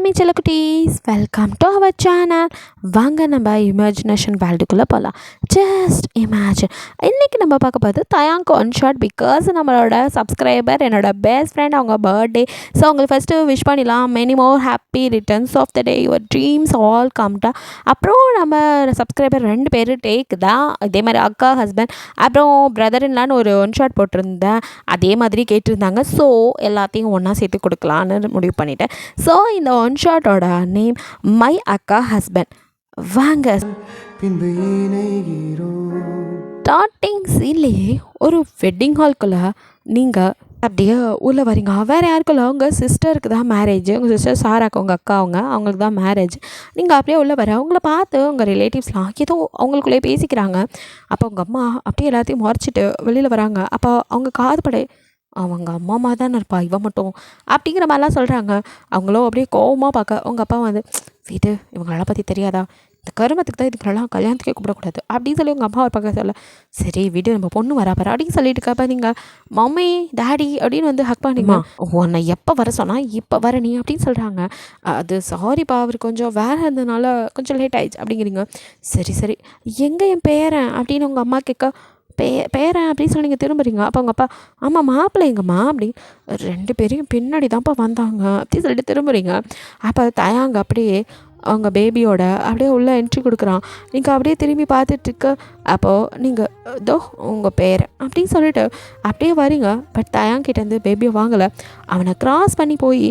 மாமி செல்லக்குட்டீஸ், welcome to our channel. வாங்க நம்ம இமேஜினேஷன் வேர்ல்டுக்குள்ளே போகலாம். Just imagine. இன்றைக்கி நம்ம பார்க்க போது தயாங்க் ஒன் ஷாட். பிகாஸ் நம்மளோட சப்ஸ்கிரைபர் என்னோட பெஸ்ட் ஃப்ரெண்ட், அவங்க பர்த்டே. ஸோ அவங்களுக்கு ஃபஸ்ட்டு விஷ் பண்ணிடலாம். Many more happy returns of the day, your dreams all come true. அப்புறம் நம்ம சப்ஸ்கிரைபர் 2 பேர் டேக் தான் இதே மாதிரி அக்கா ஹஸ்பண்ட் அப்புறம் பிரதர் இன்லான்னு ஒரு ஒன் ஷாட் போட்டிருந்தேன். அதே மாதிரி கேட்டிருந்தாங்க. ஸோ எல்லாத்தையும் ஒன்றா சேர்த்து கொடுக்கலான்னு முடிவு பண்ணிட்டேன். ஸோ இந்த ஒன் ஷாட்டோட நேம் மை அக்கா ஹஸ்பண்ட். வாங்க ஸ்டார்டிங் சீன்லேயே ஒரு வெட்டிங் ஹால்குள்ளே நீங்கள் அப்படியே உள்ளே வரீங்க. வேறு யாருக்குள்ள உங்கள் சிஸ்டருக்கு தான் மேரேஜ். உங்கள் சிஸ்டர் சாராக்கு உங்கள் அக்கா அவங்களுக்கு தான் மேரேஜ். நீங்கள் அப்படியே உள்ளே வர அவங்கள பார்த்து உங்கள் ரிலேட்டிவ்ஸ்லாம் ஏதோ அவங்களுக்குள்ளேயே பேசிக்கிறாங்க. அப்போ உங்கள் அம்மா அப்படியே எல்லாத்தையும் மறைச்சிட்டு வெளியில் வராங்க. அப்போ அவங்க காதுபடை அவங்க அம்மா தானே இருப்பா இவ மட்டும் அப்படிங்கிற மாதிரிலாம் சொல்கிறாங்க. அவங்களும் அப்படியே கோவமாக பார்க்க உங்கள் அப்பா வந்து வீடு இவங்களெல்லாம் பற்றி தெரியாதா, இந்த கருமத்துக்கு தான் இதுக்கெல்லாம் கல்யாணத்துக்கே கூப்பிடக்கூடாது அப்படின்னு சொல்லி உங்கள் அம்மா ஒரு பக்கம் சொல்ல, சரி வீடு நம்ம பொண்ணு வராப்பாரு அப்படின்னு சொல்லிட்டு இருக்கப்ப நீங்கள் மம்மி டாடி அப்படின்னு வந்து ஹக் பண்ணிமா, உன்னை எப்போ வர சொன்னால் இப்போ வர நீ அப்படின்னு சொல்கிறாங்க. அது சாரிப்பா அவர் கொஞ்சம் வேலை இருந்ததுனால கொஞ்சம் லேட் ஆயிடுச்சு அப்படிங்கிறீங்க. சரி சரி எங்கே என் பேரன் அப்படின்னு உங்கள் அம்மா கேட்க, பேரன் அப்படின்னு சொல்லி நீங்கள் திரும்புறீங்க. அப்போ அவங்க அப்பா ஆமாம் மாப்பிள்ளை எங்கம்மா அப்படி 2 பேரையும் பின்னாடி தான்ப்பா வந்தாங்க அப்படின்னு சொல்லிட்டு திரும்புறீங்க. அப்போ தயாங்க அப்படியே அவங்க பேபியோட அப்படியே உள்ளே என்ட்ரி கொடுக்குறான். நீங்கள் அப்படியே திரும்பி பார்த்துட்ருக்க. அப்போது நீங்கள் இதோ உங்கள் பேர் அப்படின்னு சொல்லிட்டு அப்படியே வரீங்க. பட் தயாங்கிட்டேருந்து பேபியை வாங்கலை. அவனை க்ராஸ் பண்ணி போய்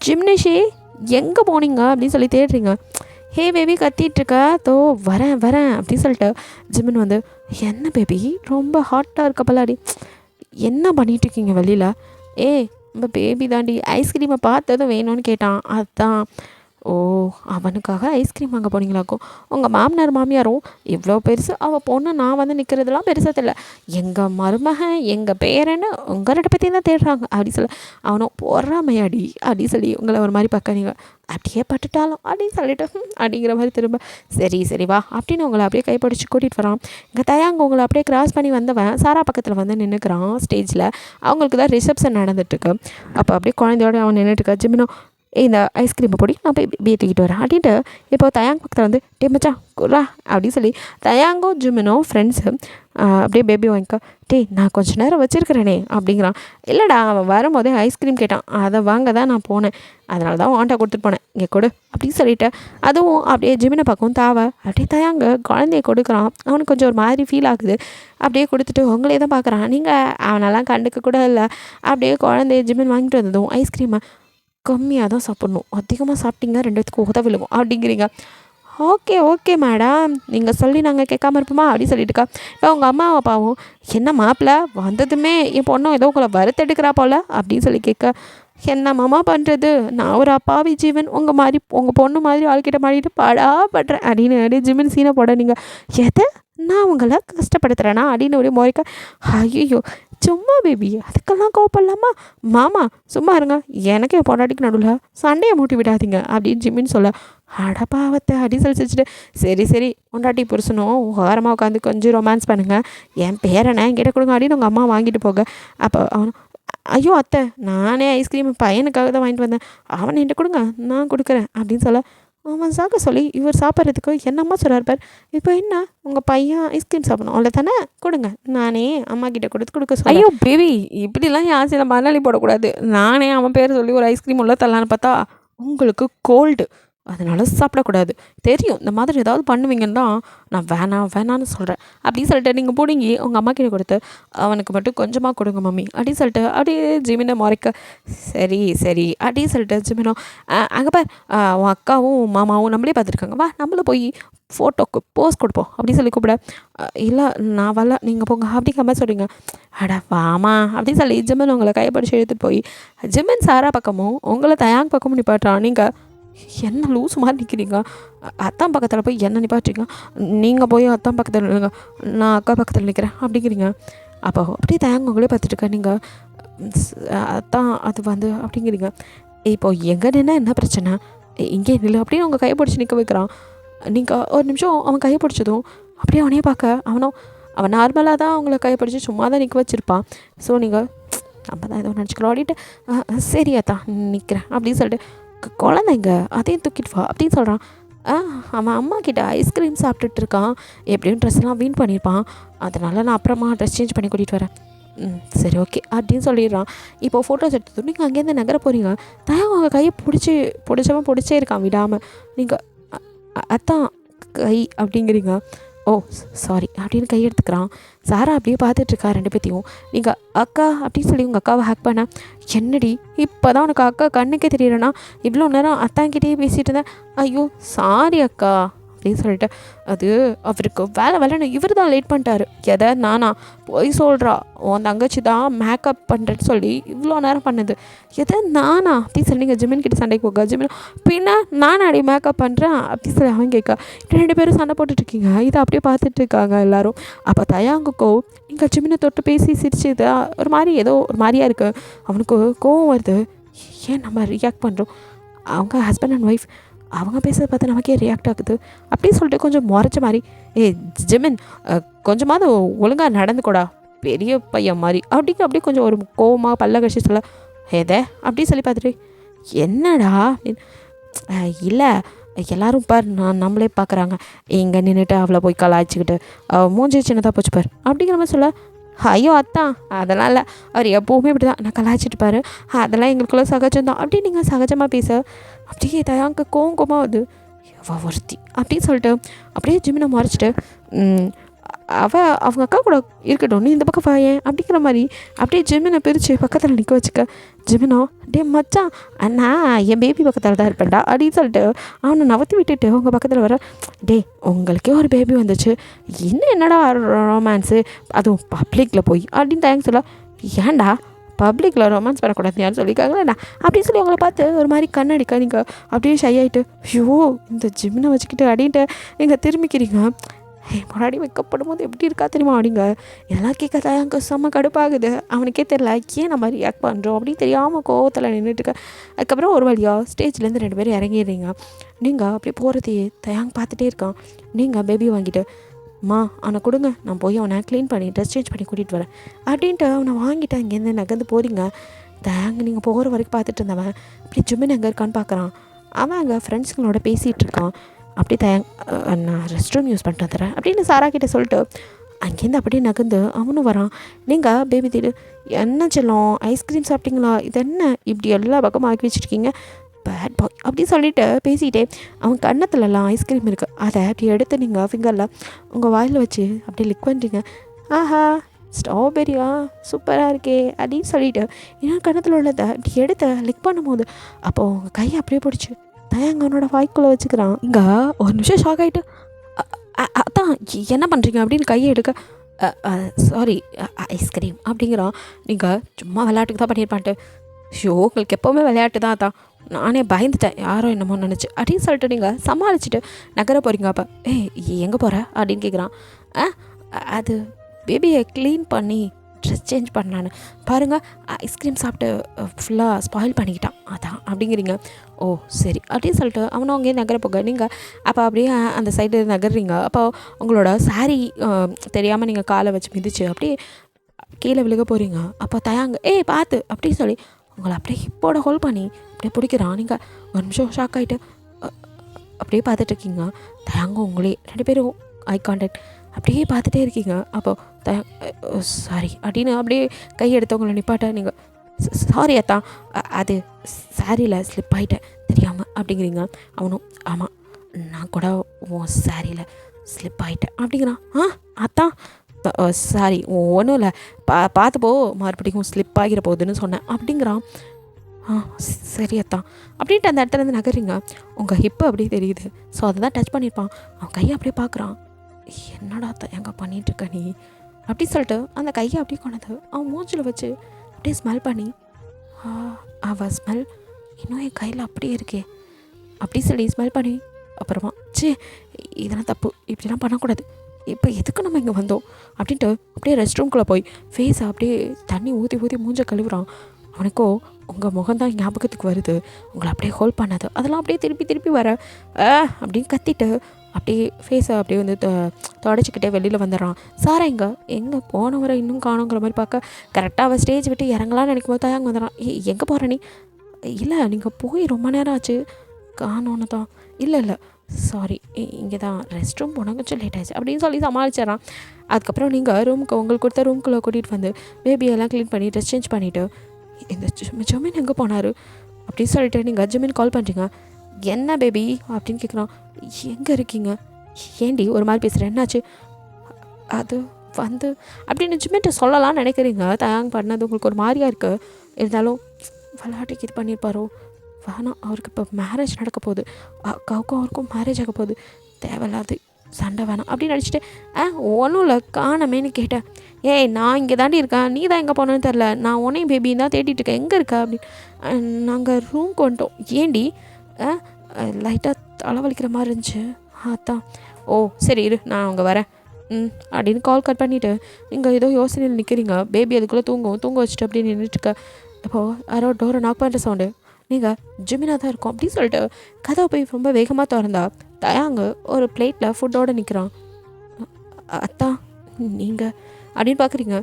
ஜிம்னேஷே எங்கே போனீங்க அப்படின்னு சொல்லி தேடுறீங்க. ஹே பேபி கத்திகிட்ருக்க, தோ வரேன் அப்படின்னு சொல்லிட்டு ஜிமின் வந்து என்ன பேபி ரொம்ப ஹாட்டாக இருக்க பல்லாடி, என்ன பண்ணிகிட்ருக்கீங்க வெளியில்? நம்ம பேபி தாண்டி ஐஸ்கிரீமை பார்த்ததும் வேணும்னு கேட்டான். அதுதான். ஓ அவனுக்காக ஐஸ்கிரீம் வாங்க போனீங்களாக்கும். உங்கள் மாமனார் மாமியாரும் இவ்வளோ பெருசு அவள் பொண்ணு நான் வந்து நிற்கிறதுலாம் பெருசாக தெரியல, எங்கள் மருமகன் எங்கள் பேரன்னு உங்களோட பற்றி தான் தேடுறாங்க அப்படி சொல்ல, அவனும் பொறாமையாடி அப்படி சொல்லி உங்களை ஒரு மாதிரி பார்க்க நீங்கள் அப்படியே பட்டுட்டாலும் அப்படின்னு சொல்லிட்டு அப்படிங்கிற மாதிரி திரும்ப சரி வா அப்படின்னு உங்களை அப்படியே கைப்பிடிச்சி கூட்டிகிட்டு வரான். எங்கள் தயாங்க உங்களை அப்படியே கிராஸ் பண்ணி வந்தவன் சாரா பக்கத்தில் வந்து நின்றுக்கிறான் ஸ்டேஜில். அவங்களுக்கு தான் ரிசப்ஷன் நடந்துட்டுருக்கு. அப்போ அப்படியே குழந்தையோட அவன் நின்றுட்டுருக்கா. ஜிமினும் இந்த ஐஸ்கிரீமை பொடி நான் போய் தூக்கிட்டு வரேன் அப்படின்ட்டு இப்போ தயாங் பக்கத்தில் வந்து மச்சான் குரா அப்படின்னு சொல்லி தயாங்கோ ஜிமினோ ஃப்ரெண்ட்ஸு அப்படியே பேபி வாங்கிக்க, நான் கொஞ்சம் நேரம் வச்சுருக்கிறேனே அப்படிங்கிறான். இல்லைடா அவன் வரும்போதே ஐஸ்கிரீம் கேட்டான், அதை வாங்க தான் நான் போனேன், அதனால தான் வாண்டா கொடுத்துட்டு போனேன், இங்கே கொடு அப்படின்னு சொல்லிவிட்டு அதுவும் அப்படியே ஜிமினை பக்கம் தாவ அப்படியே தயாங்க குழந்தைய கொடுக்குறான். அவனுக்கு கொஞ்சம் ஒரு மாதிரி ஃபீல் ஆகுது. அப்படியே கொடுத்துட்டு உங்களே தான் பார்க்குறான். நீங்கள் அவனெல்லாம் கண்டுக்க கூட இல்லை. அப்படியே குழந்தைய ஜிமின் வாங்கிட்டு வந்ததும் ஐஸ்கிரீமை கம்மியாக தான் சாப்பிட்ணும், அதிகமாக சாப்பிட்டீங்க 2 பேத்துக்கு உதவிலுக்கும் அப்படிங்கிறீங்க. ஓகே மேடம், நீங்கள் சொல்லி நாங்கள் கேட்காம இருப்போமா அப்படின்னு சொல்லிட்டுக்கா. இப்போ அவங்க அம்மா அப்பாவும் என்ன மாப்பிள்ள வந்ததுமே என் பொண்ணும் ஏதோ உங்களை வறுத்தெடுக்கிறா போல் அப்படின்னு சொல்லி கேட்க, என்ன மாமா பண்ணுறது, நான் ஒரு அப்பாவி ஜீவன் உங்கள் பொண்ணு மாதிரி ஆள்கிட்ட மாறிட்டு படுறேன் அப்படின்னு அப்படியே ஜிமின் சீனை போட, நீங்கள் எதை நான் உங்களை கஷ்டப்படுத்துகிறேன்னா அப்படின்னு ஒரு முறைக்க, ஐயோ சும்மா பேபி அதுக்கெல்லாம் கோவப்படலாமா மாமா சும்மா இருங்க, எனக்கு என் பொண்டாட்டிக்கு நடுவில் சண்டையை மூட்டி விடாதீங்க அப்படின்னு ஜிமின்னு சொல்ல, அடப்பாவத்தை அடி சலிச்சிட்டு சரி பொண்டாட்டி புருஷனும் ஓரமாக உட்காந்து கொஞ்சம் ரொமான்ஸ் பண்ணுங்கள், என் பேரனை என்கிட்ட கொடுங்க அப்படின்னு உங்கள் அம்மா வாங்கிட்டு போக. அப்போ அவனும் ஐயோ அத்தை நானே ஐஸ்கிரீம் பையனுக்காக தான் வாங்கிட்டு வந்தேன், அவனை என்கிட்ட கொடுங்க நான் கொடுக்குறேன் அப்படின்னு சொல்ல, அவன் சாக்க சொல்லி இவர் சாப்பிட்றதுக்கு என்னம்மா சொல்கிறார் பார், இப்போ என்ன உங்கள் பையன் ஐஸ்கிரீம் சாப்பிடணும் அவ்வளோ தானே, கொடுங்க நானே அம்மா கிட்ட கொடுக்க சொல்ல. ஐயோ பேபி இப்படிலாம் என் ஆசையில் மணாலி போடக்கூடாது, நானே அவன் பேர் சொல்லி ஒரு ஐஸ்கிரீம் உள்ள தரலான்னு பார்த்தா உங்களுக்கு கோல்டு, அதனால் சாப்பிடக்கூடாது தெரியும், இந்த மாதிரி ஏதாவது பண்ணுவீங்கன்னு தான் நான் வேணான்னு சொல்கிறேன் அப்படின்னு சொல்லிட்டு நீங்கள் பிடுங்கி உங்கள் அம்மா கிட்ட கொடுத்து அவனுக்கு மட்டும் கொஞ்சமாக கொடுங்க மம்மி அப்படின்னு சொல்லிட்டு அப்படியே ஜிமினை முறைக்க, சரி அப்படின்னு சொல்லிட்டு ஜிமினோ அங்கே பார் உன் அக்காவும் மாமாவும் நம்மளே பார்த்துருக்காங்க, வா நம்மளும் போய் ஃபோட்டோக்கு போஸ் கொடுப்போம் அப்படின்னு சொல்லி கூப்பிட, இல்லை நான் வரல நீங்கள் போங்க அப்படிங்கிற மாதிரி சொல்கிறீங்க. அட வாமா அப்படின்னு சொல்லி ஜிமின் உங்களை கைப்பிடிச்சு எடுத்துகிட்டு போய் ஜிமின் சாரா பக்கமும் உங்களை தயாங் பக்கமும் நிப்பாட்டுறான். நீங்கள் என்ன லூஸ் மாதிரி நிற்கிறீங்க, அத்தான் பக்கத்தில் போய் என்ன நிப்பாட்டுறீங்க, நீங்கள் போய் அத்தான் பக்கத்தில் நில்லுங்க, நான் அக்கா பக்கத்தில் நிற்கிறேன் அப்படிங்கிறீங்க. அப்போ அப்படியே தயாங்க உங்களே பார்த்துட்டுருக்க, நீங்கள் அத்தான் அது வந்து அப்படிங்கிறீங்க. இப்போ எங்கே நின்னா என்ன பிரச்சனை, இங்கே நில்லு அப்படின்னு அவங்க கையை பிடிச்சி நிற்க வைக்கிறான். நீங்கள் ஒரு நிமிஷம் அவன் கையை பிடிச்சதும் அப்படியே அவனையே பார்க்க அவன் நார்மலாக தான் அவங்கள கையை பிடிச்சி சும்மா தான் நிற்க வச்சுருப்பான். ஸோ நீங்கள் நம்ம தான் ஏதோ நினச்சிக்கிறோம் அப்படின்ட்டு சரி அத்தான் நிற்கிறேன் அப்படின்னு சொல்லிட்டு குழந்தைங்க அதையும் தூக்கிட்டு வா அப்படின்னு சொல்கிறான். அவன் அம்மா கிட்ட ஐஸ்கிரீம் சாப்பிட்டுட்டு இருக்கான், எப்படியும் ட்ரெஸ்லாம் வீண் பண்ணியிருப்பான், அதனால் நான் அப்புறமா ட்ரெஸ் சேஞ்ச் பண்ணி கூட்டிகிட்டு வரேன். சரி ஓகே அப்படின்னு சொல்லிடுறான். இப்போது ஃபோட்டோஸ் எடுத்து நீங்கள் அங்கேருந்து நகர போகிறீங்க. தயம் அவங்க கையை பிடிச்சே இருக்கான் விடாமல். நீங்கள் அத்தான் கை அப்படிங்கிறீங்க. ஓ சாரி அப்படின்னு கை எடுத்துக்கிறான். சாரா அப்படியே பார்த்துட்ருக்கா ரெண்டு பேத்தையும். நீங்கள் அக்கா அப்படின்னு சொல்லி உங்கள் அக்காவை ஹேக் பண்ண, என்னடி இப்போ தான் உனக்கு அக்கா கண்ணுக்கே தெரியலனா, இவ்வளோ நேரம் அத்தாங்கிட்டே பேசிகிட்டு இருந்தேன். ஐயோ சாரி அக்கா அப்படின்னு சொல்லிட்டு, அது அவருக்கு வேலைன்னு இவர் தான் லேட் பண்ணிட்டாரு. எதை நானா போய் சொல்கிறா, உன் தங்கச்சி தான் மேக்கப் பண்ணுறேன்னு சொல்லி இவ்வளோ நேரம் பண்ணுது. எதை நானா அப்படின்னு சொல்லி நீங்கள் ஜிமின் கிட்ட சண்டைக்கு போக, ஜிமின் பின்ன நானாடி மேக்கப் பண்ணுறேன் அப்படின்னு சொல்லி அவன் கேட்க, ரெண்டு பேரும் சண்டை போட்டுட்ருக்கீங்க. இதை அப்படியே பார்த்துட்டு இருக்காங்க எல்லோரும். அப்போ தயாங்குக்கோ இங்கே ஜிமினை தொட்டு பேசி சிரிச்சுது ஒரு மாதிரி ஏதோ ஒரு மாதிரியாக இருக்குது. அவனுக்கு கோவம் வருது. ஏன் நம்ம ரியாக்ட் பண்ணுறோம், அவங்க ஹஸ்பண்ட் அண்ட் ஒய்ஃப் அவங்க பேசுகிறத பார்த்து நமக்கே ரியாக்ட் ஆகுது அப்படின்னு சொல்லிட்டு கொஞ்சம் முறைச்ச மாதிரி, ஜிமின் கொஞ்சமாவது ஒழுங்காக நடந்துக்கூடா பெரிய பையன் மாதிரி அப்படியே கொஞ்சம் ஒரு கோவமாக பல்ல கழிச்சு சொல்ல, எதை அப்படின்னு சொல்லி பார்த்துட்டு, என்னடா அப்படின்னு, இல்லை எல்லோரும் பார் நம்மளே பார்க்குறாங்க, இங்கே நின்றுட்டு அவளை போய் கலாய்ச்சிக்கிட்டு மூஞ்சி சின்னதாக போச்சு பார் அப்படிங்கிற மாதிரி சொல்ல, ஐயோ அத்தான் அதெல்லாம் இல்லை, அவர் எப்போவுமே இப்படி தான் நான் கலாய்ச்சிட்டு பாரு, அதெல்லாம் எங்களுக்குள்ள சகஜம்தான் அப்படின்னு நீங்கள் சகஜமாக பேச, அப்படியே தயாங்க கோவமாக வருது. ஒருத்தி அப்படின்னு சொல்லிட்டு அப்படியே ஜிமினை மறைச்சிட்டு, அவங்க அக்கா கூட இருக்கட்டும், நீ இந்த பக்கம் வாயேன் அப்படிங்கிற மாதிரி அப்படியே ஜிமினை பிரித்து பக்கத்தில் நிற்க வச்சுக்க. ஜிமினோ டே மச்சான், அண்ணா என் பேபி பக்கத்தில் தான் இருப்பேன்டா அப்படின்னு சொல்லிட்டு அவனை நவத்தி விட்டுட்டு உங்கள் பக்கத்தில் வர, டே உங்களுக்கே ஒரு பேபி வந்துச்சு, இன்னும் என்னடா ரொமான்ஸு, அதுவும் பப்ளிக்கில் போய் அப்படின்னு தயங்க சொல்ல, ஏன்டா பப்ளிக்கில் ரொமான்ஸ் பண்ணக்கூடாது யாரும் சொல்லியிருக்காங்களேண்ணா அப்படின்னு சொல்லி அவங்கள பார்த்து ஒரு மாதிரி கண்ணடிக்க, நீங்கள் அப்படியே ஷை ஆகிட்டு, ஐயோ இந்த ஜிமினை வச்சுக்கிட்டு அப்படின்ட்டு நீங்கள் திரும்பிக்கிறீங்க. முன்னாடி வைக்கப்படும் போது எப்படி இருக்கா தெரியுமா அப்படிங்க. இதெல்லாம் கேட்க தயாங்க செம்ம கடுப்பாகுது. அவனுக்கே தெரியல ஏன் நம்ம ரியாக்ட் பண்ணுறோம் அப்படின்னு தெரியாமல் கோவத்தில் நின்றுட்டுருக்க. அதுக்கப்புறம் ஒரு வழியாக ஸ்டேஜ்லேருந்து ரெண்டு பேரும் இறங்கிடுறீங்க. நீங்கள் அப்படி போகிறதையே தயாங்க பார்த்துட்டே இருக்கான். நீங்கள் பேபி வாங்கிட்டு, அவனை கொடுங்க, நான் போய் அவனை க்ளீன் பண்ணி ட்ரெஸ் சேஞ்ச் பண்ணி கூட்டிகிட்டு வரேன் அப்படின்ட்டு அவனை வாங்கிட்டு அங்கேருந்து நகர்ந்து போகிறீங்க. தயாங்க நீங்கள் போகிற வரைக்கும் பார்த்துட்டு இருந்தவன் அப்படி ஜிமின் எங்கே இருக்கான்னு பார்க்குறான். அவன் அங்கே ஃப்ரெண்ட்ஸுங்களோட பேசிகிட்டு இருக்கான். அப்படி நான் ரெஸ்ட் ரூம் யூஸ் பண்ணிட்டு வந்துடுறேன் அப்படின்னு சாரா கிட்டே சொல்லிட்டு அங்கேருந்து அப்படியே நகர்ந்து அவனும் வரான். நீங்கள் பேபி தீடு என்ன செல்லம் ஐஸ்கிரீம் சாப்பிட்டீங்களா, இது என்ன இப்படி எல்லா பக்கமும் ஆக்கி வச்சுருக்கீங்க, பேட் பாய் அப்படி சொல்லிவிட்டு பேசிகிட்டே அவன் கன்னத்துலலாம் ஐஸ்கிரீம் இருக்குது, அதை அப்படி எடுத்து நீங்கள் ஃபிங்கரில் உங்கள் வாயில் வச்சு அப்படியே லிக் பண்ணுறீங்க. ஆஹா ஸ்ட்ராபெரியா சூப்பராக இருக்கே அப்படின்னு சொல்லிவிட்டு இன்னும் கன்னத்தில் உள்ளதை இப்படி எடுத்து லிக் பண்ணும்போது அப்போது உங்கள் கையை அப்படியே பிடிச்சி தயங்க அவனோட வாய்க்குள்ளே வச்சுக்கிறான். இங்கே ஒரு நிமிஷம் ஷாக் ஆகிட்டு, அதான் என்ன பண்ணுறீங்க அப்படின்னு கையை எடுக்க, சாரி ஐஸ்கிரீம் அப்படிங்கிறான். நீங்கள் சும்மா விளையாட்டுக்கு தான் பண்ணியிருப்பான்ட்டு, ஷோ உங்களுக்கு எப்போவுமே விளையாட்டு தான், அதான் நானே பயந்துட்டேன் யாரோ என்னமோ நினச்சி அப்படின்னு சொல்லிட்டு நீங்கள் சமாளிச்சுட்டு நகர போகிறீங்க. அப்போ எங்கே போகிற அப்படின்னு கேட்குறான். அது பேபியை க்ளீன் பண்ணி ட்ரெஸ் சேஞ்ச் பண்ணலான்னு பாருங்கள், ஐஸ்கிரீம் சாப்பிட்டு ஃபுல்லாக ஸ்பாயில் பண்ணிக்கிட்டான் அதான் அப்படிங்கிறீங்க. ஓ சரி அப்படின்னு சொல்லிட்டு அவனும் அங்கேயே நகர போக நீங்கள் அப்போ அப்படியே அந்த சைடு நகர்றீங்க. அப்போ உங்களோட சாரீ தெரியாமல் நீங்கள் காலை வச்சு மிதிச்சு அப்படியே கீழே விழுக போகிறீங்க. அப்போ தயாங்க பார்த்து அப்படின்னு சொல்லி உங்களை அப்படியே ஹிப்போட ஹோல்ட் பண்ணி அப்படியே பிடிக்கிறான். நீங்கள் ஒரு நிமிஷம் ஷாக் ஆகிட்டு அப்படியே பார்த்துட்ருக்கீங்க. தயாங்க உங்களே ரெண்டு பேரும் ஐ கான்டாக்ட் அப்படியே பார்த்துட்டே இருக்கீங்க. அப்போது சாரி அப்படின்னு அப்படியே கையெடுத்தவங்களை நிப்பாட்ட நீங்கள் சாரி அத்தான் அது சாரியில் ஸ்லிப் ஆகிட்டேன் தெரியாமல் அப்படிங்கிறீங்க. அவனும் ஆமாம் நான் கூட உன் சாரியில் ஸ்லிப் ஆகிட்டேன் அப்படிங்கிறான். அத்தான் சாரி ஒன்றும் இல்லை பார்த்துப்போ மறுபடியும் ஸ்லிப் ஆகிற போகுதுன்னு சொன்னேன் அப்படிங்கிறான். சரி அத்தான் அப்படின்ட்டு அந்த இடத்துலேருந்து நகர்றீங்க. உங்கள் ஹிப்பு அப்படியே தெரியுது. ஸோ அதை தான் டச் பண்ணியிருப்பான். அவன் கையை அப்படியே பார்க்குறான். என்னடா எங்கே பண்ணிகிட்ருக்க நீ அப்படி சொல்லிட்டு அந்த கையை அப்படியே கொண்டது அவன் மூஞ்சில் வச்சு அப்படியே ஸ்மெல் பண்ணி, அவள் ஸ்மெல் இன்னும் என் கையில் அப்படியே இருக்கே அப்படி சொல்லி ஸ்மெல் பண்ணி அப்புறமா இதெல்லாம் தப்பு, இப்படிலாம் பண்ணக்கூடாது, இப்போ எதுக்கு நம்ம இங்கே வந்தோம் அப்படின்ட்டு அப்படியே ரெஸ்ட் ரூம்குள்ளே போய் ஃபேஸை அப்படியே தண்ணி ஊற்றி மூஞ்சை கழுவுறான். அவனுக்கோ உங்கள் முகம்தான் ஞாபகத்துக்கு வருது, உங்களை அப்படியே ஹோல்ட் பண்ணாது, அதெல்லாம் அப்படியே திருப்பி வர அப்படின்னு கத்திட்டு அப்படியே ஃபேஸை அப்படியே வந்து தொடச்சிக்கிட்டே வெளியில் வந்துடுறான். சாரா எங்கே போனவரை இன்னும் காணுங்கிற மாதிரி பார்க்க கரெக்டாக அவள் ஸ்டேஜ் விட்டு இறங்கலான்னு நினைக்கும் போது தயாங்க வந்துடுறான். எங்கே போகிற நீ? இல்லை நீங்கள் போய் ரொம்ப நேரம் ஆச்சு காணோன்னு தான். இல்லை சாரி, இங்கே தான் ரெஸ்ட் ரூம் போனால் கொஞ்சம் லேட் ஆச்சு அப்படின்னு சொல்லி சமாளிச்சிடறான். அதுக்கப்புறம் நீங்கள் உங்களுக்கு கொடுத்த ரூம்குள்ளே கூட்டிகிட்டு வந்து பேபியெல்லாம் க்ளீன் பண்ணி ட்ரெஸ் சேஞ்ச் பண்ணிவிட்டு இந்த ஜமீன் எங்கே போனார் அப்படின்னு சொல்லிட்டு நீங்கள் ஜமீன் கால் பண்ணுறீங்க. என்ன பேபி அப்படின்னு கேட்குறான். எங்கே இருக்கீங்க? ஏண்டி ஒரு மாதிரி பேசுகிறேன், என்னாச்சு? அது வந்து அப்படின்னு ஜிம்மிட்ட சொல்லலாம்னு நினைக்கிறீங்க. தயாங் பண்ணது உங்களுக்கு ஒரு மாதிரியாக இருக்குது. இருந்தாலும் விளையாட்டுக்கு இது பண்ணியிருப்பாரோ வேணாம், அவருக்கு இப்போ மேரேஜ் நடக்க போகுது, அக்காவுக்கும் அவருக்கும் மேரேஜ் ஆக போகுது, தேவையில்லாது சண்டை வேணாம் அப்படின்னு நினச்சிட்டு ஒன்றும் இல்லை காணமேன்னு கேட்டேன். ஏய் நான் இங்கே தாண்டி இருக்கேன், நீ தான் எங்கே போனோன்னு தெரில, நான் உன்னையும் பேபியும் தான் தேடிட்டு இருக்கேன், எங்கே இருக்கா அப்படின்னு. நாங்கள் ரூம்க்கு வந்துட்டோம். ஏண்டி? லைட்டாக தலைவலிக்கிற மாதிரி இருந்துச்சு, அதான். ஓ சரி இரு நான் அங்கே வரேன் அப்படின்னு கால் கட் பண்ணிவிட்டு நீங்கள் ஏதோ யோசனையில் நிற்கிறீங்க. பேபி அதுக்குள்ளே தூங்க வச்சுட்டு அப்படின்னு நின்றுட்டுருக்க. இப்போது யாரோ டோரை நாக் பண்ணுற சவுண்டு. நீங்கள் ஜிமினா தான் இருக்கும் அப்படின்னு சொல்லிட்டு கதவை போய் ரொம்ப வேகமாக திறந்தா தயாங்க ஒரு பிளேட்டில் ஃபுட்டோடு நிற்கிறான். அத்தான் நீங்கள் அப்படின்னு பார்க்குறீங்க.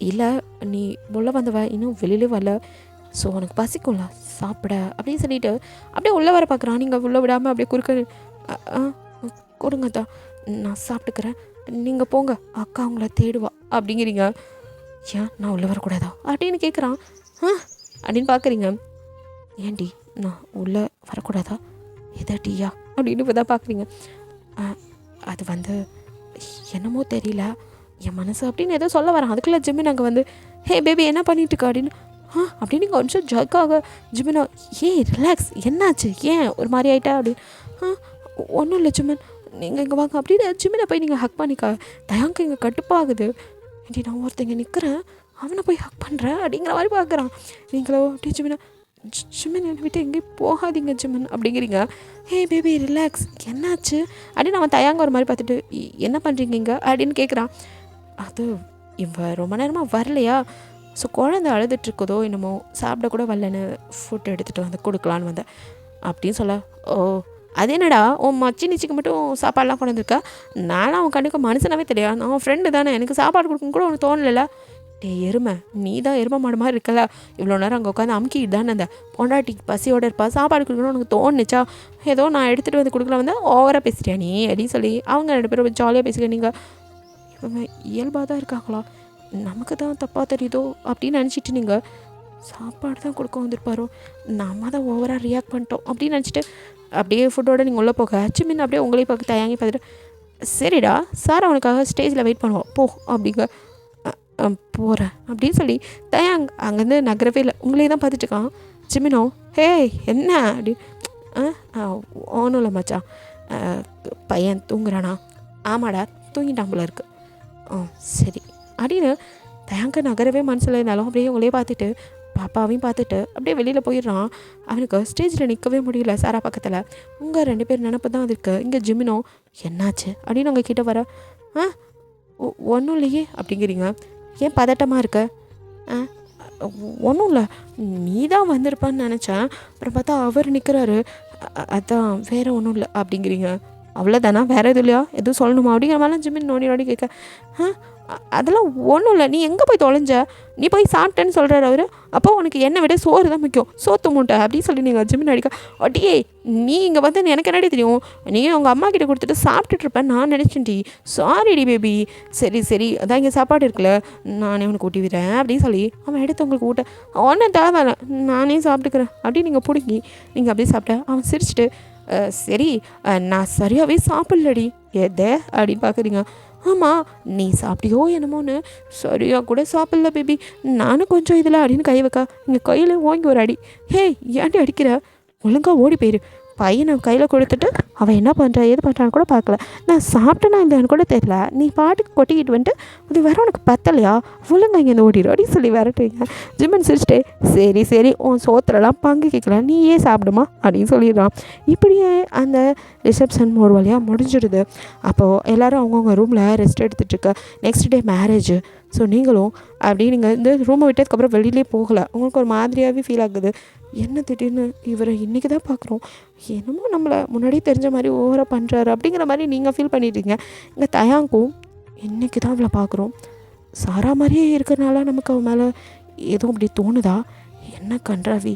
இல்லை நீ உள்ளே வந்தவ இன்னும் வெளியிலே வரல, ஸோ உனக்கு பசிக்கும்ல சாப்பிட அப்படின்னு சொல்லிட்டு அப்படியே உள்ளே வர பார்க்குறான். நீங்கள் உள்ளே விடாமல் அப்படியே குறுக்க கொடுங்க தான் நான் சாப்பிட்டுக்கிறேன், நீங்கள் போங்க அக்கா அவங்கள தேடுவா அப்படிங்கிறீங்க. ஏன் நான் உள்ளே வரக்கூடாதா அப்படின்னு கேட்குறான். அப்படின்னு பார்க்குறீங்க. ஏன்டி நான் உள்ளே வரக்கூடாதா? எதா டீயா அப்படின்னு இப்போ தான் பார்க்குறீங்க. அது வந்து என்னமோ தெரியல என் மனசு அப்படின்னு ஏதோ சொல்ல வரேன். அதுக்குள்ளே ஜிம்மின் அங்கே வந்து ஹே பேபி என்ன பண்ணிட்டுருக்க அப்படின்னு அப்படின்னு நீங்கள் ஒரு நிமிஷம் ஜக்காக ஜிம்மினோ ரிலாக்ஸ் என்னாச்சு ஏன் ஒரு மாதிரி ஆகிட்டா அப்படின்னு. ஒன்றும் இல்லை ஜிம்மின் நீங்கள் இங்கே வாங்க அப்படின்னு ஜிம்மினை போய் நீங்கள் ஹக் பண்ணிக்கா. தயாங்க இங்கே கட்டுப்பாகுது. இன்டி நான் ஒருத்தங்க நிற்கிறேன், அவனை போய் ஹக் பண்ணுறேன் அப்படிங்கிற மாதிரி பார்க்குறான். நீங்களோ அப்படி ஜிம்மின் என்னை விட்டு எங்கேயும் போகாதீங்க ஜிம்மின் அப்படிங்கிறீங்க. ஹே பேபி ரிலாக்ஸ் என்னாச்சு அப்படின்னு அவன் தயாங்க ஒரு மாதிரி பார்த்துட்டு என்ன பண்ணுறீங்க இங்கே அப்படின்னு கேட்குறான். அது இவன் ரொம்ப நேரமாக வரலையா, ஸோ குழந்தை அழுதுட்டுருக்குதோ என்னமோ சாப்பிட கூட வரலன்னு ஃபுட் எடுத்துகிட்டு வந்து கொடுக்கலான்னு வந்தேன் அப்படின்னு சொல்ல. ஓ அது என்னடா உன் மச்சி நிச்சிக்கு மட்டும் சாப்பாடெலாம் கொண்டு வந்திருக்கா? நானும் அவன் கண்ணுக்கு மனுஷனாவே தெரியாது, நான் அவன் ஃப்ரெண்டு தானே, எனக்கு சாப்பாடு கொடுக்கணும் கூட உனக்கு தோணலைல்ல. டே எருமை நீ தான் எருமை மாடு மாதிரி இருக்கல, இவ்வளோ நேரம் அங்கே உட்காந்து அமுக்கிட்டு தானே அந்த பொண்டாட்டி பசியோடு இருப்பா, சாப்பாடு கொடுக்கணும்னு உனக்கு தோணுச்சா? ஏதோ நான் எடுத்துகிட்டு வந்து கொடுக்கலாம் வந்து ஓவராக பேசுறியா நீ அப்படின்னு சொல்லி அவங்க 2 பேரும் ஜாலியாக பேசுகிறேன். நீங்கள் இவங்க இயல்பாக தான் இருக்காங்களா, நமக்கு தான் தப்பாக தெரியுதோ அப்படின்னு நினச்சிட்டு நீங்கள் சாப்பாடு தான் கொடுக்க வந்திருப்பாரோ, நம்ம தான் ஓவராக ரியாக்ட் பண்ணிட்டோம் அப்படின்னு நினச்சிட்டு அப்படியே ஃபுட்டோடு நீங்கள் உள்ளே போக ஜிம்மின் அப்படியே உங்களையும் பார்க்க தயாங்கி பார்த்துட்டு சரிடா சார் அவனுக்காக ஸ்டேஜில் வெயிட் பண்ணுவோம் போ அப்படிங்க போகிறேன் அப்படின்னு சொல்லி தயாங் அங்கேருந்து நகரவே இல்லை, உங்களே தான் பார்த்துட்டுருக்கான். ஜிம்மினோ ஹே என்ன அப்படி ஒன்றும் இல்லை மச்சான், பையன் தூங்குறானா? ஆமாடா தூங்கிட்டான் போல இருக்கு. சரி அப்படின்னு தயாங்க நகரவே மனசில் இருந்தாலும் அப்படியே உங்களே பார்த்துட்டு பாப்பாவையும் பார்த்துட்டு அப்படியே வெளியில் போயிடுறான். அவனுக்கு ஸ்டேஜில் நிற்கவே முடியல. சாரா பக்கத்தில் உங்கள் 2 பேர் நினப்பு தான் இருக்கு. இங்கே ஜிம்மினோ என்னாச்சு அப்படின்னு அவங்க கிட்டே வர ஒன்றும் இல்லையே அப்படிங்கிறீங்க. ஏன் பதட்டமாக இருக்க? ஒன்றும் இல்லை, நீ தான் வந்திருப்பான்னு நினச்சேன், அப்புறம் பார்த்தா அவர் நிற்கிறாரு, அதான் வேறு ஒன்றும் இல்லை அப்படிங்கிறீங்க. அவ்வளோதானா, வேறு எதுவும் இல்லையா, எதுவும் சொல்லணுமா அப்படிங்கிற மாதிரிலாம் ஜிம்மின் நோடி கேட்க. அதெல்லாம் ஒன்றும் இல்லை, நீ எங்கே போய் தொலைஞ்ச, நீ போய் சாப்பிட்டேன்னு சொல்கிறாரு அவர், அப்போ உனக்கு என்னை விட சோறு தான் முக்கியம், சோத்து மூட்டை அப்படின்னு சொல்லி நீங்கள் ஜிம்மின் அடிக்க. அடியே நீ இங்கே வந்து எனக்கு என்னடி தெரியும், நீ உங்கள் அம்மா கிட்டே கொடுத்துட்டு சாப்பிட்டுட்ருப்பேன் நான் நினச்சேன்டி, சாரிடி பேபி. சரி அதான் இங்கே சாப்பாடு இருக்குல்ல நானே உனக்கு ஊட்டி விடுறேன் அப்படின்னு சொல்லி அவன் எடுத்து உங்களுக்கு ஊட்ட. ஒன்றும் தேவையில்ல நானே சாப்பிட்டுக்கிறேன் அப்படின்னு நீங்கள் பிடிங்கி நீங்கள் அப்படியே சாப்பிட்ட. அவன் சிரிச்சிட்டு சரி நான் சரியாகவே சாப்பிட்லடி எதை அப்படின்னு பார்க்குறீங்க. ஆமாம் நீ சாப்பிட்டியோ என்னமோன்னு சரியாக கூட சாப்பிட்ல பேபி, நானும் கொஞ்சம் இதில் அப்படின்னு கை வைக்கா இங்கே கையில் ஓங்கி ஒரு அடி. ஹே ஏன்டி அடிக்கிற, ஒழுங்காக ஓடி போயிரு. பையனை கையில் கொடுத்துட்டு அவன் என்ன பண்ணுறா ஏது பண்ணுறான்னு கூட பார்க்கல, நான் சாப்பிட்டேனா இல்லைன்னு கூட தெரியல, நீ பாட்டுக்கு கொட்டிக்கிட்டு வந்துட்டு அது வேற உனக்கு பத்தலையா, ஒழுங்கா இங்கே ஓடிடும் அப்படின்னு சொல்லி விரட்டுறீங்க. ஜிம்மன் சிரிச்சிட்டே சரி உன் சோத்திரலாம் பங்கு கேட்கல நீ ஏன் சாப்பிடுமா அப்படின்னு சொல்லிடுறான். இப்படியே அந்த ரிசப்ஷன் ஒரு வழியாக முடிஞ்சிடுது. அப்போது எல்லோரும் அவங்கவுங்க ரூமில் ரெஸ்ட் எடுத்துகிட்ருக்க. Next day marriage. ஸோ நீங்களும் அப்படி நீங்கள் இந்த ரூமை விட்டதுக்கப்புறம் வெளியிலே போகலை, உங்களுக்கு ஒரு மாதிரியாகவே ஃபீல் ஆகுது. என்ன திடீர்னு இவரை இன்றைக்கி தான் பார்க்குறோம், என்னமோ நம்மளை முன்னாடியே தெரிஞ்ச மாதிரி ஓவராக பண்ணுறாரு அப்படிங்கிற மாதிரி நீங்கள் ஃபீல் பண்ணிடுறீங்க. இங்கே தயாங்கும் இன்றைக்கி தான் அவளை பார்க்குறோம், சாரா மாதிரியே இருக்கிறனால நமக்கு அவன் மேலே எதுவும் அப்படி தோணுதா, என்ன கன்றாவி,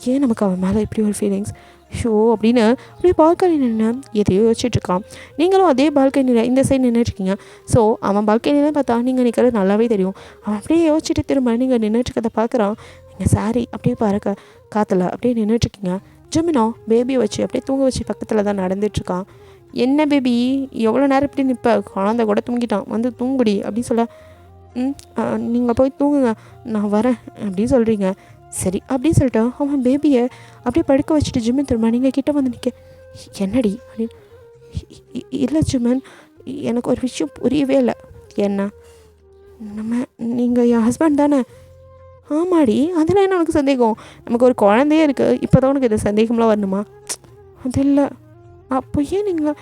ஏன் நமக்கு அவன் மேலே இப்படி ஒரு ஃபீலிங்ஸ் ஷோ அப்படின்னு அப்படியே பால்கனி நின்று எதையோ யோசிச்சுட்ருக்கான். நீங்களும் அதே பால்கனியில் இந்த சைடு நின்றுட்டுருக்கீங்க. ஸோ அவன் பால்கனியில் பார்த்தா நீங்கள் நிற்கிறது நல்லாவே தெரியும். அவன் அப்படியே யோசிச்சுட்டு திரும்ப நீங்கள் நின்றுட்டுருக்கதை பார்க்குறான். நீங்கள் சாரி அப்படியே பறக்க காற்றுல அப்படியே நின்றுட்டுருக்கீங்க. ஜிமினோ பேபியை வச்சு அப்படியே தூங்க வச்சு பக்கத்தில் தான் நடந்துட்டுருக்கான். என்ன பேபி எவ்வளோ நேரம் இப்படி நிற்ப, குழந்தை கூட தூங்கிட்டான், வந்து தூங்குடி அப்படின்னு சொல்ல, நீங்கள் போய் தூங்குங்க நான் வரேன் அப்படின்னு சொல்கிறீங்க. சரி அப்படின்னு சொல்லிட்டு அவன் பேபியை அப்படியே படுக்க வச்சுட்டு ஜிம்மன் திரும்ப நீங்கள் கிட்டே வந்து நிற்க, என்னடி அப்படின்னு. இல்லை ஜிம்மன், எனக்கு ஒரு விஷயம் புரியவே இல்லை. என்ன, நீங்கள் என் ஹஸ்பண்ட் தானே? ஆமாடி, அதில் என்ன உனக்கு சந்தேகம், நமக்கு ஒரு குழந்தையே இருக்குது, இப்போ தான் உனக்கு இது சந்தேகம்லாம் வரணுமா? அது இல்லை, அப்போ ஏன் நீங்கள்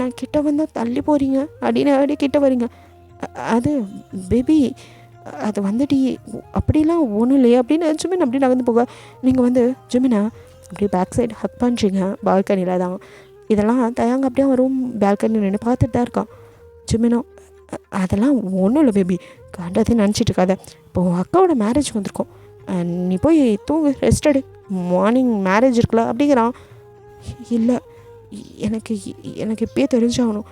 நான் கிட்ட வந்தால் தள்ளி போகிறீங்க அப்படின்னு அப்படியே கிட்ட வரீங்க? அது பேபி அது வந்துட்டு அப்படிலாம் ஒன்றும் இல்லையே அப்படின்னு ஜிமின் அப்படி நகர்ந்து போக, நீங்கள் வந்து ஜிமினை அப்படியே பேக் சைடு ஹக் பண்ணுறீங்க பால்கனியில் தான். இதெல்லாம் தயாங்க அப்படியே வரும் பால்கனி நின்று பார்த்துட்டு தான் இருக்கான். ஜிமினோ அதெல்லாம் ஒன்றும் இல்லை பேபி, கண்டதே நினச்சிட்டு இருக்காத, இப்போ உன் அக்காவோட மேரேஜ் வந்திருக்கோம், நீ போய் தூங்கு, ரெஸ்ட் எடு, மார்னிங் மேரேஜ் இருக்குல்ல அப்படிங்கிறான். இல்லை எனக்கு எனக்கு இப்பயே தெரிஞ்சாகணும்,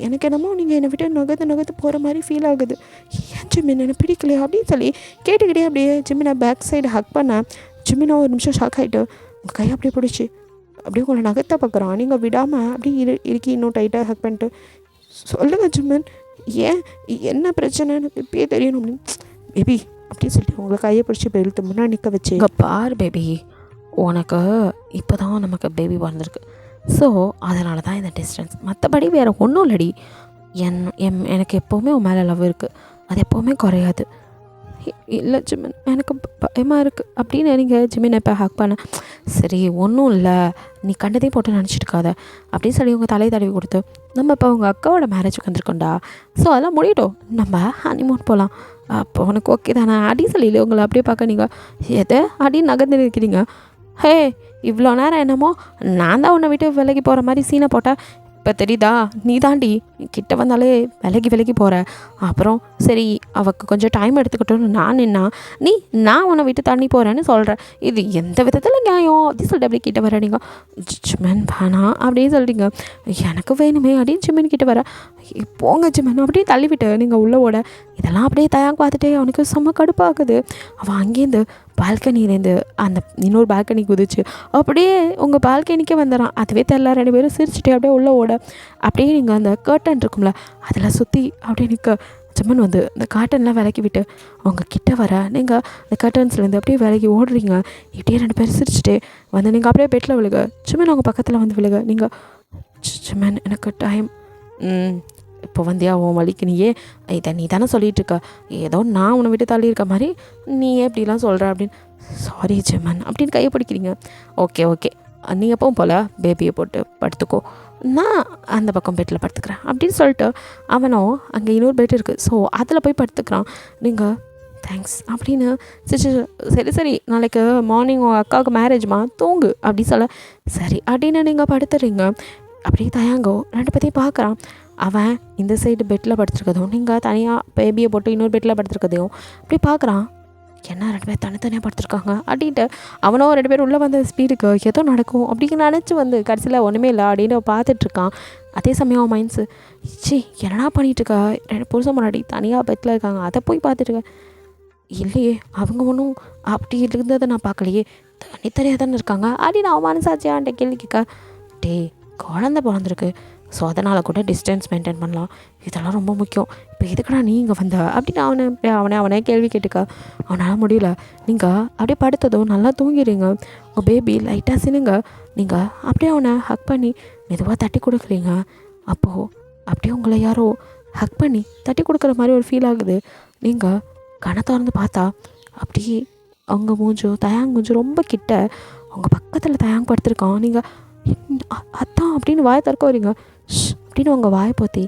எனக்கு என்னமோ நீங்கள் என்னை விட்டு நகர்த்து போகிற மாதிரி ஃபீல் ஆகுது, ஏன் ஜிமின் எனக்கு பிடிக்கலையா அப்படின்னு சொல்லி கேட்டுக்கிட்டே அப்படியே ஜிமினை பேக் சைடு ஹக் பண்ண. ஜிமினா ஒரு நிமிஷம் ஷாக் ஆகிட்டு உங்கள் கையை அப்படியே பிடிச்சி அப்படியே உங்களை நகர்த்த பார்க்குறான். நீங்கள் விடாமல் அப்படியே இருக்கி இன்னும் டைட்டாக ஹக் பண்ணிட்டு, சொல்லுங்கள் ஜிமின், ஏன் என்ன பிரச்சனை எனக்கு இப்பயே தெரியணும் அப்படின்னு. பேபி அப்படின்னு சொல்லிட்டு உங்களை கையை பிடிச்சி பெருத்து முன்னாடி நிற்க வச்சு, இங்கே பார் பேபி, உனக்கு இப்போ தான் நமக்கு பேபி வந்திருக்கு, ஸோ அதனால தான் இந்த டிஸ்டன்ஸ், மற்றபடி வேறு ஒன்றும் இல்லடி. எனக்கு எப்போவுமே உன் மேலே லவ் இருக்குது, அது எப்போவுமே குறையாது. இல்லை ஜிமின், எனக்கு பயமாக இருக்குது அப்படின்னு நீங்கள் ஜிமின் இப்போ ஹக் பண்ண. சரி ஒன்றும் இல்லை, நீ கண்டதையும் போட்டு நினச்சிட்டுருக்காத அப்படின்னு சொல்லி உங்கள் தலையை தடவி கொடுத்து, நம்ம இப்போ உங்கள் அக்காவோட மேரேஜுக்கு வந்திருக்கோண்டா, ஸோ அதெல்லாம் முடியட்டும், நம்ம ஹனிமூன் போகலாம், அப்போ உனக்கு ஓகே தானே அப்படின்னு சொல்லி உங்களை அப்படியே பார்க்க நீங்கள் எதை அப்படின்னு நகர்ந்து இருக்கிறீங்க. ஹே இவ்வளோ நேரம் என்னமோ நான் தான் உன்னை விட்டு விலகி போகிற மாதிரி சீனை போட்டேன், இப்போ தெரியுதா, நீ தாண்டி கிட்ட வந்தாலே விலகி போகிற. அப்புறம் சரி அவக்கு கொஞ்சம் டைம் எடுத்துக்கிட்டோன்னு நான் நின்னா, நான் உன்னை விட்டு தண்ணி போகிறேன்னு சொல்கிறேன், இது எந்த விதத்தில் நியாயம் அப்படின்னு சொல்லிட்டு அப்படியே கிட்ட வர. நீங்கள் ஜிமன் வேணாம் அப்படின்னு சொல்கிறீங்க, எனக்கு வேணுமே அப்படின்னு ஜிமன் கிட்ட வர. போங்க ஜிமன் அப்படியே தள்ளிவிட்டு நீங்கள் உள்ளே ஓட. இதெல்லாம் அப்படியே தயாங்க பார்த்துட்டே அவனுக்கு செம்ம கடுப்பாகுது. அவன் அங்கேருந்து பால்கனிலேருந்து அந்த இன்னொரு பால்கனி குதிச்சு அப்படியே உங்கள் பால்கனிக்கே வந்துடுறான். அதுவே தெரில, 2 பேரும் சிரிச்சுட்டே அப்படியே உள்ளே ஓட. அப்படியே நீங்கள் அந்த கர்டன் இருக்கும்ல அதில் சுற்றி அப்படியே நிற்க. ஜிம்மன் வந்து இந்த காட்டன்லாம் விலக்கி விட்டு அவங்க கிட்ட வர, நீங்கள் அந்த கர்டன்ஸ்லேருந்து அப்படியே விலகி ஓடுறீங்க. இப்படியே 2 பேரும் சிரிச்சுட்டே வந்து நீங்கள் அப்படியே பெட்டில் விழுக. ஜிம்மன் அவங்க பக்கத்தில் வந்து விழுக. நீங்கள் ஜிம்மன் எனக்கு டைம், இப்போ வந்தியா உன் வலிக்கு, நீயே இதை நீ தானே சொல்லிகிட்டு இருக்க, ஏதோ நான் உன்னை விட்டு தள்ளி இருக்க மாதிரி நீ எப்படிலாம் சொல்கிற அப்படின்னு. சாரி ஜிம்மன் அப்படின்னு கையை பிடிக்கிறீங்க. ஓகே நீ எப்பவும் போல் பேபியை போட்டு படுத்துக்கோ, நான் அந்த பக்கம் பெட்டில் படுத்துக்கிறேன் அப்படின்னு சொல்லிட்டு அவனும் அங்கே இன்னொரு பெட் இருக்குது, ஸோ அதில் போய் படுத்துக்கிறான். நீங்கள் தேங்க்ஸ் அப்படின்னு சரி நாளைக்கு மார்னிங் உங்கள் அக்காவுக்கு மேரேஜ்மா, தூங்கு அப்படின்னு சொல்ல. சரி அப்படின்னு நீங்கள் படுத்துறீங்க. அப்படியே தயாங்கோ 2 பேத்தையும் பார்க்குறான். அவன் இந்த சைடு பெட்டில் படுத்துருக்கதையும் நீங்கள் தனியாக பேபியை போட்டு இன்னொரு பெட்டில் படுத்துருக்கதையும் அப்படி பார்க்குறான். என்ன 2 பேர் தனித்தனியாக படுத்துருக்காங்க அப்படின்ட்டு அவனும் 2 பேர் உள்ளே வந்த ஸ்பீடுக்கு ஏதோ நடக்கும் அப்படின்னு நினச்சி வந்து கடைசியில் ஒன்றுமே இல்லை அப்படின்னு பார்த்துட்ருக்கான். அதே சமயம் அவன் மைண்ட்ஸு, என்னடா பண்ணிகிட்ருக்கா, 2 புருஷன் முன்னாடி தனியாக பெட்டில் இருக்காங்க, அதை போய் பார்த்துட்டுருக்கேன், இல்லையே அவங்க ஒன்றும் அப்படி இருந்ததை நான் பார்க்கலையே, தனித்தனியாக தானே இருக்காங்க அப்படின்னு அவன் மனசாச்சியான்ட்ட கேள்வி கேட்க. குழந்தை பிறந்திருக்கு, ஸோ அதனால் கூட டிஸ்டன்ஸ் மெயின்டைன் பண்ணலாம், இதெல்லாம் ரொம்ப முக்கியம், இப்போ எதுக்குடா நீ இங்கே வந்த அப்படின்னு அவனே கேள்வி கேட்டுக்க. அவனால் முடியல. நீங்கள் அப்படியே படுத்ததும் நல்லா தூங்கிடுங்க. உங்கள் பேபி லைட்டாக சினுங்க. நீங்கள் அப்படியே அவனை ஹக் பண்ணி மெதுவாக தட்டி கொடுக்குறீங்க. அப்போது அப்படியே உங்களை யாரோ ஹக் பண்ணி தட்டி கொடுக்குற மாதிரி ஒரு ஃபீல் ஆகுது. நீங்கள் கண்ணை திறந்து பார்த்தா அப்படியே அவங்க தயாங் மூஞ்சும் ரொம்ப கிட்ட உங்கள் பக்கத்தில் தயாங் படுத்திருக்கான். நீங்கள் அதான் அப்படின்னு வாயை திறக்க வரீங்க. அப்படின்னு உங்கள் வாயை போற்றி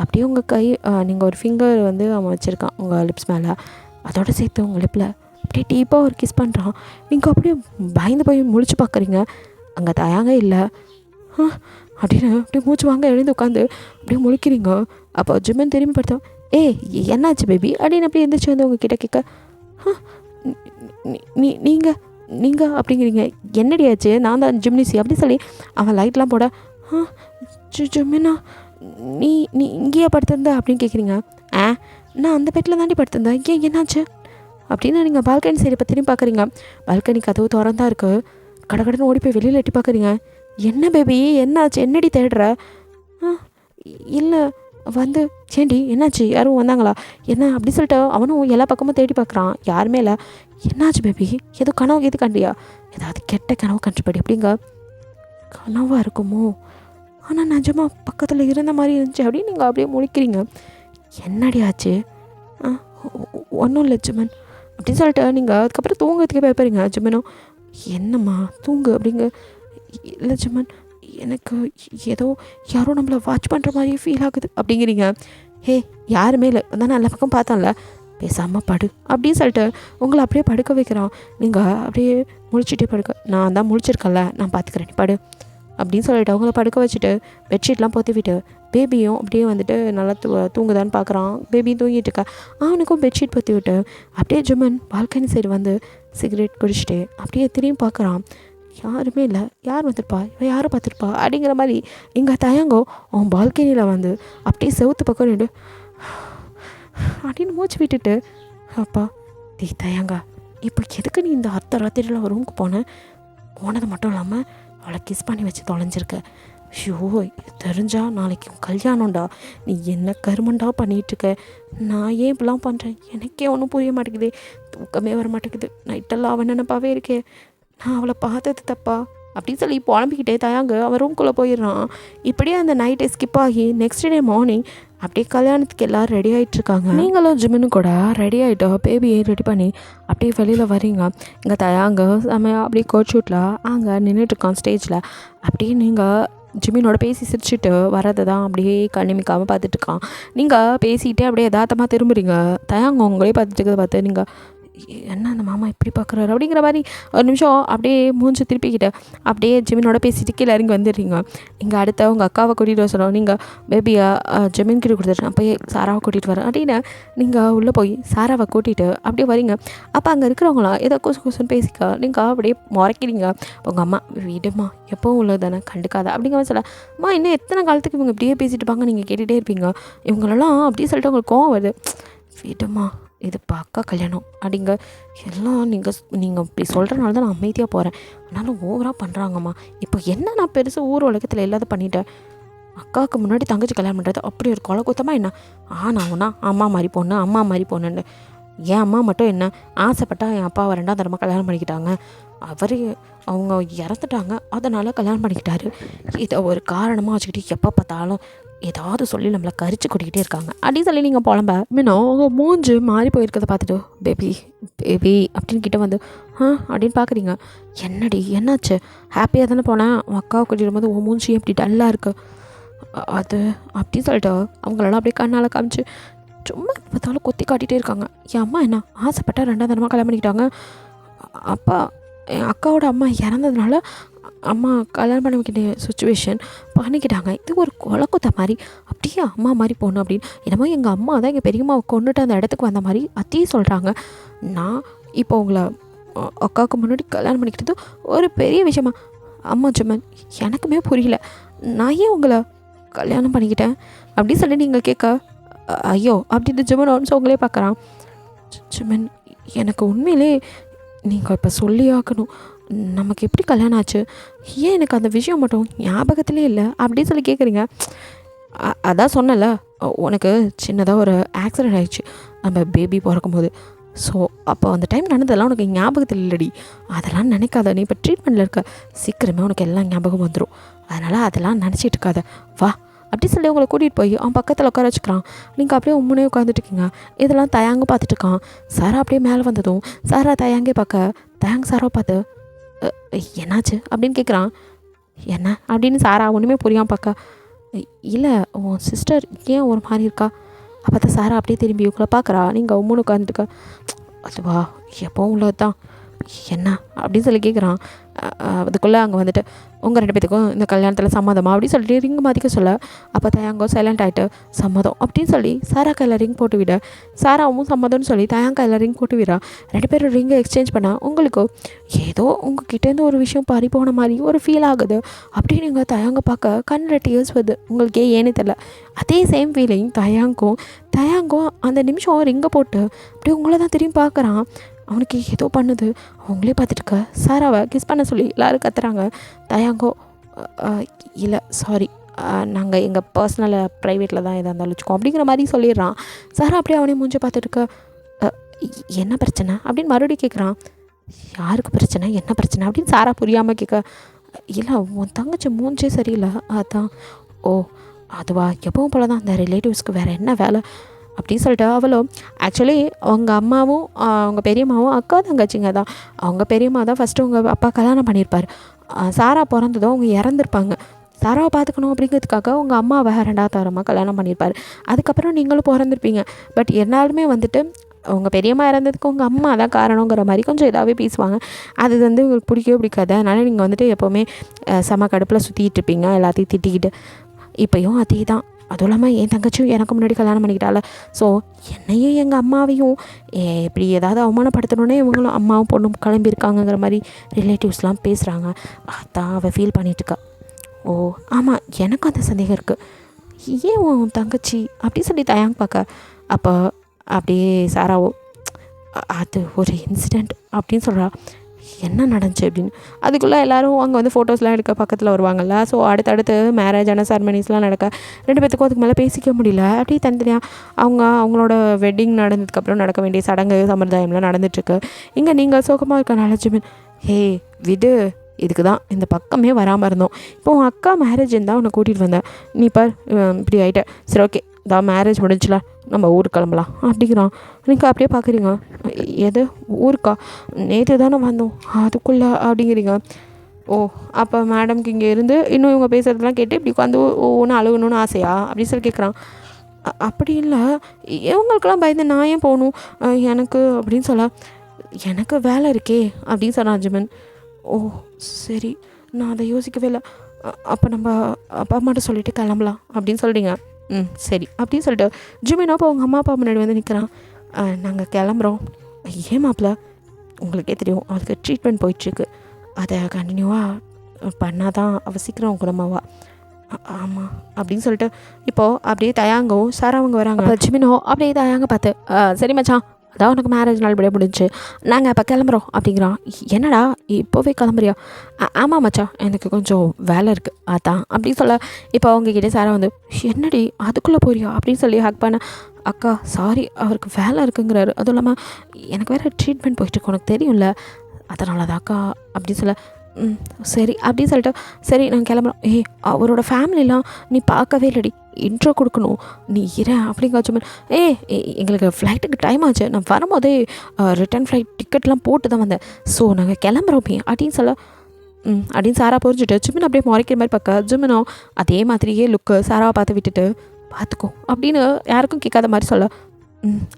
அப்படியே உங்கள் கை நீங்கள் ஒரு ஃபிங்கர் வந்து அவன் வச்சுருக்கான் உங்கள் லிப்ஸ் மேலே, அதோடு சேர்த்து உங்கள் லிப்பில் அப்படியே டீப்பாக ஒரு கிஸ் பண்ணுறான். நீங்கள் அப்படியே பயந்து போய் முழிச்சு பார்க்குறீங்க. அங்கே தயாங்க இல்லை. அப்படின்னு அப்படியே மூச்சு வாங்க எழுந்து உட்காந்து அப்படியே முழிக்கிறீங்க. அப்போ ஜிம்மன் திரும்பி பார்த்தோம். என்னாச்சு பேபி அப்படின்னு அப்படியே எந்திரிச்சு வந்து உங்ககிட்ட கேட்க, நீங்கள் நீங்கள் அப்படிங்கிறீங்க. என்னடியாச்சு, நான் தான் ஜிம்னிசி அப்படி சொல்லி அவன் லைட்லாம் போட, ஜிம்மினா நீ நீ இங்கேயா படுத்திருந்த அப்படின்னு கேட்குறீங்க. நான் அந்த பெட்டில் தாண்டி படுத்திருந்தேன், என்னாச்சு அப்படின்னு நீங்கள் பால்கனி சைடு இப்போ திரும்பி பார்க்குறீங்க. பால்கனி கதவு திறந்தா இருக்கு. கடகடன்னு ஓடி போய் வெளியில் எட்டி பார்க்குறீங்க. என்ன பேபி என்னாச்சு, என்னடி தேடுற? இல்லை வந்து ஏண்டி என்னாச்சு, யாரும் வந்தாங்களா என்ன அப்படி சொல்லிட்டு அவனும் எல்லா பக்கமும் தேடி பார்க்குறான். யாருமே இல்லை. என்னாச்சு பேபி, ஏதோ கனவு எது கண்டியா, ஏதாவது கெட்ட கனவு கண்டுபடி அப்படிங்க. கனவாக இருக்குமோ, ஆனால் நிஜமாக பக்கத்தில் இருந்த மாதிரி இருந்துச்சு அப்படின்னு நீங்கள் அப்படியே முழிக்கிறீங்க. என்னடி ஆச்சு? ஒன்றும் இல்லை ஜிமன் அப்படின்னு சொல்லிட்டு நீங்கள் அதுக்கப்புறம் தூங்குறதுக்கே பயப்படுறீங்க. ஜிமனும் என்னம்மா தூங்கு அப்படிங்க. இல்லை ஜிமன், எனக்கு ஏதோ யாரோ நம்மளை வாட்ச் பண்ணுற மாதிரியே ஃபீல் ஆகுது அப்படிங்கிறீங்க. யாருமே இல்லை தான் நல்ல பக்கம் பார்த்தான்ல, பேசாமல் படு அப்படின்னு சொல்லிட்டு உங்களை அப்படியே படுக்க வைக்கிறான். நீங்கள் அப்படியே முழிச்சிட்டே படுக்க, நான் தான் முழிச்சிருக்கேன்ல, நான் பார்த்துக்கிறேன், நீ படு அப்படின்னு சொல்லிட்டு அவங்கள படுக்க வச்சுட்டு பெட்ஷீட்லாம் பொத்தி விட்டு பேபியும் அப்படியே வந்துட்டு நல்லா தூங்குதான்னு பார்க்குறான். பேபியும் தூங்கிட்டு இருக்கா. அவனுக்கும் பெட்ஷீட் பொத்தி விட்டு அப்படியே ஜிம்மன் பால்கனி சைடு வந்து சிகரெட் குடிச்சிட்டு அப்படியே திரும்பி பார்க்குறான். யாருமே இல்லை, யார் வந்திருப்பா, இவன் யாரை பார்த்துருப்பா அப்படிங்கிற மாதிரி இங்கே தயங்கோ அவன் பால்கனியில் வந்து அப்படியே செவுத்து பக்கம் நின்று அப்படின்னு மூச்சு விட்டுட்டு, அப்பா தயங்கா, இப்போ எதுக்கு நீ இந்த ராத்திரியில் ரூமுக்கு போனது மட்டும் இல்லாமல் அவளை கிஸ் பண்ணி வச்சு தொலைஞ்சிருக்க. ஷோ, தெரிஞ்சா நாளைக்கு கல்யாணம்டா, நீ என்ன கருமண்டா பண்ணிகிட்ருக்க. நான் ஏன் இப்படிலாம் பண்ணுறேன், எனக்கே ஒன்றும் புரிய மாட்டேங்குது, தூக்கமே வர மாட்டேங்குது, நைட்டெல்லாம் அவன் நினைப்பாவே இருக்கே, நான் அவளை பார்த்தது தப்பா அப்படின்னு சொல்லி புலம்பிக்கிட்டே தயாங்க அவன் ரூம்குள்ளே போயிடுறான். இப்படியே அந்த நைட்டை ஸ்கிப் ஆகி நெக்ஸ்ட் டே மார்னிங் அப்படியே கல்யாணத்துக்கு எல்லோரும் ரெடி ஆகிட்ருக்காங்க. நீங்களும் ஜிம்முன்னு கூட ரெடி ஆகிட்டோ பேபியை ரெடி பண்ணி அப்படியே வெளியில் வரீங்க. இங்கே தயாங்க செம்மையா அப்படியே கோச்சூட்டில் அங்கே நின்றுட்டுருக்கான் ஸ்டேஜில். அப்படியே நீங்கள் ஜிம்மினோட பேசி சிரிச்சுட்டு வரதை தான் அப்படியே கண்ணிமிக்காமல் பார்த்துட்ருக்கான். நீங்கள் பேசிக்கிட்டே அப்படியே யதார்த்தமாக திரும்புறீங்க. தயாங்க உங்களே பார்த்துட்டு பார்த்து நீங்கள் என்ன அந்த மாமா இப்படி பார்க்குறாரு அப்படிங்கிற மாதிரி ஒரு நிமிஷம் அப்படியே மூஞ்சி திருப்பிக்கிட்ட அப்படியே ஜிமினோட பேசிட்டு கீழே இறங்கி வந்துடுறீங்க. நீங்கள் அடுத்த உங்கள் அக்காவை கூட்டிகிட்டு வர சொல்லுவோம். நீங்கள் பேபியை ஜிமின் கிட்ட கொடுத்துட்டு நான் போய் சாராவை கூட்டிகிட்டு வரேன் அப்படின்னு நீங்கள் உள்ளே போய் சாராவை கூட்டிகிட்டு அப்படியே வரீங்க. அப்போ அங்கே இருக்கிறவங்களாம் ஏதோ கொசுன்னு பேசிக்க நீங்கள் அப்படியே முறைக்கிறீங்க. உங்கள் அம்மா விடுமா, எப்போவும் உள்ளது தானே, கண்டுக்காத அப்படிங்கிற சொல்ல, அம்மா இன்னும் எத்தனை காலத்துக்கு இவங்க இப்படியே பேசிட்டு இருப்பாங்க, நீங்கள் கேட்டுகிட்டே இருப்பீங்க. இவங்களெல்லாம் அப்படி சொல்லிட்டு உங்களுக்கு கோவம் வருது. விடுமா, இது பக்கா கல்யாணம் அப்படிங்க எல்லாம் நீங்கள் இப்படி சொல்கிறனால தான் நான் அமைதியாக போகிறேன். ஆனாலும் ஓவராக பண்ணுறாங்கம்மா. இப்போ என்ன நான் பெருசாக ஊர் உலகத்தில் இல்லாத பண்ணிட்டேன். அக்காவுக்கு முன்னாடி தங்கச்சி கல்யாணம் பண்ணுறது அப்படி ஒரு கொலை குத்தமாக என்ன? நான் ஒன்றா அம்மா மாதிரி பொண்ணுன்னு என் அம்மா மட்டும் என்ன ஆசைப்பட்டா என் அப்பாவை 2ஆம் தரமாக கல்யாணம் பண்ணிக்கிட்டாங்க. அவங்க இறந்துட்டாங்க, அதனால் கல்யாணம் பண்ணிக்கிட்டாரு. இதை ஒரு காரணமாக வச்சுக்கிட்டு எப்போ பார்த்தாலும் ஏதாவது சொல்லி நம்மளை கரிச்சு கொட்டிக்கிட்டே இருக்காங்க அப்படின்னு சொல்லி நீங்கள் புலம்ப மீனும் அவங்க மூஞ்சு மாறி போயிருக்கிறத பார்த்துட்டு பேபி அப்படின்னு கிட்ட வந்து அப்படின்னு பார்க்குறீங்க. என்னடி என்னாச்சு, ஹாப்பியாக தானே போனேன், உன் அக்காவை கூட்டிகிட்டு போது உன் மூஞ்சி எப்படி டல்லாக இருக்குது அது அப்படின்னு சொல்லிட்டு அவங்களெல்லாம் அப்படியே கண்ணால் காமிச்சு சும்மா பார்த்தாலும் கொத்தி காட்டிகிட்டே இருக்காங்க. என் அம்மா என்ன ஆசைப்பட்டா 2ஆம் தரமாக கல்யாணம் பண்ணிக்கிட்டாங்க. அப்பா என் அக்காவோட அம்மா இறந்ததுனால அம்மா கல்யாணம் பண்ண வைக்கிற சுச்சுவேஷன் பண்ணிக்கிட்டாங்க. இது ஒரு கொலக்குத்த மாதிரி அப்படியே அம்மா மாதிரி போகணும் அப்படின்னு என்னமோ எங்கள் அம்மா தான் எங்கள் பெரியம்மாவை கொண்டுட்டு அந்த இடத்துக்கு வந்த மாதிரி அத்தையும் சொல்கிறாங்க. நான் இப்போ உங்களை அக்காவுக்கு முன்னாடி கல்யாணம் பண்ணிக்கிறது ஒரு பெரிய விஷயமா? அம்மா ஜிம்மன், எனக்குமே புரியல, நான் ஏன் உங்களை கல்யாணம் பண்ணிக்கிட்டேன் அப்படின்னு சொல்லி நீங்கள் கேட்க, ஐயோ அப்படின்னு ஜிம்மன் ஒன்று உங்களே பார்க்குறான். ஜிம்மன், எனக்கு உண்மையிலே நீங்கள் இப்போ சொல்லி ஆக்கணும், நமக்கு எப்படி கல்யாணம் ஆச்சு, ஏன் எனக்கு அந்த விஷயம் மட்டும் ஞாபகத்திலே இல்லை அப்படின்னு சொல்லி கேட்குறீங்க. அதான் சொன்னல, உனக்கு சின்னதாக ஒரு ஆக்சிடெண்ட் ஆகிடுச்சு நம்ம பேபி பிறக்கும்போது. ஸோ அப்போ அந்த டைம் நடந்ததெல்லாம் உனக்கு ஞாபகத்தில் இல்லடி, அதெல்லாம் நினைக்காத, நீ இப்போ ட்ரீட்மெண்ட்டில் இருக்க, சீக்கிரமே உனக்கு எல்லாம் ஞாபகம் வந்துடும், அதனால் அதெல்லாம் நினச்சிட்டு இருக்காத, வா அப்படி சொல்லி உங்களை கூட்டிகிட்டு போய் அவன் பக்கத்தில் உட்கார வச்சுக்கிறான். நீங்கள் அப்படியே உம்முனே உட்காந்துட்ருக்கீங்க. இதெல்லாம் தயாங்க பார்த்துட்ருக்கான். சாரா அப்படியே மேலே வந்ததும் சாரா தயாங்கே பார்க்க, தயாங்க சாராவை பார்த்து என்னாச்சு அப்படின்னு கேட்குறான். என்ன அப்படின்னு சாரா ஒன்றுமே புரியாமல் பார்க்க, இல்லை உன் சிஸ்டர் ஏன் ஒரு மாதிரி இருக்கா? அப்போ தான் சாரா அப்படியே திரும்பி உங்களை பார்க்குறா. நீங்கள் உம்முன்னு உட்காந்துருக்க, அதுவா எப்போவும் உள்ளது தான், என்ன அப்படின்னு சொல்லி கேட்குறான். அதுக்குள்ளே அங்கே வந்துட்டு உங்கள் 2 பேத்துக்கும் இந்த கல்யாணத்தில் சம்மதமா அப்படின்னு சொல்லிட்டு ரிங் மாற்றிக்க சொல்ல, அப்போ தயாங்கோ சைலண்ட் ஆகிட்டு சம்மதம் அப்படின்னு சொல்லி சாரா கையில் ரிங் போட்டு விட, சாராவும் சம்மதம்னு சொல்லி தயாங்க கையில் ரிங் போட்டு விடா. 2 பேரும் ரிங்கை எக்ஸ்சேஞ்ச் பண்ணால் உங்களுக்கு ஏதோ உங்ககிட்டேருந்து ஒரு விஷயம் பறி போன மாதிரி ஒரு ஃபீல் ஆகுது. அப்படி நீங்கள் தயாங்க பார்க்க கண்ணில் டியர்ஸ் வருது. உங்களுக்கே ஏன்னு தெரில. அதே சேம் ஃபீலிங் தயாங்கும் அந்த நிமிஷம் ரிங்கை போட்டு அப்படியே உங்களை தான் திரும்பி பார்க்குறான். அவனுக்கு ஏதோ பண்ணுது. அவங்களே பார்த்துட்டு இருக்க சாராவை கிஸ் பண்ண சொல்லி எல்லோரும் கத்துறாங்க. தயாங்கோ இல்லை சாரி, நாங்கள் எங்கள் பர்சனலில் ப்ரைவேட்டில் தான் எதாக இருந்தாலும் வச்சுக்கோம் அப்படிங்கிற மாதிரி சொல்லிடுறான். சாரா அப்படியே அவனே மூஞ்சி பார்த்துட்டு இருக்க. என்ன பிரச்சனை அப்படின்னு மறுபடியும் கேட்குறான். யாருக்கு பிரச்சனை, என்ன பிரச்சனை அப்படின்னு சாரா புரியாமல் கேட்க, இல்லை உன் தங்கச்சி மூஞ்சே சரியில்லை அதான். ஓ அதுவா, எப்பவும் போல தான் அந்த ரிலேட்டிவ்ஸ்க்கு வேறு என்ன வேலை அப்படின்னு சொல்லிட்டு அவளும் ஆக்சுவலி அவங்க அம்மாவும் அவங்க பெரியம்மாவும் அக்கா தங்கச்சிங்க தான். அவங்க பெரியம்மா தான் ஃபஸ்ட்டு உங்கள் அப்பா கல்யாணம் பண்ணியிருப்பார். சாரா பிறந்ததும் அவங்க இறந்துருப்பாங்க. சாராவை பார்த்துக்கணும் அப்படிங்கிறதுக்காக உங்கள் அம்மாவை 2வது தரமாக கல்யாணம் பண்ணியிருப்பார். அதுக்கப்புறம் நீங்களும் பிறந்திருப்பீங்க. பட் என்னாலுமே வந்துட்டு உங்கள் பெரியம்மா இறந்ததுக்கு உங்கள் அம்மா தான் காரணங்கிற மாதிரி கொஞ்சம் இதாகவே பேசுவாங்க. அது வந்து உங்களுக்கு பிடிக்கவே பிடிக்காது. அதனால் நீங்கள் வந்துட்டு எப்போவுமே செம கடுப்பில் சுற்றிட்டு இருப்பீங்க, எல்லாத்தையும் திட்டிக்கிட்டு. இப்போயும் அதே தான். அதுவும் இல்லாமல் என் தங்கச்சியும் எனக்கு முன்னாடி கல்யாணம் பண்ணிக்கிட்டால. ஸோ என்னையும் எங்கள் அம்மாவையும் இப்படி ஏதாவது அவமானப்படுத்தணுன்னே இவங்களும் அம்மாவும் பொண்ணும் கிளம்பியிருக்காங்கங்கிற மாதிரி ரிலேட்டிவ்ஸ்லாம் பேசுகிறாங்க. அதான் அவள் ஃபீல் பண்ணிட்டுருக்கா. ஓ ஆமாம், எனக்கும் அந்த சந்தேகம் இருக்குது. ஏன் உன் தங்கச்சி அப்படி சொல்லி தயாங்க பார்க்க, அப்போ அப்படியே சாராவோ அது ஒரு இன்சிடெண்ட் அப்படின்னு சொல்கிறா. என்ன நடந்துச்சு அப்படின்னு. அதுக்குள்ளே எல்லோரும் அங்கே வந்து ஃபோட்டோஸ்லாம் எடுக்க பக்கத்தில் வருவாங்கள்ல. ஸோ அடுத்தடுத்து மேரேஜான செரமனிஸ்லாம் நடக்க 2 பேத்துக்கும் அதுக்கு மேலே பேசிக்க முடியல. அப்படியே தனித்தனியாக அவங்களோட வெட்டிங் நடந்ததுக்கப்புறம் நடக்க வேண்டிய சடங்கு சம்பிரதாயம்லாம் நடந்துட்டுருக்கு. இங்கே நீங்கள் சோகமாக இருக்கனால ஜிமின், ஹே விடு, இதுக்கு தான் இந்த பக்கமே வராமல் இருந்தோம். இப்போ உன் அக்கா மேரேஜ் இருந்தால் உன்னை கூட்டிகிட்டு வந்தேன், நீ பார் இப்படி ஆகிட்ட. சரி ஓகே, தான் மேரேஜ் முடிஞ்சில, நம்ம ஊருக்கு கிளம்பலாம் அப்படிங்கிறான். நீங்கள் அப்படியே பார்க்குறீங்க. எது ஊருக்கா, நேற்று தானே வந்தோம் அதுக்குள்ளே அப்படிங்கிறீங்க. ஓ அப்போ மேடம்க்கு இங்கே இருந்து இன்னும் இவங்க பேசுகிறதுலாம் கேட்டு இப்படி உட்காந்து ஒன்று அழுகணும்னு ஆசையா அப்படின்னு சொல்லி கேட்குறான். அப்படி இல்லை, இவங்களுக்கெல்லாம் பயந்து நான் ஏன் போகணும் எனக்கு அப்படின்னு சொல்ல, எனக்கு வேலை இருக்கே அப்படின்னு சொன்னான் ஜிமன். ஓ சரி, நான் அதை யோசிக்கவே இல்லை. அப்போ நம்ம அப்பா அம்மாட்ட சொல்லிவிட்டு கிளம்பலாம் அப்படின்னு சொல்கிறீங்க. சரி அப்படின்னு சொல்லிட்டு ஜிமினோ அப்போ அவங்க அம்மா அப்பா முன்னாடி வந்து நிற்கிறான். நாங்கள் கிளம்புறோம். ஏன் மாப்பிள்ள, உங்களுக்கே தெரியும் அதுக்கு ட்ரீட்மெண்ட் போயிட்டுருக்கு, அதை கண்டினியூவாக பண்ணால் தான் அவள் சீக்கிரம் குணமாவா. ஆமாம் அப்படின்னு சொல்லிட்டு இப்போது அப்படியே தயாங்கவும் சாரா அவங்க வராங்க. அப்போ ஜிமினோ அப்படியே தயாங்க பார்த்து, சரி மச்சான், அதான் உனக்கு மேரேஜ் நாள் இப்படியே முடிஞ்சு, நாங்கள் இப்போ கிளம்புறோம் அப்படிங்கிறான். என்னடா இப்போவே கிளம்புறியா? ஆமாம் மச்சான், எனக்கு கொஞ்சம் வேலை இருக்குது அதான் அப்படின்னு சொல்ல, இப்போ அவங்கக்கிட்டே சாரா வந்து, என்னடி அதுக்குள்ளே போறியா அப்படின்னு சொல்லி ஹக் பண்ண, அக்கா சாரி அவருக்கு வேலை இருக்குங்கிறாரு, அதுவும் இல்லாமல் எனக்கு வேறு ட்ரீட்மெண்ட் போயிட்டுருக்கு உனக்கு தெரியும்ல, அதனால தான் அக்கா அப்படின்னு சொல்ல, சரி அப்படின்னு சொல்லிட்டு சரி நாங்கள் கிளம்புறோம். அவரோட ஃபேமிலிலாம் நீ பார்க்கவே இல்லடி, இன்ட்ரோ கொடுக்கணும், நீ அப்படிங்காச்சும். எங்களுக்கு ஃப்ளைட்டுக்கு டைம் ஆச்சு, நான் வரும்போதே ரிட்டன் ஃப்ளைட் டிக்கெட்லாம் போட்டு தான் வந்தேன், ஸோ நாங்கள் கிளம்புறோமே அப்படின்னு சொல்ல, அப்படின்னு சாரா புரிஞ்சுட்டு ஜிமின் அப்படியே முறைக்கிற மாதிரி பார்க்க, ஜிமினோ அதே மாதிரியே லுக்கு சாராவை பார்த்து விட்டுட்டு பார்த்துக்கோ அப்படின்னு யாருக்கும் கேட்காத மாதிரி சொல்ல,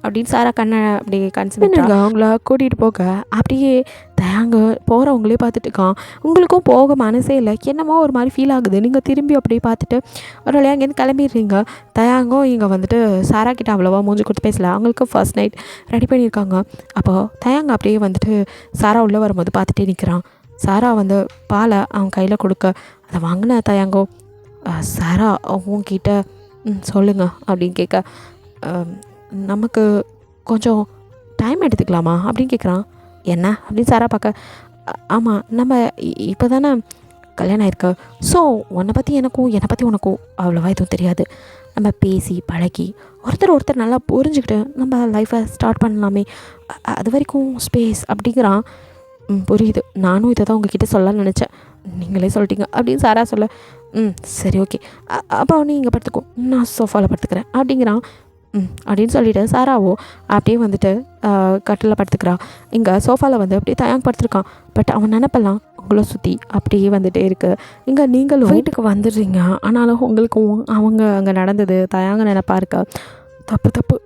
அப்படின்னு சாரா கண்ணை அப்படியே கன்சிடர் அவங்கள கூட்டிகிட்டு போக அப்படியே தயாங்க போகிறவங்களே பார்த்துட்டு இருக்கான். உங்களுக்கும் போக மனசே இல்லை, என்னமோ ஒரு மாதிரி ஃபீல் ஆகுது. நீங்கள் திரும்பி அப்படியே பார்த்துட்டு ஒரு வழியாக அங்கேருந்து கிளம்பிடுறீங்க. தயாங்கோ இங்கே வந்துட்டு சாரா கிட்ட அவ்வளோவா மூஞ்சி கொடுத்து பேசல, அவங்களுக்கு ஃபர்ஸ்ட் நைட் ரெடி பண்ணியிருக்காங்க. அப்போது தயாங்க அப்படியே வந்துட்டு சாரா உள்ளே வரும்போது பார்த்துட்டே நிற்கிறான். சாரா வந்து பாலை அவன் கையில் கொடுக்க அதை வாங்கின தயாங்கோ, சாரா அவங்கக்கிட்ட சொல்லுங்க அப்படின்னு கேட்க, நமக்கு கொஞ்சம் டைம் எடுத்துக்கலாமா அப்படின்னு கேட்குறான். என்ன அப்படின்னு சாரா பார்க்க, ஆமாம் நம்ம இப்போ தானே கல்யாணம் ஆயிருக்கு, ஸோ உன்னை பற்றி எனக்கும் என்னை பற்றி உனக்கும் அவ்வளோவா எதுவும் தெரியாது, நம்ம பேசி பழகி ஒருத்தர் நல்லா புரிஞ்சுக்கிட்டு நம்ம லைஃப்பை ஸ்டார்ட் பண்ணலாமே, அது வரைக்கும் ஸ்பேஸ் அப்படிங்கிறான். புரியுது, நானும் இதை தான் உங்ககிட்ட சொல்லலாம்னு நினச்சேன், நீங்களே சொல்லிட்டீங்க அப்படின்னு சாரா சொல்ல, சரி ஓகே அப்போ நீ இங்கே படுத்துக்கோ, நான் சோஃபாவில் படுத்துக்கிறேன் அப்படிங்கிறான். அப்படின்னு சொல்லிவிட்டு சாராவோ அப்படியே வந்துட்டு கட்டில் படுத்துக்கிறா. இங்கே சோஃபாவில் வந்து அப்படியே தயாங்க படுத்துருக்கான். பட் அவன் நினப்பெல்லாம் உங்களை சுற்றி அப்படியே வந்துகிட்டே இருக்குது. இங்கே நீங்களும் வீட்டுக்கு வந்துடுறீங்க, ஆனாலும் உங்களுக்கும் அவங்க அங்கே நடந்தது தயாங்க நினப்பா இருக்கா. தப்பு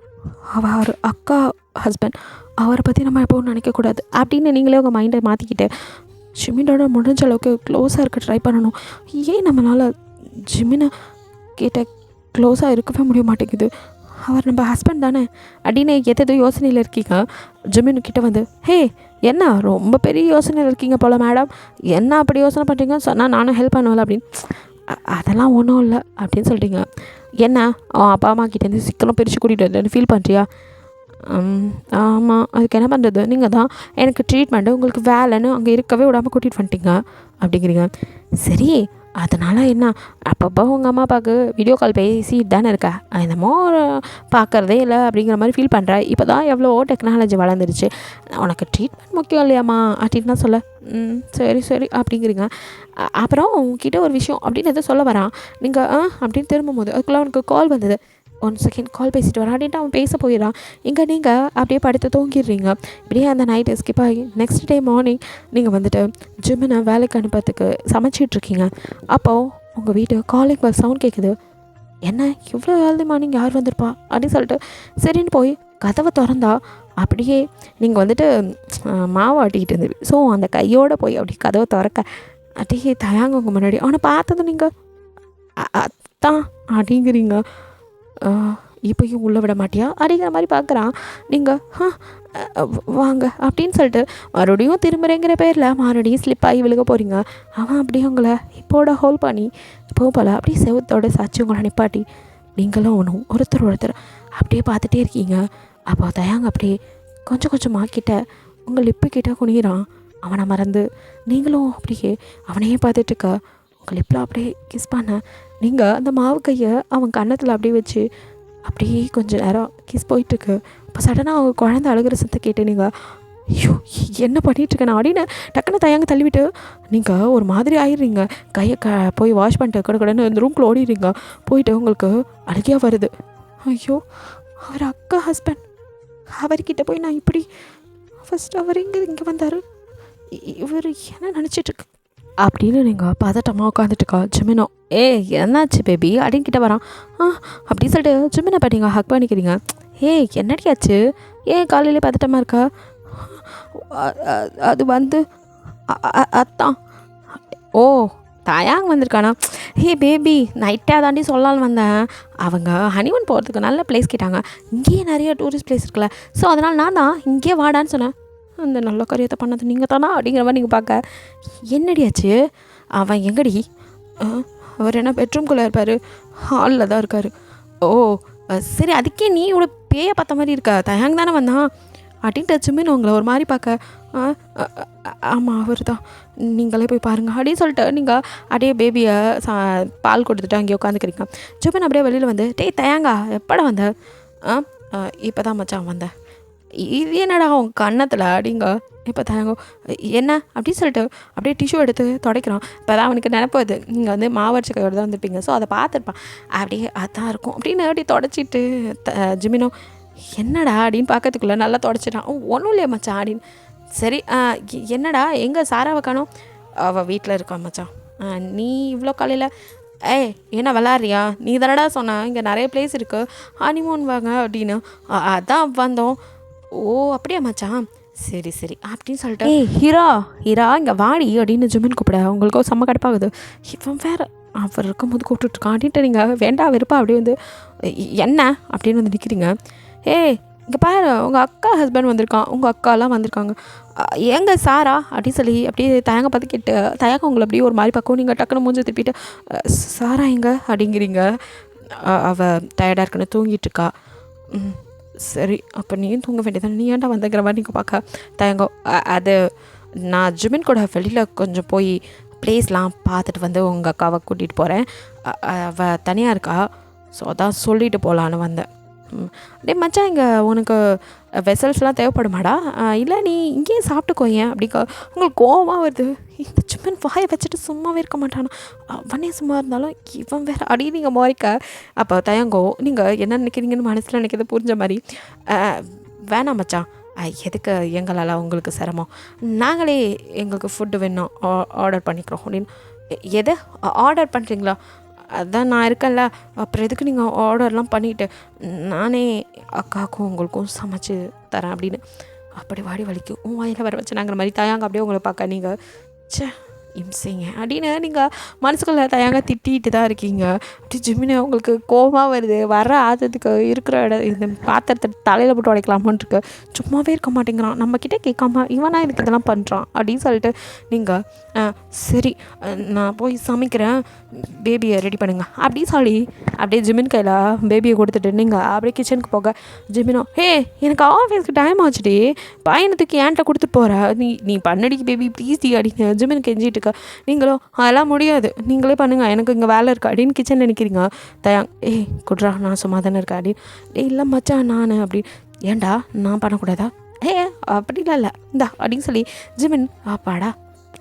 அவர் அக்கா ஹஸ்பண்ட், அவரை பற்றி நம்ம எப்போவும் நினைக்கக்கூடாது அப்படின்னு நீங்களே உங்கள் மைண்டை மாற்றிக்கிட்டு ஜிமினோட முடிஞ்ச அளவுக்கு க்ளோஸாக இருக்க ட்ரை பண்ணணும். ஏன் நம்மளால் ஜிமினை கிட்ட க்ளோஸாக இருக்கவே முடிய மாட்டேங்குது? அவர் நம்ம ஹஸ்பண்ட் தானே அப்படின்னு எதோ யோசனையில் இருக்கீங்க. ஜிமின் கிட்ட வந்து, ஹே என்ன ரொம்ப பெரிய யோசனையில் இருக்கீங்க போல் மேடம், என்ன அப்படி யோசனை பண்ணுறீங்கன்னு சொன்னால் நானும் ஹெல்ப் பண்ணுவேன் அப்படின்னு. அதெல்லாம் ஒன்றும் இல்லை அப்படின்னு சொல்கிறீங்க. என்ன அப்பா அம்மா கிட்டேருந்து சீக்கிரம் பிரித்து கூட்டிகிட்டு வந்து ஃபீல் பண்ணுறியா? ஆமாம், அதுக்கு என்ன பண்ணுறது, நீங்கள் தான் எனக்கு ட்ரீட்மெண்ட்டு உங்களுக்கு வேலைன்னு அங்கே இருக்கவே விடாமல் கூட்டிகிட்டு வந்துட்டீங்க அப்படிங்கிறீங்க. சரி, அதனால் என்ன, அப்பப்போ உங்கள் அம்மா அப்பாவுக்கு வீடியோ கால் பேசிட்டு தானே இருக்கா, என்னமோ பார்க்குறதே இல்லை அப்படிங்கிற மாதிரி ஃபீல் பண்ணுற. இப்போ தான் எவ்வளோ டெக்னாலஜி வளர்ந்துருச்சு, உனக்கு ட்ரீட்மெண்ட் முக்கியம் இல்லையாம்மா அப்படின்னு தான் சொல்ல. சரி சரி அப்படிங்கிறீங்க. அப்புறம் உங்ககிட்ட ஒரு விஷயம் அப்படின்னு எதுவும் சொல்ல வரான். நீங்கள் அப்படின்னு திரும்பும்போது அதுக்குள்ளே அவனுக்கு கால் வந்தது. 1 செகண்ட் கால் பேசிட்டு வரான் அப்படின்ட்டு அவன் பேச போயிடறான். இங்கே நீங்கள் அப்படியே படுத்து தூங்கிடுறீங்க. இப்படியே அந்த நைட்டு ஸ்கிப் ஆகி நெக்ஸ்ட் டே மார்னிங் நீங்கள் வந்துட்டு ஜிம்மினை வேலைக்கு அனுப்புறதுக்கு சமைச்சிட்ருக்கீங்க. அப்போது உங்கள் வீட்டு காலிங் பெல் சவுண்ட் கேட்குது. என்ன இவ்வளோ ஏர்லி மார்னிங் யார் வந்திருப்பா அப்படின்னு சொல்லிட்டு சரின்னு போய் கதவை திறந்தா அப்படியே நீங்கள் வந்துட்டு மாவு ஆட்டிக்கிட்டு இருந்தது. ஸோ அந்த கையோடு போய் அப்படி கதவை திறக்க அப்படியே தயாங்க உங்கள் முன்னாடி. அவனை பார்த்தது நீங்கள் அத்தான் அப்படிங்கிறீங்க. இப்போயும் உள்ளே விட மாட்டியா அப்படிங்கிற மாதிரி பார்க்குறான். நீங்கள் வாங்க அப்படின்னு சொல்லிட்டு மறுபடியும் திரும்புகிறேங்கிற பேரில் மறுபடியும் ஸ்லிப் ஆகி விழுக போகிறீங்க. அவன் அப்படியே உங்களை இப்போட ஹோல்ட் பண்ணி போகல அப்படியே செவத்தோட சாட்சி உங்களை நிப்பாட்டி நீங்களும் ஒன்றும் ஒருத்தர் அப்படியே பார்த்துட்டே இருக்கீங்க. அப்போ தயாங்க அப்படியே கொஞ்சம் கொஞ்சமாக கிட்ட உங்கள் லிப்பு கிட்ட குனிகிறான். அவனை மறந்து நீங்களும் அப்படியே அவனையே பார்த்துட்ருக்க. உங்கள் லிப்பில் அப்படியே கிஸ் பண்ண நீங்கள் அந்த மாவு கையை அவன் கன்னத்தில் அப்படியே வச்சு அப்படியே கொஞ்சம் நேரம் கிஸ் போயிட்டுருக்கு. இப்போ சடனாக அவங்க குழந்தை அழுகிற சத்தம் கேட்டு நீங்கள் ஐயோ என்ன பண்ணிகிட்ருக்கேன் அப்படின்னு டக்குன்னு தயாங்க தள்ளிவிட்டு நீங்கள் ஒரு மாதிரி ஆயிடுறீங்க. கையை போய் வாஷ் பண்ணிட்டு கடன்னு இந்த ரூம்குள்ளே ஓடிடுறீங்க. போயிட்டு உங்களுக்கு அழுகையாக வருது. ஐயோ அவர் அக்கா ஹஸ்பண்ட், அவர்கிட்ட போய் நான் இப்படி ஃபஸ்ட்டு அவர் இங்கே வந்தார், இவர் என்ன நினச்சிட்ருக்கு அப்படின்னு நீங்கள் பதட்டமாக உட்காந்துட்டுக்கா. ஜிமினோ என்னாச்சு பேபி அப்படின்னு கிட்ட வரான். அப்படின்னு சொல்லிட்டு ஜிமினை பார்த்தீங்க ஹக் பண்ணிக்கிறீங்க. என்னடியாச்சு, காலையிலே பதட்டமாக இருக்கா? அது வந்து அத்தான். ஓ தயாங்க வந்திருக்கானா? பேபி நைட்டாக தாண்டி சொல்லலான்னு வந்தேன். அவங்க ஹனிமூன் போகிறதுக்கு நல்ல பிளேஸ் கேட்டாங்க. இங்கேயே நிறைய டூரிஸ்ட் பிளேஸ் இருக்குல்ல, ஸோ அதனால் நான் தான் இங்கேயே வாடான்னு சொன்னேன். அந்த நல்ல காரியத்தை பண்ணது நீங்கள் தானா அப்படிங்கிற மாதிரி நீங்கள் பார்க்க. என்னடியாச்சு, அவன் எங்கடி? அவர் என்ன பெட்ரூம்குள்ளே இருப்பார், ஹாலில் தான் இருக்கார். ஓ சரி, அதுக்கே நீ இவ்வளோ பேயை பார்த்த மாதிரி இருக்கா, தயாங்க தானே வந்தான் அப்படின்ட்டு ஜிம்மின்னு உங்களை ஒரு மாதிரி பார்க்க. ஆமாம் அவர் தான், நீங்களே போய் பாருங்கள் அப்படின்னு சொல்லிட்டு நீங்கள் அப்படியே பேபியை பால் கொடுத்துட்டு அங்கேயே உட்காந்துக்கிறீங்க. ஜிம்மின் அப்படியே வெளியில் வந்து தயாங்கா எப்படா வந்த? இப்போ தான் மச்சான் வந்தேன். இது என்னடா அவங்க கன்னத்தில் அப்படிங்க. இப்போ தாங்க என்ன அப்படின்னு சொல்லிட்டு அப்படியே டிஷ்யூ எடுத்து துடைக்கிறான். இப்போ தான் அவனுக்கு நினைப்பது நீங்கள் வந்து மாவடிச்ச கையோடு தான் வந்துருப்பீங்க, ஸோ அதை பார்த்துருப்பான். அப்படியே அதான் இருக்கும் அப்படின்னு அப்படியே தொடச்சிட்டு ஜிமினோ என்னடா அப்படின்னு பார்க்கறதுக்குள்ளே நல்லா தொடச்சிட்டான். ஒன்றும் இல்லையா மச்சான் அப்படின்னு. சரி என்னடா எங்கே சாராவை காணோம்? அவள் வீட்டில் இருக்கான் மச்சான். நீ இவ்வளோ காலையில் என்ன விளாட்றியா? நீ தானடா சொன்ன இங்கே நிறைய பிளேஸ் இருக்குது ஹனிமூன் வாங்க அப்படின்னு. அதான் வந்தோம். ஓ அப்படியா மச்சான், சரி சரி அப்படின்னு சொல்லிட்டு ஹீரா இங்கே வாடி அப்படின்னு ஜிமின் கூப்பிட. உங்களுக்கும் செம்ம கடுப்பாகுது. இவன் வேறு அவர் இருக்கும்போது கூப்பிட்டுருக்கான் அப்படின்ட்டு நீங்கள் வேண்டாம் வெறுப்பா அப்படியே வந்து என்ன அப்படின்னு வந்து நிற்கிறீங்க. இங்கே பாரு உங்கள் அக்கா ஹஸ்பண்ட் வந்திருக்கான், உங்கள் அக்காலாம் வந்திருக்காங்க. எங்க சாரா அப்படின்னு சொல்லி அப்படியே தயங்க பார்த்து கேட்டு தயங்க உங்களை அப்படியே ஒரு மாதிரி பார்க்கும். நீங்கள் டக்குன்னு மூஞ்சி திருப்பிட்டு சாரா எங்க அப்படிங்கிறீங்க. அவள் டயர்டாக இருக்குன்னு தூங்கிட்டுருக்கா. சரி அப்போ நீயும் தூங்க வேண்டியதானே, நீ ஏன்டா வந்துங்கிற மாதிரி நீங்கள் பார்க்க தயங்கோ. அது நான் ஜிமின் கூட வெளியில் கொஞ்சம் போய் ப்ளேஸ்லாம் பார்த்துட்டு வந்து உங்கள் அக்காவை கூட்டிகிட்டு போகிறேன். அவள் தனியாக இருக்கா, ஸோ அதான் சொல்லிட்டு போகலான்னு வந்தேன். அப்படியே மச்சான் இங்கே உனக்கு வெசல்ஸ்லாம் தேவைப்படுமாடா? இல்லை நீ இங்கேயே சாப்பிட்டுக்கோ. ஏன் அப்படிக்கா உங்களுக்கு கோவமாக வருது? இந்த ஜிமின் வாயை வச்சுட்டு சும்மாவே இருக்க மாட்டானா? அவனே சும்மா இருந்தாலும் இவன் வேறு அடி நீங்கள் மாறிக்க. அப்போ தயங்கோ நீங்கள் என்ன நினைக்கிறீங்கன்னு மனசில் நினைக்கிறது புரிஞ்ச மாதிரி வேணாம் மச்சான், எதுக்கு எங்களால் உங்களுக்கு சிரமம், நாங்களே எங்களுக்கு ஃபுட்டு வேணும் ஆர்டர் பண்ணிக்கிறோம் அப்படின்னு. எதை ஆர்டர் பண்ணுறீங்களா? அதான் நான் இருக்கேன்ல, அப்புறம் எதுக்கு நீங்கள் ஆர்டர்லாம் பண்ணிவிட்டு நானே அக்காவுக்கும் உங்களுக்கும் சமைச்சு தரேன் அப்படின்னு. அப்படி வாடி வலிக்கும் வாயில் வர வச்சு நாங்கிற மாதிரி தயாங்க அப்படியே உங்களை பார்க்க. நீங்கள் ச்சே இம்சைங்க அப்படின்னு நீங்கள் மனசுக்குள்ளே தயாங்க திட்டிகிட்டு தான் இருக்கீங்க. அப்படி ஜிமினி உங்களுக்கு கோபமாக வருது. வர ஆதத்துக்கு இருக்கிற இந்த பாத்திரத்தை தலையில் போட்டு உடைக்கலாமான்னு இருக்கு. சும்மாவே இருக்க மாட்டேங்கிறான், நம்மக்கிட்ட கேட்காம இவனா எனக்கு இதெல்லாம் பண்ணுறான் அப்படின்னு சொல்லிட்டு நீங்கள் சரி நான் போய் சமைக்கிறேன், பேபியை ரெடி பண்ணுங்க அப்படின்னு சொல்லி அப்படியே ஜிமின் கையில் பேபியை கொடுத்துட்டு நீங்கள் அப்படியே கிச்சனுக்கு போக ஜிமினோ எனக்கு ஆஃபீஸ்க்கு டைம் ஆச்சுடி, பையனத்துக்கு ஏன்ட்ட கொடுத்துட்டு போகிற நீ பண்ணடி பேபி ப்ளீஸ் டி அப்படின்னு ஜிமின் கெஞ்சிட்டு இருக்க. நீங்களும் அதெல்லாம் முடியாது, நீங்களே பண்ணுங்கள், எனக்கு இங்கே வேலை இருக்குது அப்படின்னு கிச்சனில் நிற்கிறீங்க. தயாங் குட்ரா நான் சும்மா தானே இருக்கேன் அப்படின்னு. இல்லை மச்சான் நான் அப்படி. ஏன்டா நான் பண்ணக்கூடாதா? அப்படிலாம் இல்லை இந்தா அப்படின்னு சொல்லி ஜிமின் பாடா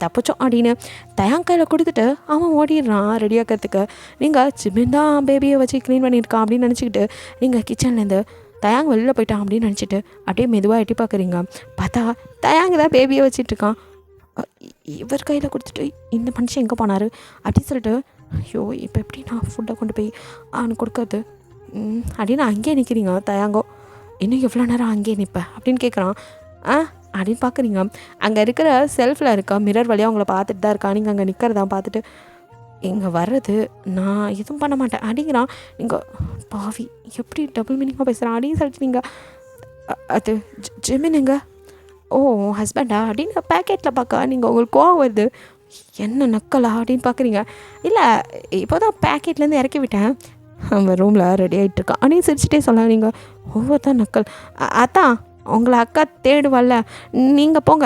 தப்பிச்சோம் அப்படின்னு தயாங் கையில் கொடுத்துட்டு அவன் ஓடிடுறான் ரெடியாக்கிறதுக்கு. நீங்கள் ஜிமின் தான் பேபியை வச்சு க்ளீன் பண்ணியிருக்கான் அப்படின்னு நினச்சிக்கிட்டு நீங்கள் கிச்சன்லேருந்து தயாங் வெளியில் போயிட்டான் அப்படின்னு நினச்சிட்டு அப்படியே மெதுவாக எட்டி பார்க்குறீங்க. பார்த்தா தயாங் தான் பேபியை வச்சிட்ருக்கான். இவர் கையில் கொடுத்துட்டு இந்த மனுஷன் எங்கே போனார் அப்படின்னு சொல்லிட்டு ஐயோ இப்போ எப்படி நான் ஃபுட்டை கொண்டு போய் அவனுக்கு கொடுக்கறது அப்படின்னு அங்கேயே நிற்கிறீங்க. தயாங்கோ இன்னும் எவ்வளோ நேரம் அங்கேயே நிற்பேன் அப்படின்னு கேட்குறான். அப்படின்னு பார்க்குறீங்க. அங்கே இருக்கிற செல்ஃபில் இருக்க மிரர் வழியாக அவங்கள பார்த்துட்டு தான் இருக்கா. நீங்கள் அங்கே நிற்கிறதான் பார்த்துட்டு இங்கே வர்றது நான் எதுவும் பண்ண மாட்டேன் அப்படிங்கிறான். நீங்கள் பாவி எப்படி டபுள் மீனிங்காக பேசுகிறான் அப்படின்னு சொல்லிட்டு நீங்கள் அது ஜிமினுங்க ஹஸ்பண்டா அப்படின்னு பேக்கெட்டில் பார்க்க நீங்கள் உங்களுக்கு கோவம் வருது. என்ன நக்கலா அப்படின்னு பார்க்குறீங்க. இல்லை இப்போ தான் பேக்கெட்லேருந்து இறக்கி விட்டேன், அவன் ரூமில் ரெடி ஆகிட்டுருக்கான் அப்படின்னு சிரிச்சிட்டே சொல்லலாம். நீங்கள் ஒவ்வொருத்தான் நக்கல். அதான் உங்களை அக்கா தேடுவாள்ல, நீங்கள் போங்க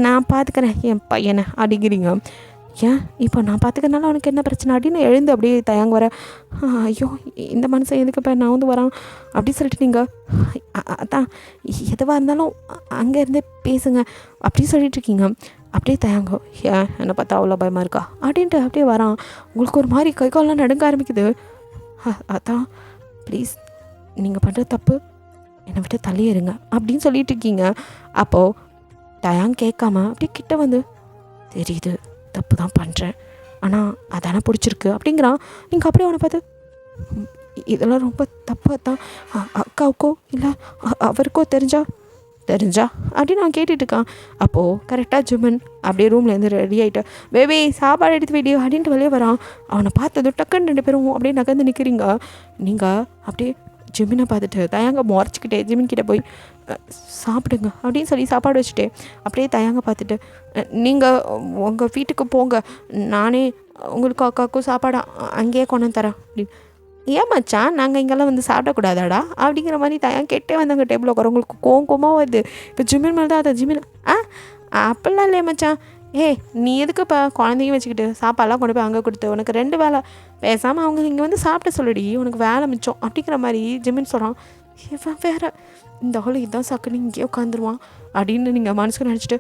நான் பார்த்துக்கிறேன் என் பையனை அப்படிங்கிறீங்க. ஏன் இப்போ நான் பார்த்துக்கிறனால அவனுக்கு என்ன பிரச்சனை அப்படின்னு எழுந்து அப்படியே தயாங்க வர. ஐயோ இந்த மனுஷன் எதுக்கு இப்போ நான் வந்து வரான் அப்படின்னு சொல்லிட்டு நீங்கள் அதான் எதுவாக இருந்தாலும் அங்கேருந்தே பேசுங்க அப்படின்னு சொல்லிட்டுருக்கீங்க. அப்படியே தயாங்கோ ஏன் என்னை பார்த்தா அவ்வளோ பயமாக இருக்கா அப்படின்ட்டு அப்படியே வரான். உங்களுக்கு ஒரு மாதிரி கை காலெலாம் நடுங்க ஆரம்பிக்குது. அதான் ப்ளீஸ் நீங்கள் பண்ணுற தப்பு, என்னை விட்டு தள்ளிடுங்க அப்படின்னு சொல்லிட்டு இருக்கீங்க. அப்போது தயாங் கேட்காம அப்படியே கிட்ட வந்து தெரியுது தப்பு தான் பண்ணுறேன், ஆனால் அதானே பிடிச்சிருக்கு அப்படிங்கிறான். நீங்கள் அப்படியே அவனை பார்த்து இதெல்லாம் ரொம்ப தப்பாக தான் அக்காவுக்கோ இல்லை அவருக்கோ தெரிஞ்சா அப்படின்னு நான் கேட்டுட்ருக்கான். அப்போது கரெக்டாக ஜிமன் அப்படியே ரூம்லேருந்து ரெடி ஆகிட்டு பேபி சாப்பாடு எடுத்து வீடியோ அப்படின்ட்டு வெளியே வரான். அவனை பார்த்ததும் டக்குன்னு 2 பேரும் அப்படியே நகர்ந்து நிற்கிறீங்க. நீங்கள் அப்படியே ஜிமினை பார்த்துட்டு தயாங்க முறைச்சிக்கிட்டே ஜிமின் கிட்டே போய் சாப்பிடுங்க அப்படின்னு சொல்லி சாப்பாடு வச்சுட்டே அப்படியே தயாங்க பார்த்துட்டு நீங்கள் உங்கள் வீட்டுக்கு போங்க, நானே உங்களுக்கு அக்காவுக்கும் சாப்பாடு அங்கேயே கொண்டு தரேன் அப்படின்னு. ஏன் மச்சான் நாங்கள் இங்கெல்லாம் வந்து சாப்பிடக்கூடாதாடா அப்படிங்கிற மாதிரி தயாங்க கெட்டே வந்து அங்கே டேபிள் உட்கார. உங்களுக்கு கோவமாக வருது. இப்போ ஜிமின் மேலே தான் அதை ஜிமின் அப்படிலாம் இல்லையே மச்சான், நீ எதுக்கு இப்போ குழந்தையும் வச்சுக்கிட்டு சாப்பாடெல்லாம் கொண்டு போய் அங்கே கொடுத்து உனக்கு 2 வேலை, பேசாமல் அவங்க இங்கே வந்து சாப்பிட சொல்லிடி உனக்கு வேலை மிச்சம் அப்படிங்கிற மாதிரி ஜிமின் சொல்கிறான். இவன் வேறு இந்த ஆள் இதுதான் சக்குன்னு இங்கேயே உட்காந்துருவான் அப்படின்னு நீங்கள் மனசுக்கு நினச்சிட்டு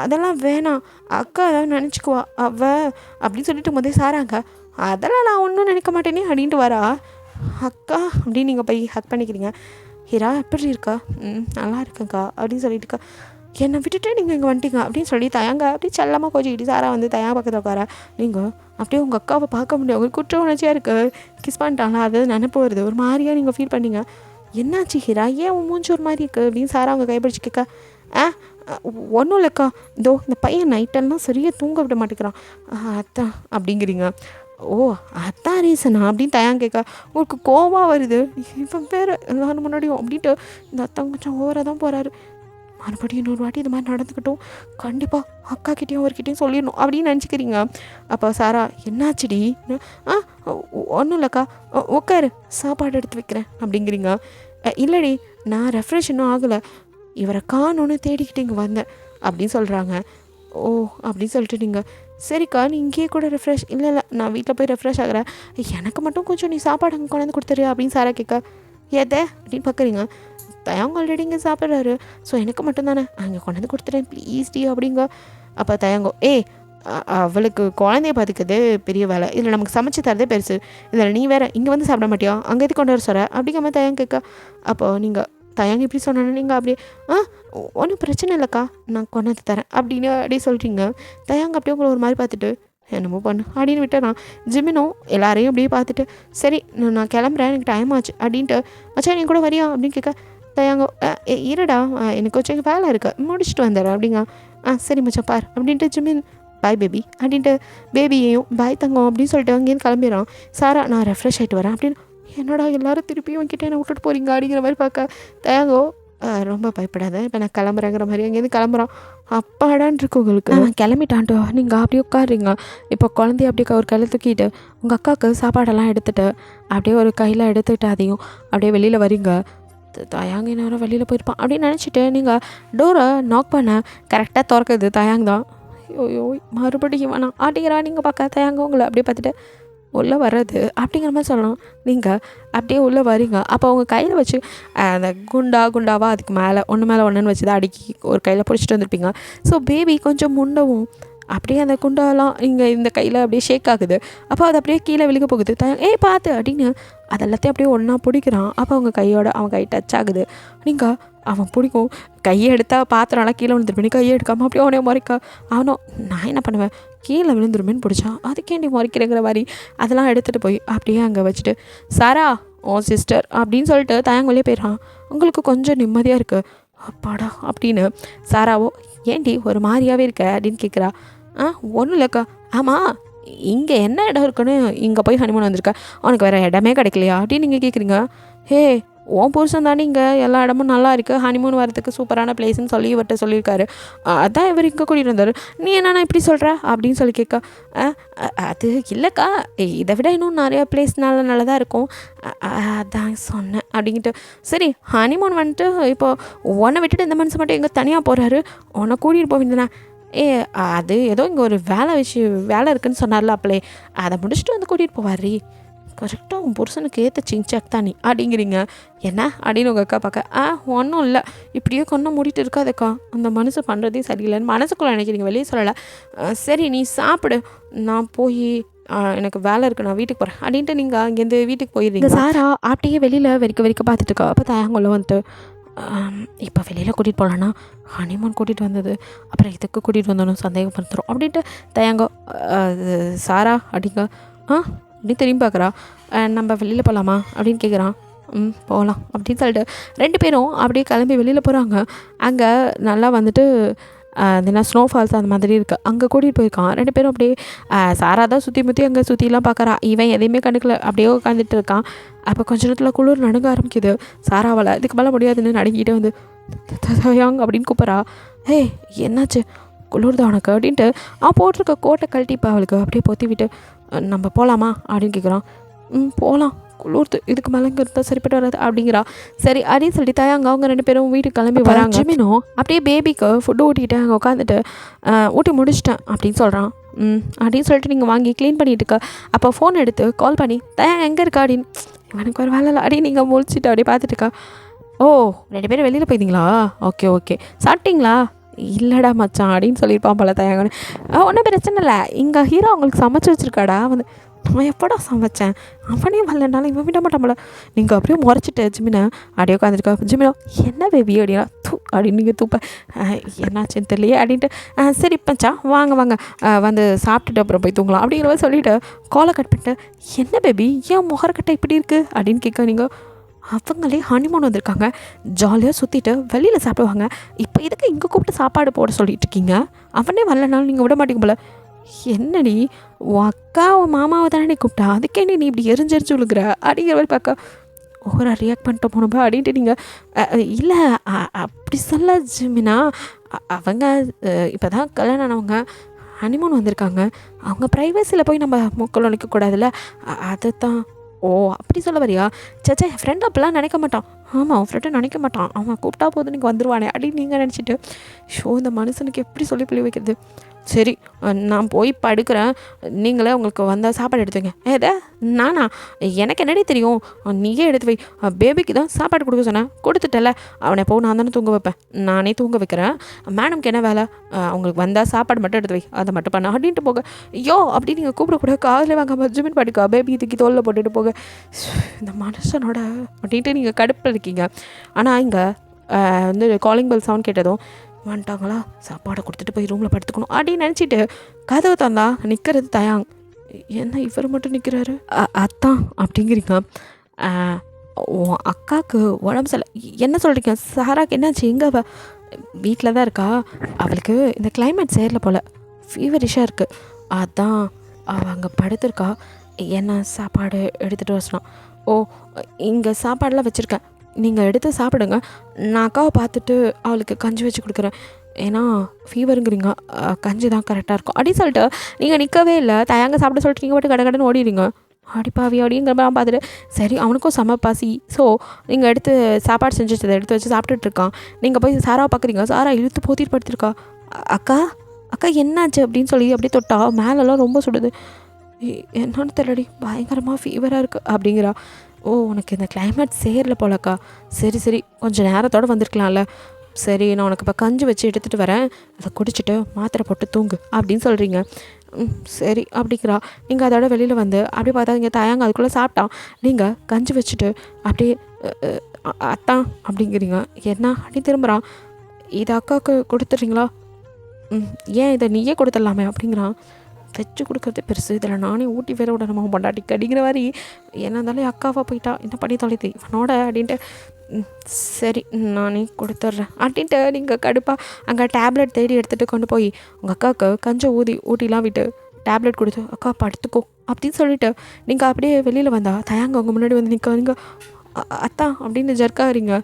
அதெல்லாம் வேணாம் அக்கா அதாவது நினச்சிக்குவா அப்படின்னு சொல்லிட்டு முதல் சாராங்க. அதெல்லாம் நான் ஒன்றும் நினைக்க மாட்டேனே அப்படின்ட்டு வரா. அக்கா அப்படின்னு நீங்கள் போய் ஹக் பண்ணிக்கிறீங்க. ஹீரா எப்படி இருக்கா? நல்லா இருக்கேங்க்கா அப்படின்னு சொல்லிட்டு இருக்கா. என்னை விட்டுட்டு நீங்கள் இங்கே வந்துட்டீங்க அப்படின்னு சொல்லி தயாங்க அப்படியே செல்லமாக கோச்சிக்கிட்டு சாரா வந்து தயாங்க பக்கத்தில் உட்கார. நீங்கள் அப்படியே உங்கள் அக்காவை பார்க்க முடியும், உங்களுக்கு குற்ற உணர்ச்சியாக இருக்குது. கிஸ் பண்ணிட்டாங்களா அது நினைப்பு வருது, ஒரு மாதிரியாக நீங்கள் ஃபீல் பண்ணீங்க. என்னாச்சு ஹீரா, ஏன் மூஞ்சி ஒரு மாதிரி இருக்குது அப்படின்னு சாரா அவங்க கைப்பிடிச்சி கேட்க. ஒன்றும் இல்லைக்கா, இதோ இந்த பையன் நைட்டெல்லாம் சரியாக தூங்க விட மாட்டேங்கிறான் அதான் அப்படிங்கிறீங்க. அதான் ரீசனா அப்படின்னு தயாங்க கேட்க. உங்களுக்கு கோவமாக வருது. இவன் வேறு எல்லாரும் முன்னாடியும் அப்படின்ட்டு இந்த அத்தா கொஞ்சம் ஓவராக தான் போகிறாரு. மறுபடியும் இன்னொரு வாட்டி இது மாதிரி நடந்துக்கிட்டோம், கண்டிப்பாக அக்காக்கிட்டேயும் அவர்கிட்டையும் சொல்லிடணும் அப்படின்னு நினச்சிக்கிறீங்க. அப்போ சாரா என்னாச்சுடி? ஒன்றும் இல்லைக்கா, உட்காரு சாப்பாடு எடுத்து வைக்கிறேன் அப்படிங்கிறீங்க. இல்லைடி நான் ரெஃப்ரெஷ் இன்னும் ஆகலை, இவரை காணோன்னு தேடிக்கிட்டு இங்கே வந்தேன் அப்படின்னு சொல்கிறாங்க. அப்படின்னு சொல்லிட்டு நீங்கள் சரிக்கா நீ இங்கேயே கூட ரெஃப்ரெஷ் இல்லை நான் வீட்டில் போய் ரெஃப்ரெஷ் ஆகிறேன், எனக்கு மட்டும் கொஞ்சம் நீ சாப்பாடு அங்கே கொண்டாந்து கொடுத்துரு அப்படின்னு சாரா கேட்க. எதை அப்படின்னு பார்க்குறீங்க. தயாங்க ஆல்ரெடி இங்கே சாப்பிட்றாரு, ஸோ எனக்கு மட்டும் தானே அங்கே கொண்டாந்து கொடுத்துறேன் ப்ளீஸ் டி அப்படிங்க. அப்போ தயாங்கோ அவளுக்கு குழந்தைய பார்த்துக்கிறது பெரிய வேலை, இதில் நமக்கு சமைச்சு தரதே பெருசு, இதில் நீ வேறு இங்கே வந்து சாப்பிட மாட்டியா, அங்கே எது கொண்டு வர சொல்கிற அப்படிங்கிற மாதிரி தயாங்க கேட்க. அப்போது நீங்கள் தயாங்க இப்படி சொன்னோன்னா நீங்கள் அப்படியே ஒன்றும் பிரச்சனை இல்லைக்கா நான் கொண்டாந்து தரேன் அப்படின்னு அப்படியே சொல்கிறீங்க. தயாங்க அப்படியே உங்களை ஒரு மாதிரி பார்த்துட்டு என்னமோ பண்ணு அப்படின்னு விட்டேன். ஜிமினும் எல்லாரையும் அப்படியே பார்த்துட்டு சரி நான் கிளம்புறேன் எனக்கு டைம் ஆச்சு அப்படின்ட்டு மச்சான் நீ கூட வரியா அப்படின்னு கேட்க. தயாங்க இருடா எனக்கு கொஞ்சம் வேலை இருக்குது முடிச்சுட்டு வந்துடுறேன் அப்படிங்க. சரி மச்சான் பார் அப்படின்ட்டு ஜிமின் பாய் பேபி அப்படின்ட்டு பேபியையும் பாய் தங்கம் அப்படின்னு சொல்லிட்டு அங்கேருந்து கிளம்பிடுறான். சாரா நான் ரெஃப்ரெஷ் ஆகிட்டு வரேன் அப்படின்னு. என்னடா எல்லாரும் திருப்பியும் உங்ககிட்ட என்ன விட்டுட்டு போகிறீங்க அப்படிங்கிற மாதிரி பார்க்க தயாங்கோ ரொம்ப பயப்படாத இப்போ நான் கிளம்புறேங்கிற மாதிரி அங்கேருந்து கிளம்புறான். அப்பாடான் இருக்கு உங்களுக்கு. கிளம்பிட்டான்ட்டு நீங்கள் அப்படியே உட்காடுறீங்க. இப்போ குழந்தைய அப்படியே ஒரு கையில் தூக்கிட்டு உங்கள் அக்காவுக்கு சாப்பாடெல்லாம் எடுத்துகிட்டு அப்படியே ஒரு கையில் எடுத்துக்கிட்டு அதையும் அப்படியே வெளியில் வரீங்க. தயாங்க நேரம் வெளியில் போயிருப்பான் அப்படின்னு நினச்சிட்டு நீங்கள் டோரை நாக் பண்ண கரெக்டாக திறக்குது தயாங் தான். ஐயோ மறுபடியும் வேணாம் அப்படிங்கிறா. நீங்கள் பார்க்க தயாங்க உங்களை அப்படியே பார்த்துட்டு உள்ளே வர்றது அப்படிங்கிற மாதிரி சொல்லலாம். நீங்கள் அப்படியே உள்ளே வரீங்க. அப்போ அவங்க கையில் வச்சு அந்த குண்டாவா அதுக்கு மேலே ஒன்றுன்னு வச்சு தான் அடுக்கி ஒரு கையில் பிடிச்சிட்டு வந்திருப்பீங்க. ஸோ பேபி கொஞ்சம் முண்டவும் அப்படியே அந்த குண்டாலாம் இங்கே இந்த கையில் அப்படியே ஷேக் ஆகுது. அப்போ அது அப்படியே கீழே விழுக போகுது. பார்த்து அப்படின்னு அதெல்லாத்தையும் அப்படியே ஒன்றா பிடிக்கிறான். அப்போ அவங்க கையோட அவன் கை டச் ஆகுது. நீங்கள் அவன் பிடிக்கும் கையை எடுத்தால் பாத்திரம்லாம் கீழே விழுந்துருப்பேன். நீ கையை எடுக்காமல் அப்படியே அவனே முறைக்க அவனும் நான் என்ன பண்ணுவேன் கீழே விழுந்துருமேன்னு பிடிச்சான். அதுக்கேண்டி முறைக்கிறேங்கிற மாதிரி அதெல்லாம் எடுத்துகிட்டு போய் அப்படியே அங்கே வச்சுட்டு சாரா ஓ சிஸ்டர் அப்படின்னு சொல்லிட்டு தயங்கொல்லே போயிடுறான். உங்களுக்கு கொஞ்சம் நிம்மதியாக இருக்குது அப்பாடா அப்படின்னு. சாராவோ ஏண்டி ஒரு மாதிரியாகவே இருக்க அப்படின்னு கேட்குறா. ஒன்றும் இல்லைக்கா. ஆமாம் இங்கே என்ன இடம் இருக்குன்னு இங்கே போய் ஹனிமூன் வந்திருக்க அவனுக்கு வேறு இடமே கிடைக்கலையா அப்படின்னு நீங்கள் கேட்குறீங்க. ஹே உன் புருஷன் தானே இங்கே எல்லா இடமும் நல்லா இருக்குது ஹனிமூன் வரதுக்கு சூப்பரான பிளேஸ்ன்னு சொல்லி இவர்கிட்ட சொல்லியிருக்காரு. அதான் இவர் இங்கே கூட்டிகிட்டு வந்தார். நீ என்னண்ணா இப்படி சொல்கிற அப்படின்னு சொல்லி கேட்க அது இல்லைக்கா இதை விட இன்னும் நிறையா பிளேஸ் நல்லதாக இருக்கும் அதான் சொன்னேன் அப்படின்ட்டு. சரி ஹனிமூன் வந்துட்டு இப்போ உன்னை விட்டுட்டு இந்த மனுஷன் மட்டும் எங்கே தனியாக போகிறாரு உன்னை கூட்டிகிட்டு போவீங்கண்ணா. அது ஏதோ இங்கே ஒரு வேலை இருக்குதுன்னு சொன்னார்ல அப்பளே அதை முடிச்சுட்டு வந்து கூட்டிகிட்டு போவார். கரெக்டாக உன் புருஷனுக்கு ஏற்ற சிங்சாக் தான் நீ அப்படிங்கிறீங்க. என்ன அப்படின்னு உங்கள் அக்கா பார்க்க ஒன்றும் இல்லை இப்படியே கொண்டு மூடிட்டு இருக்காதக்கா அந்த மனுஷன் பண்ணுறதே சரியில்லைன்னு மனசுக்குள்ளே நினைக்கிறீங்க வெளியே சொல்லலை. சரி நீ சாப்பிடு நான் போய் எனக்கு வேலை இருக்குது நான் வீட்டுக்கு போகிறேன் அப்படின்ட்டு நீங்கள் அங்கேருந்து வீட்டுக்கு போயிடுறீங்க. சாரா அப்படியே வெளியில் வெறிக்க பார்த்துட்டு இருக்கா. அப்போ தயாங்குள்ள வந்துட்டு இப்போ வெளியில் கூட்டிகிட்டு போகலான்னா ஹனிமூன் கூட்டிகிட்டு வந்தது அப்புறம் இதுக்கு கூட்டிகிட்டு வந்தோன்னு சந்தேகப்படுத்துகிறோம் அப்படின்ட்டு தயாங்கோ சாரா அப்படிங்க அப்படின்னு திரும்பி பார்க்குறா. நம்ம வெளியில் போகலாமா அப்படின்னு கேட்குறான். போகலாம் அப்படின்னு சொல்லிட்டு ரெண்டு பேரும் அப்படியே கிளம்பி வெளியில் போகிறாங்க. அங்கே நல்லா வந்துட்டு அது என்ன ஸ்னோஃபால்ஸ் அந்த மாதிரி இருக்குது அங்கே கூட்டிகிட்டு போயிருக்கான். ரெண்டு பேரும் அப்படியே சாரா தான் சுற்றி அங்கே சுற்றிலாம் பார்க்குறா. இவன் எதையுமே கண்டுக்கல அப்படியே உட்காந்துட்டு இருக்கான். அப்போ கொஞ்ச நேரத்தில் குளிர் நடுங்க ஆரம்பிக்குது. சாராவால் இதுக்கு மேலே முடியாதுன்னு நடுங்கிட்டே வந்து தயாங் அப்படின்னு கூப்பிட்றா. என்னாச்சு குளிர் தான் உனக்கு அப்படின்ட்டு போட்டிருக்க கோட்டை கழட்டிப்பா அவளுக்கு அப்படியே பொத்தி விட்டு நம்ம போகலாமா அப்படின்னு கேட்குறான். போகலாம் குளிர்த்து இதுக்கு மேலே இங்கே இருந்தால் சரிப்பட்டு வராது அப்படிங்கிறா. சரி அப்படின்னு சொல்லிட்டு தயாங்க அவங்க ரெண்டு பேரும் வீட்டுக்கு கிளம்பி வராங்க. ஜிமினும் அப்படியே பேபிக்கு ஃபுட்டு ஊட்டிக்கிட்டு அங்கே உட்காந்துட்டு ஊட்டி முடிச்சிட்டேன் அப்படின்னு சொல்கிறான். அப்படின்னு சொல்லிட்டு நீங்கள் வாங்கி க்ளீன் பண்ணிட்டு இருக்க. அப்போ ஃபோன் எடுத்து கால் பண்ணி தயாங்க எங்கே இருக்கா அப்படின்னு. இவனுக்கு ஒரு வேலை இல்லை அப்படின்னு நீங்கள் முடிச்சுட்டு அப்படியே பார்த்துட்டு இருக்கா. ஓ ரெண்டு பேரும் வெளியில் போயிருந்தீங்களா ஓகே சாப்பிட்டீங்களா இல்லைடா மச்சான் அப்படின்னு சொல்லியிருப்பான் போல தயாங்கன்னு. ஒன்றும் பிரச்சனை இல்லை இங்கே ஹீரோ அவங்களுக்கு சமைச்சு வச்சுருக்காடா வந்து நான் எப்படா சமைச்சேன் அவனே வரலனாலும் இவன் விட மாட்டான் போல. நீங்கள் அப்படியே முறைச்சிட்டு ஜிமினை அப்படியே உட்காந்துருக்கா. ஜிமினோ என்ன பேபி அப்படின்னா அப்படின்னு நீங்கள் தூப்ப என்னாச்சுன்னு தெரியலையே அப்படின்ட்டு சரி மச்சான் வாங்க வந்து சாப்பிட்டுட்டு அப்புறம் போய் தூங்கலாம் அப்படிங்கிற மாதிரி சொல்லிவிட்டு காலை கட் பண்ணிட்டு என்ன பேபி ஏன் முகரக்கட்டை இப்படி இருக்குது அப்படின்னு கேட்க. நீங்கள் அவங்களே ஹனிமூன் வந்திருக்காங்க ஜாலியாக சுற்றிட்டு வெளியில் சாப்பிடுவாங்க. இப்போ இதுக்கு இங்கே கூப்பிட்டு சாப்பாடு போட சொல்லிட்டு இருக்கீங்க அவனே வரலனாலும் நீங்கள் விட மாட்டீங்க போல. என்னடி உன் அக்கா உன் மாமாவை தானே நீ கூப்பிட்டா அதுக்கே நீ இப்படி எரிஞ்செரிஞ்சு விழுகிற அப்படிங்கிற மாதிரி பார்க்க ஓரா ரியாக்ட் பண்ணிட்டு போனப்பா அப்படின்ட்டு நீங்கள் இல்லை அப்படி சொல்ல ஜிமினா அவங்க இப்போ தான் கல்யாணம் ஆனவங்க ஹனிமூன் வந்திருக்காங்க அவங்க ப்ரைவசியில் போய் நம்ம மூக்கள் நினைக்கக்கூடாதுல்ல அதை தான். ஓ அப்படி சொல்ல வரியா சச்சா என் ஃப்ரெண்ட் அப்பெல்லாம் நினைக்க மாட்டான். ஆமாம் அவன் ஃப்ரெண்டை நினைக்க மாட்டான் அவன் கூப்பிட்டா போதும் நீங்கள் வந்துடுவானே அப்படின்னு நீங்கள் நினச்சிட்டு இந்த மனுஷனுக்கு எப்படி சொல்லி புள்ளி வைக்கிறது. சரி நான் போய் படுக்கிறேன் நீங்களே உங்களுக்கு வந்தால் சாப்பாடு எடுத்து வைங்க. ஏதா நானா எனக்கு என்னடி தெரியும் நீயே எடுத்து வை பேபிக்கு தான் சாப்பாடு கொடுக்க சொன்னேன் கொடுத்துட்டல அவனை போ நான் தானே தூங்க வைப்பேன் நானே தூங்க வைக்கிறேன் மேடம்க்கு என்ன வேலை அவங்களுக்கு வந்தால் சாப்பாடு மட்டும் எடுத்து வை அதை மட்டும் பண்ண அப்படின்ட்டு போக. ஐயோ அப்படி நீங்கள் கூப்பிடக்கூட காதில் வாங்க ஜிமின் பாட்டுக்கா பேபி இதுக்கு தோலில் போட்டுட்டு போக. இந்த மனுஷனோட அப்படின்ட்டு நீங்கள் கடுப்பில் இருக்கீங்க. ஆனால் இங்கே வந்து காலிங் பெல் சவுண்ட் கேட்டதும் வந்துட்டாங்களா சாப்பாடை கொடுத்துட்டு போய் ரூமில் படுத்துக்கணும் அப்படின்னு நினச்சிட்டு கதவை தந்தா நிற்கிறது தயாங். என்ன இவர் மட்டும் நிற்கிறாரு அத்தான் அப்படிங்கிறீங்க. உன் அக்காவுக்கு உடம்பு சரியில்லை என்ன சொல்கிறீங்க சாராக்கு என்னாச்சு எங்கே வீட்டில் தான் இருக்கா. அவளுக்கு இந்த கிளைமேட் சேரல போல், ஃபீவரிஷாக இருக்குது. அதான் அவள் அங்கே படுத்திருக்கா. என்ன சாப்பாடு எடுத்துகிட்டு வர சொன்னான். ஓ, இங்கே சாப்பாடெலாம் வச்சுருக்கேன், நீங்கள் எடுத்து சாப்பிடுங்க. நான் அக்காவை பார்த்துட்டு அவளுக்கு கஞ்சி வச்சு கொடுக்குறேன். ஏன்னா ஃபீவருங்கிறீங்க, கஞ்சி தான் கரெக்டாக இருக்கும் அப்படி சொல்லிட்டு நீங்கள் நிற்கவே இல்லை. தயாங்க சாப்பிட சொல்லிட்டு நீங்கள் மட்டும் கடை கடைன்னு ஓடிடுங்க. அடிப்பாவி அப்படிங்கிற மாதிரி பார்த்துட்டு சரி அவனுக்கும் செம பசி. ஸோ நீங்கள் எடுத்து சாப்பாடு செஞ்சு வச்சதை எடுத்து வச்சு சாப்பிட்டுட்ருக்கான். நீங்கள் போய் சாராவை பார்க்குறீங்க. சாரா இழுத்து போத்திட்டு படுத்திருக்கா. அக்கா அக்கா என்னாச்சு அப்படின்னு சொல்லி அப்படியே தொட்டா மேலெல்லாம் ரொம்ப சுடுது. என்னன்னு தெரியலடி, பயங்கரமாக ஃபீவராக இருக்குது அப்படிங்கிறா. ஓ, உனக்கு இந்த கிளைமேட் சேரல போலக்கா. சரி சரி, கொஞ்சம் நேரத்தோடு வந்திருக்கலாம்ல. சரி, நான் உனக்கு இப்போ கஞ்சி வச்சு எடுத்துகிட்டு வரேன், அதை குடிச்சிட்டு மாத்திரை போட்டு தூங்கு அப்படின்னு சொல்கிறீங்க. சரி அப்படிங்கிறா. நீங்கள் அதோட வெளியில் வந்து அப்படியே பார்த்தா இங்கே தயாங்க அதுக்குள்ளே சாப்பிட்டான். நீங்கள் கஞ்சி வச்சுட்டு அப்படியே அத்தான் அப்படிங்கிறீங்க. என்ன அப்படி திரும்புகிறான். இதை அக்காவுக்கு கொடுத்துட்றீங்களா? ஏன் இதை நீயே கொடுத்துடலாமே அப்படிங்கிறான். வச்சு கொடுக்குறது பெருசு, இதில் நானே ஊட்டி வேற விட நம்ம பொண்டாட்டிக்கு அடிக்கிற மாதிரி என்ன இருந்தாலும் அக்காவாக போயிட்டா, என்ன பண்ணி தொலைத்து இவனோட அப்படின்ட்டு. சரி நானே கொடுத்துட்றேன் அப்படின்ட்டு நீங்கள் கடுப்பாக அங்கே டேப்லெட் தேடி எடுத்துகிட்டு கொண்டு போய் உங்கள் அக்காவுக்கு கஞ்சம் ஊட்டிலாம் விட்டு டேப்லெட் கொடுத்து அக்கா படுத்துக்கோ அப்படின்னு சொல்லிவிட்டு நீங்கள் அப்படியே வெளியில் வந்தா தயாங்க அவங்க முன்னாடி வந்து நீங்கள் அத்தான் அப்படின்னு ஜர்க்காகிறீங்க.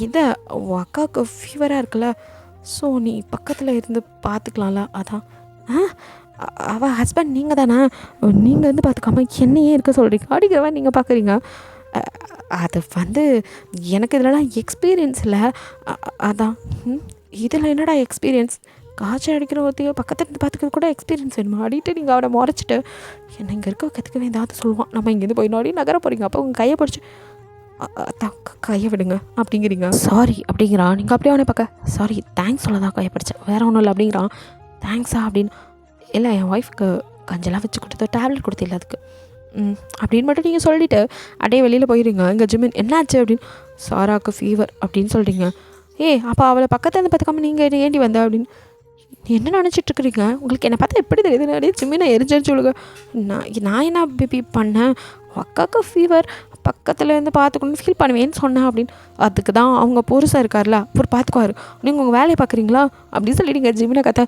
இதை உன் அக்காவுக்கு ஃபீவராக இருக்குல்ல, ஸோ நீ பக்கத்தில் இருந்து பார்த்துக்கலாம்ல. அதான் அவள் ஹஸ்பண்ட் நீங்கள் தானே, நீங்கள் வந்து பார்த்துக்காம என்னையே இருக்க சொல்கிறீங்க அப்படிங்கிறவன் நீங்கள் பார்க்குறீங்க. அது வந்து எனக்கு இதெல்லாம் எக்ஸ்பீரியன்ஸ் இல்லை. அதான் இதில் என்னடா எக்ஸ்பீரியன்ஸ், காய்ச்சல் அடிக்கிற ஒருத்தையோ பக்கத்தில் இருந்து பார்த்துக்கிறது கூட எக்ஸ்பீரியன்ஸ் வேணுமா அப்படின்ட்டு நீங்கள் அவனை முறைச்சிட்டு என்ன இங்கே இருக்க கற்றுக்கவே ஏதாவது சொல்லுவான். நம்ம இங்கேருந்து போய் நோடி நகர போகிறீங்க. அப்போ உங்கள் கையை பிடிச்சி கையை விடுங்க அப்படிங்கிறீங்க. சாரி அப்படிங்கிறான். நீங்கள் அப்படியே அவனை பார்க்க சாரி தேங்க்ஸ் சொல்ல தான் கையை பிடிச்சேன், வேறு ஒன்றும் இல்லை அப்படிங்கிறான். தேங்க்ஸா அப்படின்னு இல்லை, என் ஒய்ஃப்க்கு கஞ்செல்லாம் வச்சு கொடுத்து டேப்லெட் கொடுத்தில்ல அதுக்கு அப்படின்னு மட்டும் நீங்கள் சொல்லிவிட்டு அப்படியே வெளியில் போயிடுங்க. இங்கே ஜிமின் என்னாச்சு அப்படின்னு. சாராவுக்கு ஃபீவர் அப்படின்னு சொல்கிறீங்க. அப்போ அவளை பக்கத்துலேருந்து பார்த்துக்காம நீங்கள் ஏண்டி வந்த அப்படின்னு. என்ன நினச்சிட்ருக்குறீங்க, உங்களுக்கு என்னை பார்த்தா எப்படி தெரியுது? அப்படியே ஜிம்மினை எரிஞ்சிருச்சு விழுக. நான் என்ன பேபி பண்ணேன், அக்காவுக்கு ஃபீவர் பக்கத்தில் இருந்து பார்த்துக்கணுன்னு ஃபீல் பண்ணுவேன்னு சொன்னேன் அப்படின்னு. அதுக்கு தான் அவங்க புருஷாக இருக்கார்ல, அவர் பார்த்துக்குவார், நீங்கள் உங்கள் வேலையை பார்க்குறீங்களா அப்படின்னு சொல்லிட்டீங்க. ஜிமினை கத்த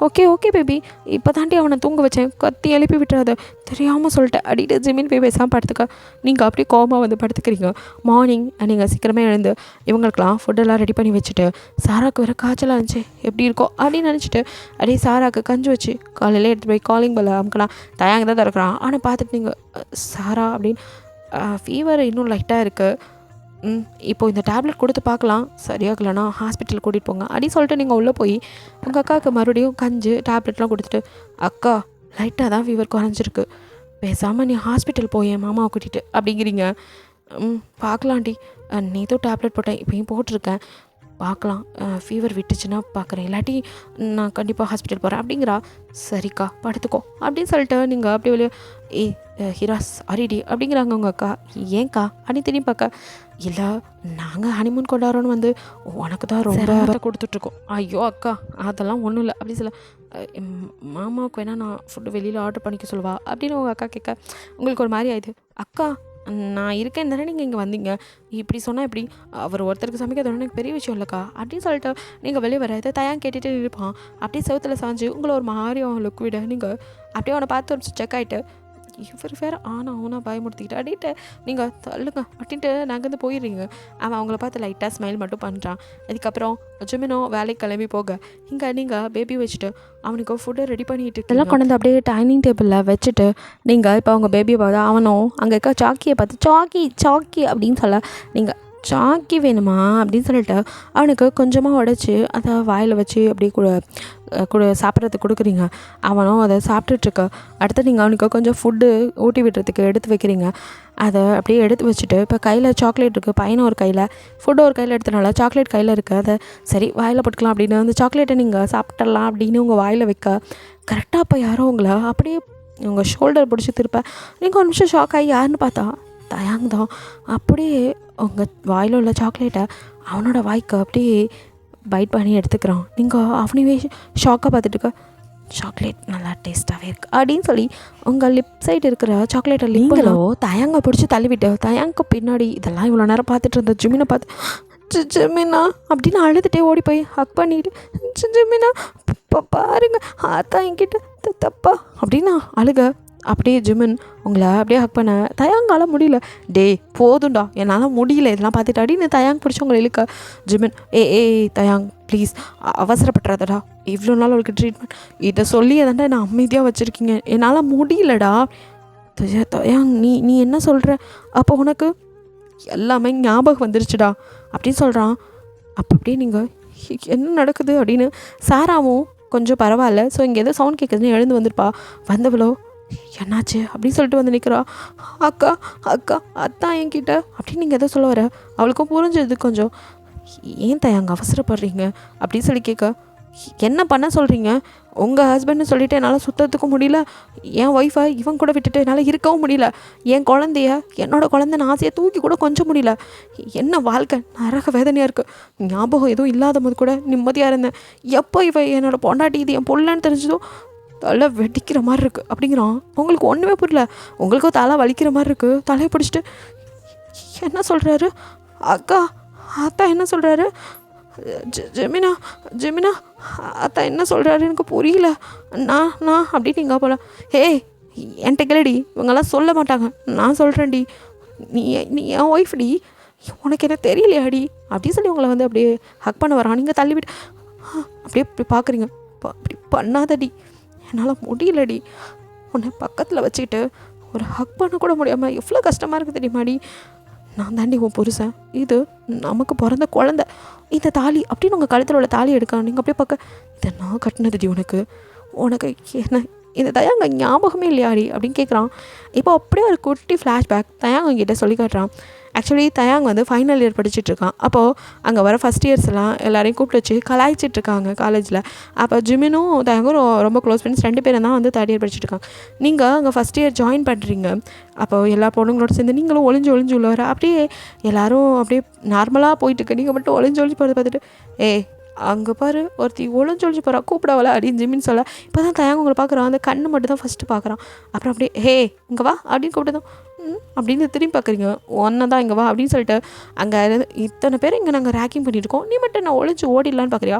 ஓகே ஓகே பேபி, இப்போ தாண்டி அவனை தூங்க வச்சேன், கத்தி எழுப்பி விட்டுறாத, தெரியாமல் சொல்லிட்டேன் அப்படின்ட்டு ஜிமின் போய் பேசாமல் படுத்துக்க. நீங்கள் அப்படியே கோமா வந்து படுத்துக்கிறீங்க. மார்னிங் நீங்கள் சீக்கிரமே எழுந்து இவங்களுக்கெல்லாம் ஃபுட்டெல்லாம் ரெடி பண்ணி வச்சுட்டு சாராவுக்கு வேறு காய்ச்சலாக இருந்துச்சு எப்படி இருக்கோ அப்படின்னு நினச்சிட்டு அப்படியே சாராவுக்கு கஞ்சி வச்சு காலையில் எடுத்து போய் காலிங் பெல் அமுக்கலாம். தயாங்க தான் திறக்கிறான். ஆனால் பார்த்துட்டு நீங்கள் சாரா அப்படின்னு ஃபீவர் இன்னும் லைட்டாக இருக்குது, இப்போது இந்த டேப்லெட் கொடுத்து பார்க்கலாம், சரியாகலன்னா ஹாஸ்பிட்டல் கூட்டிகிட்டு போங்க அப்படின்னு சொல்லிட்டு நீங்கள் உள்ளே போய் உங்கள் அக்காவுக்கு மறுபடியும் கஞ்சி டேப்லெட்லாம் கொடுத்துட்டு அக்கா லைட்டாக தான் ஃபீவர் குறைஞ்சிருக்கு, பேசாமல் நீ ஹாஸ்பிட்டல் போய் என் மாமாவை கூட்டிகிட்டு அப்படிங்கிறீங்க. பார்க்கலாண்டி, நேற்றும் டேப்லெட் போட்டேன், இப்போயும் போட்டிருக்கேன், பார்க்கலாம், ஃபீவர் விட்டுச்சுன்னா பார்க்குறேன், இல்லாட்டி நான் கண்டிப்பாக ஹாஸ்பிட்டல் போகிறேன் அப்படிங்கிறா. சரிக்கா படுத்துக்கோ அப்படின்னு சொல்லிட்டு நீங்கள் அப்படியே வெளியே ஹிராஸ் அரிடி அப்படிங்கிறாங்க உங்கள் அக்கா. ஏன்க்கா அப்படின்னு திரும்பி பார்க்க, இல்லை நாங்கள் ஹனிமூன் கொண்டாடுறோன்னு வந்து உனக்கு தான் ரொம்ப கொடுத்துட்ருக்கோம். ஐயோ அக்கா அதெல்லாம் ஒன்றும் இல்லை அப்படி சொல்ல, மாமாவுக்கு வேணால் நான் ஃபுட்டு வெளியில் ஆர்டர் பண்ணிக்க சொல்லுவா அப்படின்னு உங்கள் அக்கா கேட்க உங்களுக்கு ஒரு மாதிரி ஆயிடுது. அக்கா நான் இருக்கேன் தானே நீங்கள் இங்கே வந்தீங்க, இப்படி சொன்னால் எப்படி, அவர் ஒருத்தருக்கு சமைக்கிறது எனக்கு பெரிய விஷயம் இல்லைக்கா அப்படின்னு சொல்லிட்டு நீங்கள் வெளியே வர இதை தயான் கேட்டுகிட்டே இருப்பான். அப்படியே செவத்தில் சாஞ்சு உங்களை ஒரு மாதிரி அவன் லுக் விட நீங்கள் அப்படியே அவனை பார்த்து ஒரு செக் ஆகிட்டு இவர் வேறு அவனா பயமுறுத்திக்கிட்டு அப்படின்ட்டு நீங்கள் தள்ளுங்க அப்படின்ட்டு நாங்கள் வந்து போயிடுறீங்க. அவன் அவங்கள பார்த்து லைட்டாக ஸ்மைல் மட்டும் பண்ணுறான். அதுக்கப்புறம் ஜிமினோ வேலைக்கு கிளம்பி போக இங்கே நீங்கள் பேபி வச்சுட்டு அவனுக்கு ஃபுட்டை ரெடி பண்ணிட்டு இதெல்லாம் கொண்டு வந்து அப்படியே டைனிங் டேபிளில் வச்சுட்டு நீங்கள் இப்போ அவங்க பேபியை பார்த்தா அவனும் அங்கே இருக்க சாக்கியை பார்த்து சாக்கி அப்படின்னு சொல்ல நீங்கள் சாக்கி வேணுமா அப்படின்னு சொல்லிட்டு அவனுக்கு கொஞ்சமாக உடச்சி அதை வாயில் வச்சு அப்படியே கூட சாப்பிட்றதுக்கு கொடுக்குறீங்க. அவனும் அதை சாப்பிட்டுட்ருக்க. அடுத்து நீங்கள் அவனுக்கு கொஞ்சம் ஃபுட்டு ஊட்டி விடுறதுக்கு எடுத்து வைக்கிறீங்க. அதை அப்படியே எடுத்து வச்சுட்டு இப்போ கையில் சாக்லேட் இருக்குது, பையனை ஒரு கையில் ஃபுட்டு ஒரு கையில் எடுத்தனால சாக்லேட் கையில் இருக்குது, அதை சரி வாயில் போட்டுக்கலாம் அப்படின்னு அந்த சாக்லேட்டை நீங்கள் சாப்பிட்றலாம் அப்படின்னு உங்கள் வாயில் வைக்க கரெக்டாக இப்போ யாரோ உங்களை அப்படியே உங்கள் ஷோல்டர் பிடிச்சி திருப்ப நீங்கள் ஒரு நிமிஷம் ஷாக் ஆகி யாருன்னு பார்த்தா தயாங் தான். அப்படியே உங்கள் வாயில் உள்ள சாக்லேட்டை அவனோட வாய்க்கு அப்படியே பைட் பண்ணி எடுத்துக்கிறான். நீங்கள் அவனையே ஷாக்காக பார்த்துட்டுக்க சாக்லேட் நல்லா டேஸ்ட்டாகவே இருக்குது அப்படின்னு சொல்லி உங்கள் லிப் சைடு இருக்கிற சாக்லேட்டை நீங்களோ தயாங்க பிடிச்சி தள்ளிவிட்டு தயாங்க பின்னாடி இதெல்லாம் இவ்வளோ நேரம் பார்த்துட்டு இருந்த ஜிமினை பார்த்து ஜெமினா அப்படின்னு அழுதுகிட்டே ஓடி போய் ஹக் பண்ணிட்டு ஜெமினா பாருங்க ஆத்தா என்கிட்ட தப்பா அப்படின்னு அழுக. அப்படியே ஜிமின் உங்களை அப்படியே ஹக் பண்ண தயாங்கால முடியல. டேய் போதும்டா என்னால் முடியல இதெல்லாம் பார்த்துட்டு அப்படின்னு தயாங் பிடிச்சி உங்களை இழுக்க. ஜிமின் ஏய் தயாங் ப்ளீஸ் அவசரப்பட்டுறாதடா, இவ்வளோ நாள் அவளுக்கு ட்ரீட்மெண்ட் இதை சொல்லி தாண்டா நான் அமைதியாக வச்சுருக்கீங்க, என்னால் முடியலடா. தயாங் நீ என்ன சொல்கிற? அப்போ உனக்கு எல்லாமே ஞாபகம் வந்துருச்சுடா அப்படின்னு சொல்கிறான். அப்போ அப்படியே நீங்கள் என்ன நடக்குது அப்படின்னு சாராவும் கொஞ்சம் பரவாயில்ல, ஸோ இங்கே எதோ சவுண்ட் கேட்குதுன்னு எழுந்து வந்துருப்பா. வந்தவளோ என்னாச்சு அப்படின்னு சொல்லிட்டு வந்து நிற்கிறா. அக்கா அக்கா அத்தா என்கிட்ட அப்படின்னு நீங்கள் எதோ சொல்ல வர. அவளுக்கும் புரிஞ்சது கொஞ்சம். ஏன் தயாங்க அவசரப்படுறீங்க அப்படின்னு சொல்லி கேட்க. என்ன பண்ண சொல்கிறீங்க? உங்கள் ஹஸ்பண்ட்னு சொல்லிவிட்டு என்னால் சுற்றத்துக்கும் முடியல, என் ஒய்ஃபை இவன் கூட விட்டுட்டு என்னால் இருக்கவும் முடியல, என் குழந்தைய என்னோடய குழந்தை ஆசையை தூக்கி கூட கொஞ்சம் முடியல. என்ன வாழ்க்கை நரக வேதனையாக இருக்குது. ஞாபகம் எதுவும் இல்லாத போது கூட நிம்மதியாக இருந்தேன். எப்போ இவ என்னோடய பொண்டாட்டி இது என் பொண்ணு தெரிஞ்சதோ தலை வெடிக்கிற மாதிரி இருக்குது அப்படிங்கிறான். உங்களுக்கு ஒன்றுமே புரியல, உங்களுக்கும் தலை வலிக்கிற மாதிரி இருக்குது. தலையை பிடிச்சிட்டு என்ன சொல்கிறாரு? அக்கா அத்தா என்ன சொல்கிறாரு? ஜெமினா ஜெமினா அத்தா என்ன சொல்கிறாரு எனக்கு புரியல. நான் அப்படின்னு இங்கே போல. ஏய் என்கிட்ட கேளடி, இவங்கெல்லாம் சொல்ல மாட்டாங்க, நான் சொல்கிறேன்டி. நீ நீ என் ஒய்ஃப்டி, உனக்கு என்ன தெரியலையாடி அப்படின்னு சொல்லி உங்களை வந்து அப்படியே ஹக் பண்ண வரான். நீங்கள் தள்ளிவிட்டு அப்படியே இப்படி பார்க்குறீங்க. அப்படி பண்ணாதடி, என்னால் முடியலடி. உன்னை பக்கத்தில் வச்சுக்கிட்டு ஒரு ஹக் பண்ண கூட முடியாமல் எவ்வளோ கஷ்டமாக இருக்குது தெரியுமாடி. நான் தாண்டி உன் புருஷன், இது நமக்கு பிறந்த குழந்த, இந்த தாலி அப்படின்னு உங்கள் கழுத்தில் உள்ள தாலி எடுக்க நீங்கள் அப்படியே பார்க்க இதை நான் கட்டினதுடி உனக்கு என்ன இந்த தயாங்க ஞாபகமே இல்லையாடி அப்படின்னு கேட்குறான். இப்போ அப்படியே ஒரு குட்டி ஃப்ளாஷ்பேக் தயாங்க கிட்டே சொல்லி காட்டுறான். ஆக்சுவலி தயாங் வந்து ஃபைனல் இயர் படிச்சுட்ருக்கான். அப்போது அங்கே வர ஃபஸ்ட் இயர்ஸ் எல்லாம் எல்லாரையும் கூப்பிட்டு வச்சு கலாய்ச்சிட்ருக்காங்க காலேஜில். அப்போ ஜிமினும் தயாங்கும் ரொம்ப க்ளோஸ் ஃப்ரெண்ட்ஸ், 2 பேரும் தான் வந்து 3rd இயர் படிச்சுட்ருக்காங்க. நீங்கள் அங்கே ஃபஸ்ட் இயர் ஜாயின் பண்ணுறீங்க. அப்போ எல்லா பொண்ணுங்களோட சேர்ந்து நீங்களும் ஒளிஞ்சு உள்ள வர. அப்படியே எல்லோரும் அப்படியே நார்மலாக போயிட்டுருக்கு, நீங்கள் மட்டும் ஒளிஞ்சு போகிறத பார்த்துட்டு அங்கே பாரு ஒருத்தி ஒளிஞ்சொழிச்சு போகிறா, கூப்பிடவல அப்படின்னு ஜிமின்னு சொல்ல. இப்போ தான் தயாங்க உங்களை பார்க்குறான். அந்த கண்ணு மட்டும் தான் ஃபஸ்ட்டு பார்க்குறான். அப்புறம் அப்படியே இங்கே வா அப்படின்னு கூப்பிட்டதும் அப்படின்னு திரும்பி பார்க்குறீங்க. ஒன்றை தான் இங்கே வா அப்படின்னு சொல்லிட்டு அங்கே இத்தனை பேர் இங்கே நாங்கள் ரேக்கிங் பண்ணியிருக்கோம், நீ மட்டும் நான் ஒளிஞ்சு ஓடிடலான்னு பார்க்குறியா?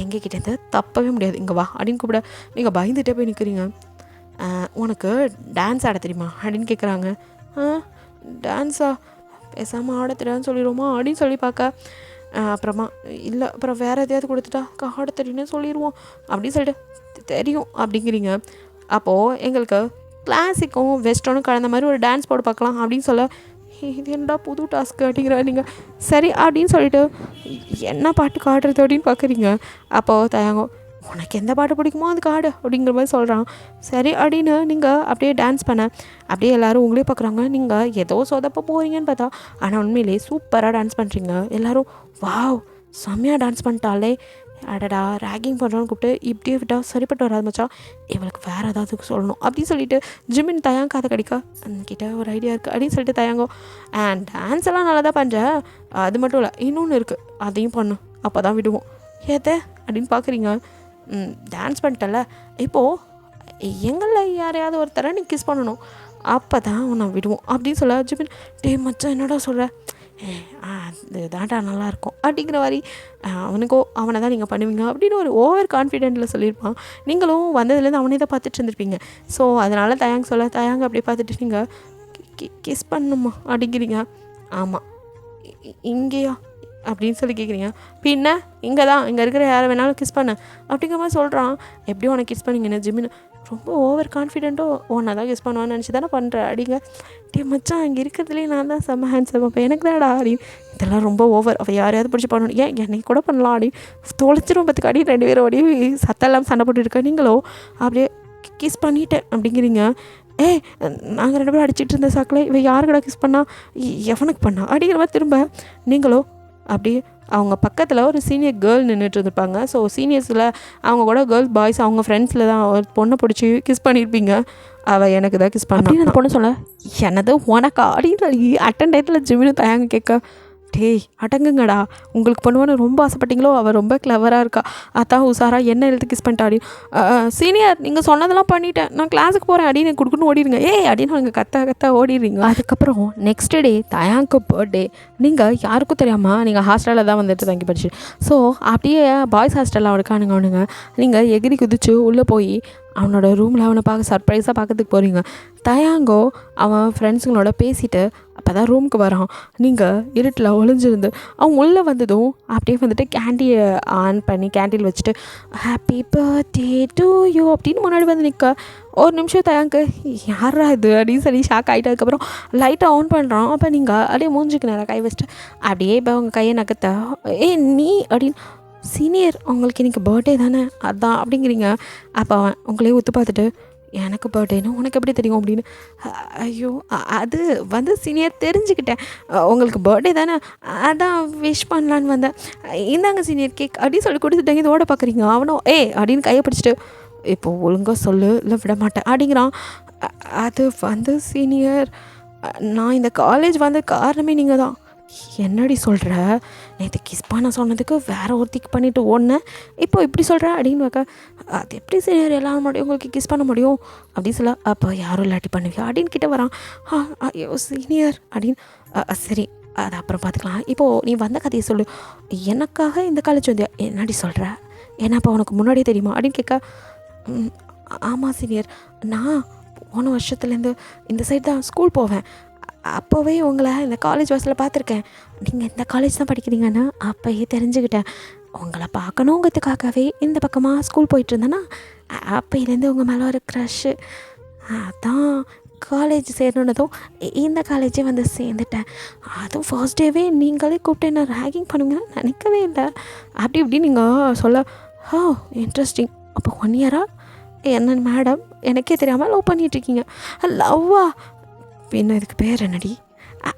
எங்ககிட்டேருந்து தப்பவே முடியாது, இங்கே வா அப்படின்னு கூப்பிட நீங்கள் பயந்துகிட்டே போய் நிற்கிறீங்க. உனக்கு டான்ஸ் ஆட தெரியுமா அப்படின்னு கேட்குறாங்க. டான்ஸா? பேசாமல் ஆட தெரியாதுன்னு சொல்லிடுவோமா அப்படின்னு சொல்லி பார்க்க. அப்புறமா இல்லை அப்புறம் வேறு எதையாவது கொடுத்துட்டா ஆட தெரியும்னு சொல்லிடுவோம் அப்படின்னு சொல்லிட்டு தெரியும் அப்படிங்கிறீங்க. அப்போது எங்களுக்கு கிளாசிக்கும் வெஸ்டர்னும் கலந்த மாதிரி ஒரு டான்ஸ் போட்டு பார்க்கலாம் அப்படின்னு சொல்ல, இது என்னடா புது டாஸ்க்கு அப்படிங்கிற நீங்கள் சரி அப்படின்னு சொல்லிட்டு என்ன பாட்டுக்கு ஆடுறது அப்படின்னு பார்க்குறீங்க. அப்போது தயாங்கோ உனக்கு எந்த பாட்டு பிடிக்குமோ அதுக்கு ஆடு அப்படிங்கிற மாதிரி சொல்கிறான். சரி அப்படின்னு நீங்கள் அப்படியே டான்ஸ் பண்ண அப்படியே எல்லோரும் உங்களே பார்க்குறாங்க. நீங்கள் ஏதோ சொதப்ப போகிறீங்கன்னு பார்த்தா ஆனால் உண்மையிலே சூப்பராக டான்ஸ் பண்ணுறீங்க. எல்லோரும் வாவ் செம்மையாக டான்ஸ் பண்ணிட்டாலே, அடடா ரேக்கிங் பண்ணுறோன்னு கூப்பிட்டு இப்படியே விட்டால் சரிப்பட்டு வராது மச்சான், இவளுக்கு வேறு ஏதாவது சொல்லணும் அப்படின்னு சொல்லிட்டு ஜிமின் தயாங்க கதை கடிக்க கிட்ட ஒரு ஐடியா இருக்குது அப்படின்னு சொல்லிட்டு தயாங்கோ டான்ஸ் எல்லாம் நல்லா தான் பண்ணுறேன், அது மட்டும் இல்லை இன்னொன்று இருக்குது அதையும் பண்ணு அப்போ தான் விடுவோம். ஏத்த அப்படின்னு பார்க்குறீங்க. டான்ஸ் பண்ணிட்டல, இப்போது எங்களில் யாரையாவது ஒருத்தரை நீ கிஸ் பண்ணணும், அப்போ தான் உன்னை விடுவோம் அப்படின்னு சொல்ல ஜிமின் டே மச்சான் என்னடா சொல்கிற, அது தாண்டா நல்லாயிருக்கும் அப்படிங்கிற மாதிரி அவனுக்கோ அவனை தான் நீங்கள் பண்ணுவீங்க அப்படின்னு ஒரு ஓவர் கான்ஃபிடென்ட்டில் சொல்லியிருப்பான். நீங்களும் வந்ததுலேருந்து அவனே தான் பார்த்துட்டு இருந்திருப்பீங்க. ஸோ அதனால் தயாங்க சொல்ல தயாங்க அப்படியே பார்த்துட்டு நீங்கள் கிஸ் பண்ணணுமா அப்படிங்கிறீங்க. ஆமாம் இங்கேயா அப்படின்னு சொல்லி கேட்குறீங்க. பின்ன இங்கே தான் இங்கே இருக்கிற யாரை வேணாலும் கிஸ் பண்ண அப்படிங்கிற மாதிரி சொல்கிறான். எப்படியும் உனக்கு கிஸ் பண்ணுங்கன்னு ஜிமின் ரொம்ப ஓவர் கான்ஃபிடென்ட்டோ ஒன்றா தான் கிஸ் பண்ணுவான்னு நினச்சி தானே பண்ணுற அப்படிங்க. டே மச்சான் இங்கே இருக்கிறதுலேயே நான் தான் செம்ம ஹேண்ட்ஸம், அப்போ எனக்கு தான்டா அப்படின்னு இதெல்லாம் ரொம்ப ஓவர், அவள் யாரையாவது பிடிச்சி பண்ணணும், ஏன் என்னை கூட பண்ணலாம் அப்படின்னு தொலைச்சிரும் பத்துக்கு அடி 2 பேரும் அடி சத்தம் இல்லாமல் சண்டை போட்டுருக்க. நீங்களோ அப்படியே கிஸ் பண்ணிட்டேன் அப்படிங்கிறீங்க. நாங்கள் 2 பேரும் அடிச்சிட்டு இருந்த சாக்கில் இவன் யாருக்கடா கிஸ் பண்ணா, எவனுக்கு பண்ணா அப்படிங்கிற மாதிரி திரும்ப நீங்களோ அப்படியே அவங்க பக்கத்தில் ஒரு சீனியர் கேர்ள் நின்றுட்டு இருந்திருப்பாங்க. ஸோ சீனியர்ஸில் அவங்க கூட கேர்ள்ஸ் பாய்ஸ் அவங்க ஃப்ரெண்ட்ஸில் தான் ஒரு பொண்ணை பிடிச்சி கிஸ் பண்ணியிருப்பீங்க. அவள் எனக்கு தான் கிஸ் பண்ணா அந்த பொண்ணு சொல்ல எனது உனக்கு அப்படின்னு அட்டன் டயத்தில் ஜிமினு தயாங்க கேட்க டேய் அடங்குங்கடா, உங்களுக்கு பண்ணுவான்னு ரொம்ப ஆசைப்பட்டீங்களோ, அவள் ரொம்ப கிளவராக இருக்கா, அதான் உஷாரா என்ன எழுத்து கிஸ் பண்ணிட்டா அப்படின்னு. சீனியர் நீங்கள் சொன்னதெல்லாம் பண்ணிட்டேன், நான் கிளாஸுக்கு போகிறேன் அப்படின்னு கொடுக்குன்னு ஓடிடுங்க, அப்படின்னு அவங்க கத்த ஓடிடுறீங்க. அதுக்கப்புறம் நெக்ஸ்ட் டே தயாங்க்கு பர்த்டே. நீங்கள் யாருக்கும் தெரியாமல் நீங்கள் ஹாஸ்டலில் தான் வந்துட்டு தங்கி படிச்சு. ஸோ அப்படியே பாய்ஸ் ஹாஸ்டலில் அவனுங்க நீங்கள் எகிரி குதிச்சு உள்ளே போய் அவனோட ரூமில் அவனை சர்ப்ரைஸாக பார்க்கறதுக்கு போகிறீங்க. தயாங்கோ அவன் ஃப்ரெண்ட்ஸுங்களோட பேசிட்டு அப்போ தான் ரூமுக்கு வரான். நீங்கள் இருட்டில் ஒளிஞ்சிருந்து அவன் உள்ளே வந்ததும் அப்படியே வந்துட்டு கேண்டியை ஆன் பண்ணி கேண்டில் வச்சுட்டு ஹாப்பி பர்த்டே டு யூ அப்படின்னு முன்னாடி வந்து நிற்க. ஒரு நிமிஷம் தயாங்கு யாரா இது அப்படின்னு சொல்லி ஷாக் ஆகிட்டு அதுக்கப்புறம் லைட்டை ஆன் பண்ணுறான். அப்போ நீங்கள் அப்படியே மூஞ்சிக்கு நேரம் கை வச்சுட்டு அப்படியே இப்போ அவங்க கையை நகர்த்த நீ அப்படின்னு சீனியர் உங்களுக்கு இன்றைக்கி பர்த்டே தானே அதான் அப்படிங்கிறீங்க. அப்போ அவன் உங்களே ஒத்து பார்த்துட்டு எனக்கு பர்த்டேன்னு உனக்கு எப்படி தெரியும் அப்படின்னு. ஐயோ அது வந்து சீனியர் தெரிஞ்சுக்கிட்டேன், உங்களுக்கு பர்த்டே தானே அதான் விஷ் பண்ணலான்னு வந்தேன், இந்தாங்க சீனியர் கேக் அப்படின்னு சொல்லி கொடுத்துட்டாங்க. இதோட பார்க்குறீங்க அவனும் அப்படின்னு கையை பிடிச்சிட்டு இப்போ ஒழுங்காக சொல்லு இல்லை விட மாட்டேன் அப்படிங்கிறான். அது வந்து சீனியர் நான் இந்த காலேஜ் வந்த காரணமே நீங்கள் தான். என்னடி சொல்கிற, நேற்று கிஸ் பண்ண சொன்னதுக்கு வேறு ஒருத்திக்கு பண்ணிவிட்டு ஓடினேன், இப்போ இப்படி சொல்கிற அப்படின்னு வைக்க. அது எப்படி சீனியர் எல்லாரும் முடியும் உங்களுக்கு கிஸ் பண்ண முடியும் அப்படின்னு சொல்ல. அப்போ யாரும் இல்லாட்டி பண்ணுவியா அப்படின்னு கிட்டே வரான். ஐயோ சீனியர் அப்படின்னு. சரி அது அப்புறம் பார்த்துக்கலாம், இப்போது நீ வந்த கதையை சொல்லு, எனக்காக இந்த காலேஜ் வந்தியா என்னடி சொல்கிற, ஏன்னா அப்போ உனக்கு முன்னாடியே தெரியுமா அப்படின்னு கேட்க. ஆமாம் சீனியர், நான் போன வருஷத்துலேருந்து இந்த சைடு தான் ஸ்கூல் போவேன், அப்போவே உங்களை இந்த காலேஜ் வாசலில் பார்த்துருக்கேன், நீங்கள் இந்த காலேஜ் தான் படிக்கிறீங்கன்னு அப்போயே தெரிஞ்சுக்கிட்டேன், உங்களை பார்க்கணுங்கிறதுக்காகவே இந்த பக்கமாக ஸ்கூல் போயிட்டு இருந்தேன்னா அப்போலேருந்து உங்கள் மேலே ஒரு க்ரஷ்ஷு, அதான் காலேஜ் சேரணுன்னதும் இந்த காலேஜே வந்து சேர்ந்துட்டேன், அதுவும் ஃபர்ஸ்ட் டேவே நீங்களே கூப்பிட்டு என்ன ரேகிங் பண்ணுவீங்கன்னு நினைக்கவே இல்லை அப்படி இப்படி நீங்கள் சொல்ல. இன்ட்ரெஸ்டிங், அப்போ 1 இயராக என்ன மேடம் எனக்கே தெரியாமல் லவ் பண்ணிகிட்ருக்கீங்க. லவ்வா, பின்ன இதுக்கு பேர் என்னடி,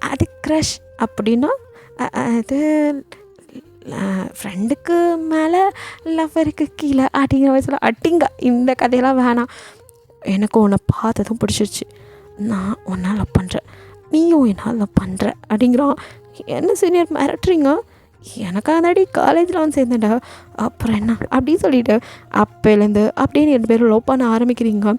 அது க்ரஷ் அப்படின்னா அது ஃப்ரெண்டுக்கு மேலே லவ்வருக்கு கீழே அப்படிங்கிற வயசில் அட்டிங்க. இந்த கதையெல்லாம் வேணாம், எனக்கு உன்னை பார்த்ததும் பிடிச்சிருச்சு, நான் உன்னை லவ் பண்ணுறேன், நீயும் என்ன லவ் பண்ணுற அப்படிங்கிறான். என்ன சீனியர் மிரட்டுறீங்க, எனக்காக தாடி காலேஜில் வந்து சேர்ந்தேன்டா, அப்புறம் என்ன அப்படின்னு சொல்லிவிட்டு அப்போலேருந்து அப்படியே 2 பேரும் லவ் பண்ண ஆரம்பிக்கிறீங்க.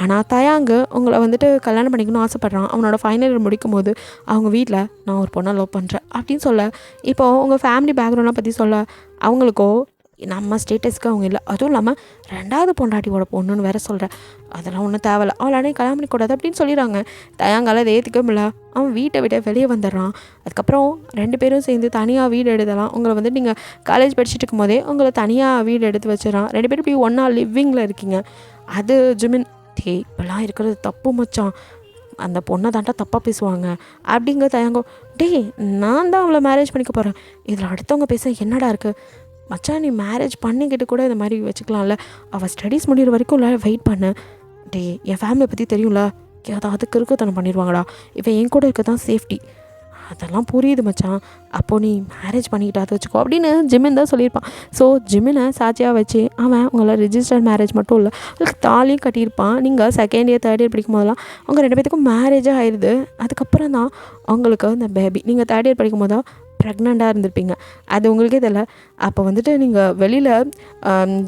ஆனால் தயாங்கு உங்களை வந்துட்டு கல்யாணம் பண்ணிக்கணும்னு ஆசைப்பட்றான். அவனோட ஃபைனல் இயர் முடிக்கும் போது அவங்க வீட்டில் நான் ஒரு பொண்ணை லவ் பண்ணுறேன் அப்படின்னு சொல்ல. இப்போது உங்கள் ஃபேமிலி பேக்ரவுண்டை பற்றி சொல்ல அவங்களுக்கோ நம்ம ஸ்டேட்டஸ்க்கு அவங்க இல்லை, அதுவும் இல்லாமல் 2வது பொண்டாட்டியோட பொண்ணுன்னு வேறு சொல்கிறேன், அதெல்லாம் ஒன்றும் தேவையில்ல, அவளானே கல்யாணம் பண்ணிக்கூடாது அப்படின்னு சொல்லிடுறாங்க. தயாங்கால அதை ஏற்றுக்க முடியல, அவன் வீட்டை விட வெளியே வந்துடுறான். அதுக்கப்புறம் 2 பேரும் சேர்ந்து தனியாக வீடு எடுத்தலாம். உங்களை வந்து நீங்கள் காலேஜ் படிச்சுட்டு இருக்கும் போதே உங்களை தனியாக வீடு எடுத்து வச்சிடறான். 2 பேரும் இப்படி ஒன்றா லிவிங்கில் இருக்கீங்க. அது ஜிமின் இப்போல்லாம் இருக்கிறது தப்பு மச்சான், அந்த பொண்ணை தாண்டா தப்பாக பேசுவாங்க அப்படிங்க தயாங்கோ. நான் தான் அவளை மேரேஜ் பண்ணிக்க போகிறேன், இதில் அடுத்தவங்க பேச என்னடா இருக்குது மச்சான், நீ மேரேஜ் பண்ணிக்கிட்டு கூட இந்த மாதிரி வச்சுக்கலாம்ல, அவள் ஸ்டடீஸ் முடிகிற வரைக்கும் இல்லை வெயிட் பண்ணு. என் ஃபேமிலியை பற்றி தெரியும்ல, ஏதாவது கிறுக்குத்தனம் பண்ணிடுவாங்கடா, இவன் என் கூட இருக்க தான் சேஃப்டி, அதெல்லாம் புரியுது மச்சான், அப்போது நீ மேரேஜ் பண்ணிக்கிட்டாது வச்சுக்கோ அப்படின்னு ஜிமின் தான் சொல்லியிருப்பான். ஸோ ஜிமினை சாட்சியாக வச்சு அவன் உங்களை ரிஜிஸ்டர்ட் மேரேஜ் மட்டும் இல்லை உங்களுக்கு தாலியும் கட்டியிருப்பான். நீங்கள் 2nd இயர் 3rd இயர் படிக்கும் போதெல்லாம் அவங்க 2 பேத்துக்கும் மேரேஜாக ஆயிடுது. அதுக்கப்புறம் தான் அவங்களுக்கு இந்த பேபி, நீங்கள் 3rd இயர் படிக்கும் போது தான் ப்ரெக்னெண்ட்டாக இருந்திருப்பீங்க, அது உங்களுக்கே தெரியல. அப்போ வந்துட்டு நீங்கள் வெளியில்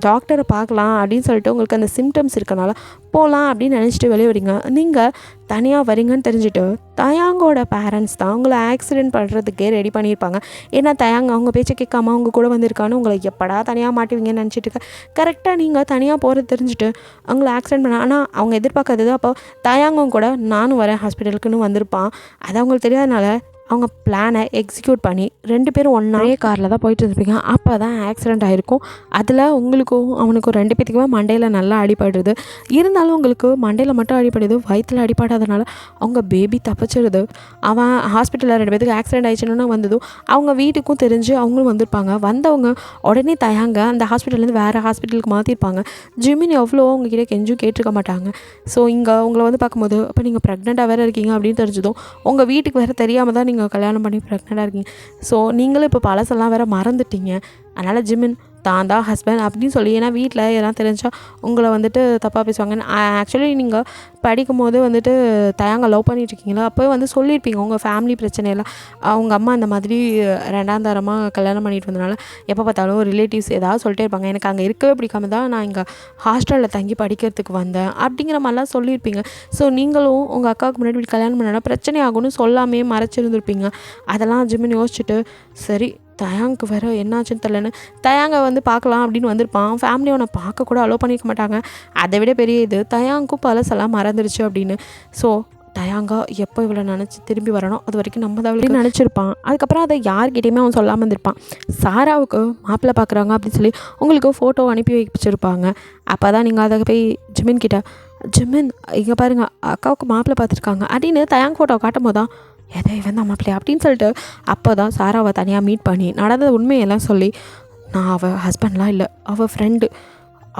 டாக்டரை பார்க்கலாம் அப்படின்னு சொல்லிட்டு உங்களுக்கு அந்த சிம்டம்ஸ் இருக்கனால போகலாம் அப்படின்னு நினச்சிட்டு வெளியே வரீங்க. நீங்கள் தனியாக வரீங்கன்னு தெரிஞ்சுட்டு தயாங்கோட பேரண்ட்ஸ் தான் உங்களை ஆக்சிடென்ட் பண்ணுறதுக்கே ரெடி பண்ணியிருப்பாங்க. ஏன்னா தயாங்க அவங்க பேச்சை கேட்காம அவங்க கூட வந்திருக்கான்னு உங்களை எப்படா தனியாக மாட்டுவீங்கன்னு நினச்சிட்டு இருக்க. கரெக்டாக நீங்கள் தனியாக போகிறது தெரிஞ்சுட்டு அவங்கள ஆக்சிடென்ட் பண்ண, ஆனால் அவங்க எதிர்பார்க்காதது அப்போ தயாங்கம் கூட நானும் வரேன் ஹாஸ்பிட்டலுக்குன்னு வந்திருப்பான். அது அவங்களுக்கு தெரியாதனால அவங்க பிளானை எக்ஸிக்யூட் பண்ணி 2 பேரும் ஒன்றே காரில் தான் போயிட்டு இருந்திருப்பீங்க. அப்போ தான் ஆக்சிடெண்ட் ஆகிருக்கும். அதில் உங்களுக்கும் அவனுக்கும் 2 பேத்துக்குமே மண்டையில் நல்லா அடிபடுறது. இருந்தாலும் உங்களுக்கு மண்டையில் மட்டும் அடிபடுது, வயிற்றில் அடிபடாதனால அவங்க பேபி தப்பிச்சிடுது. அவன் ஹாஸ்பிட்டலில் 2 பேத்துக்கு ஆக்சிடெண்ட் ஆகிடுச்சுன்னு வந்ததும் அவங்க வீட்டுக்கும் தெரிஞ்சு அவங்களும் வந்திருப்பாங்க. வந்தவங்க உடனே தயாங்க அந்த ஹாஸ்பிட்டல்லேருந்து வேறு ஹாஸ்பிட்டலுக்கு மாற்றிருப்பாங்க. ஜிமின் எவ்வளோ உங்ககிட்ட கெஞ்சும் கேட்டிருக்க மாட்டாங்க. ஸோ இங்கே உங்களை வந்து பார்க்கும்போது அப்போ நீங்கள் ப்ரெக்னெண்ட்டாக வேறு இருக்கீங்க அப்படின்னு தெரிஞ்சதும் உங்கள் வீட்டுக்கு வேறு தெரியாமல் தான் நீங்கள் கல்யாணம் பண்ணி ப்ரெக்னெண்ட்டாக இருக்கீங்க. ஸோ நீங்களும் இப்போ பழசெல்லாம் வேறு மறந்துட்டீங்க. அதனால் ஜிமின் தான் தான் ஹஸ்பண்ட் அப்படின்னு சொல்லி. ஏன்னா வீட்டில் எதனா தெரிஞ்சால் உங்களை வந்துட்டு தப்பாக பேசுவாங்க. ஆக்சுவலி நீங்கள் படிக்கும்போது வந்துட்டு தயாங்க லவ் பண்ணிட்டுருக்கீங்களா, அப்போவே வந்து சொல்லியிருப்பீங்க உங்கள் ஃபேமிலி பிரச்சனையெல்லாம். அவங்க அம்மா அந்த மாதிரி 2ஆம் தரமாக கல்யாணம் பண்ணிட்டு வந்தனால எப்போ பார்த்தாலும் ரிலேட்டிவ்ஸ் ஏதாவது சொல்லிட்டே இருப்பாங்க. எனக்கு அங்கே இருக்கவே பிடிக்காம தான் நான் இங்கே ஹாஸ்டலில் தங்கி படிக்கிறதுக்கு வந்தேன் அப்படிங்கிற மாதிரிலாம் சொல்லியிருப்பீங்க. ஸோ நீங்களும் உங்கள் அக்காவுக்கு முன்னாடி இப்படி கல்யாணம் பண்ணனா பிரச்சனை ஆகும்னு சொல்லாமே மறைச்சிருந்துருப்பீங்க. அதெல்லாம் ஜிமின் யோசிச்சுட்டு, சரி தயாங்க்கு வேறு என்னாச்சுன்னு தெரிலன்னு தயாங்க வந்து பார்க்கலாம் அப்படின்னு வந்திருப்பான். ஃபேமிலி அவனை பார்க்க கூட அலோவ் பண்ணியிருக்க மாட்டாங்க. அதை விட பெரிய இது தயாங்க்கும் பழசெல்லாம் மறந்துடுச்சு அப்படின்னு. ஸோ தயாங்கா எப்போ இவ்வளோ நினச்சி திரும்பி வரணும் அது வரைக்கும் நம்ம தான் அவளுக்கு நினச்சிருப்பான். அதுக்கப்புறம் அதை யார்கிட்டையுமே அவன் சொல்லாமல் இருந்திருப்பான். சாராவுக்கு மாப்பிள்ளை பார்க்குறாங்க அப்படின்னு சொல்லி உங்களுக்கு ஃபோட்டோ அனுப்பி வச்சிருப்பாங்க. அப்போ தான் நீங்கள் அதை போய் ஜிமின் கிட்ட, ஜிமின் இங்கே பாருங்கள் அக்காவுக்கு மாப்பிள்ளை பார்த்துருக்காங்க அப்படின்னு தயாங் ஃபோட்டோ காட்டும் போது தான் எதை இவன் தான் மாப்பிள்ளையா அப்படின்னு சொல்லிட்டு அப்போ தான் சாராவை தனியாக மீட் பண்ணி நடந்த உண்மையெல்லாம் சொல்லி, நான் அவள் ஹஸ்பண்ட்லாம் இல்லை, அவள் ஃப்ரெண்டு,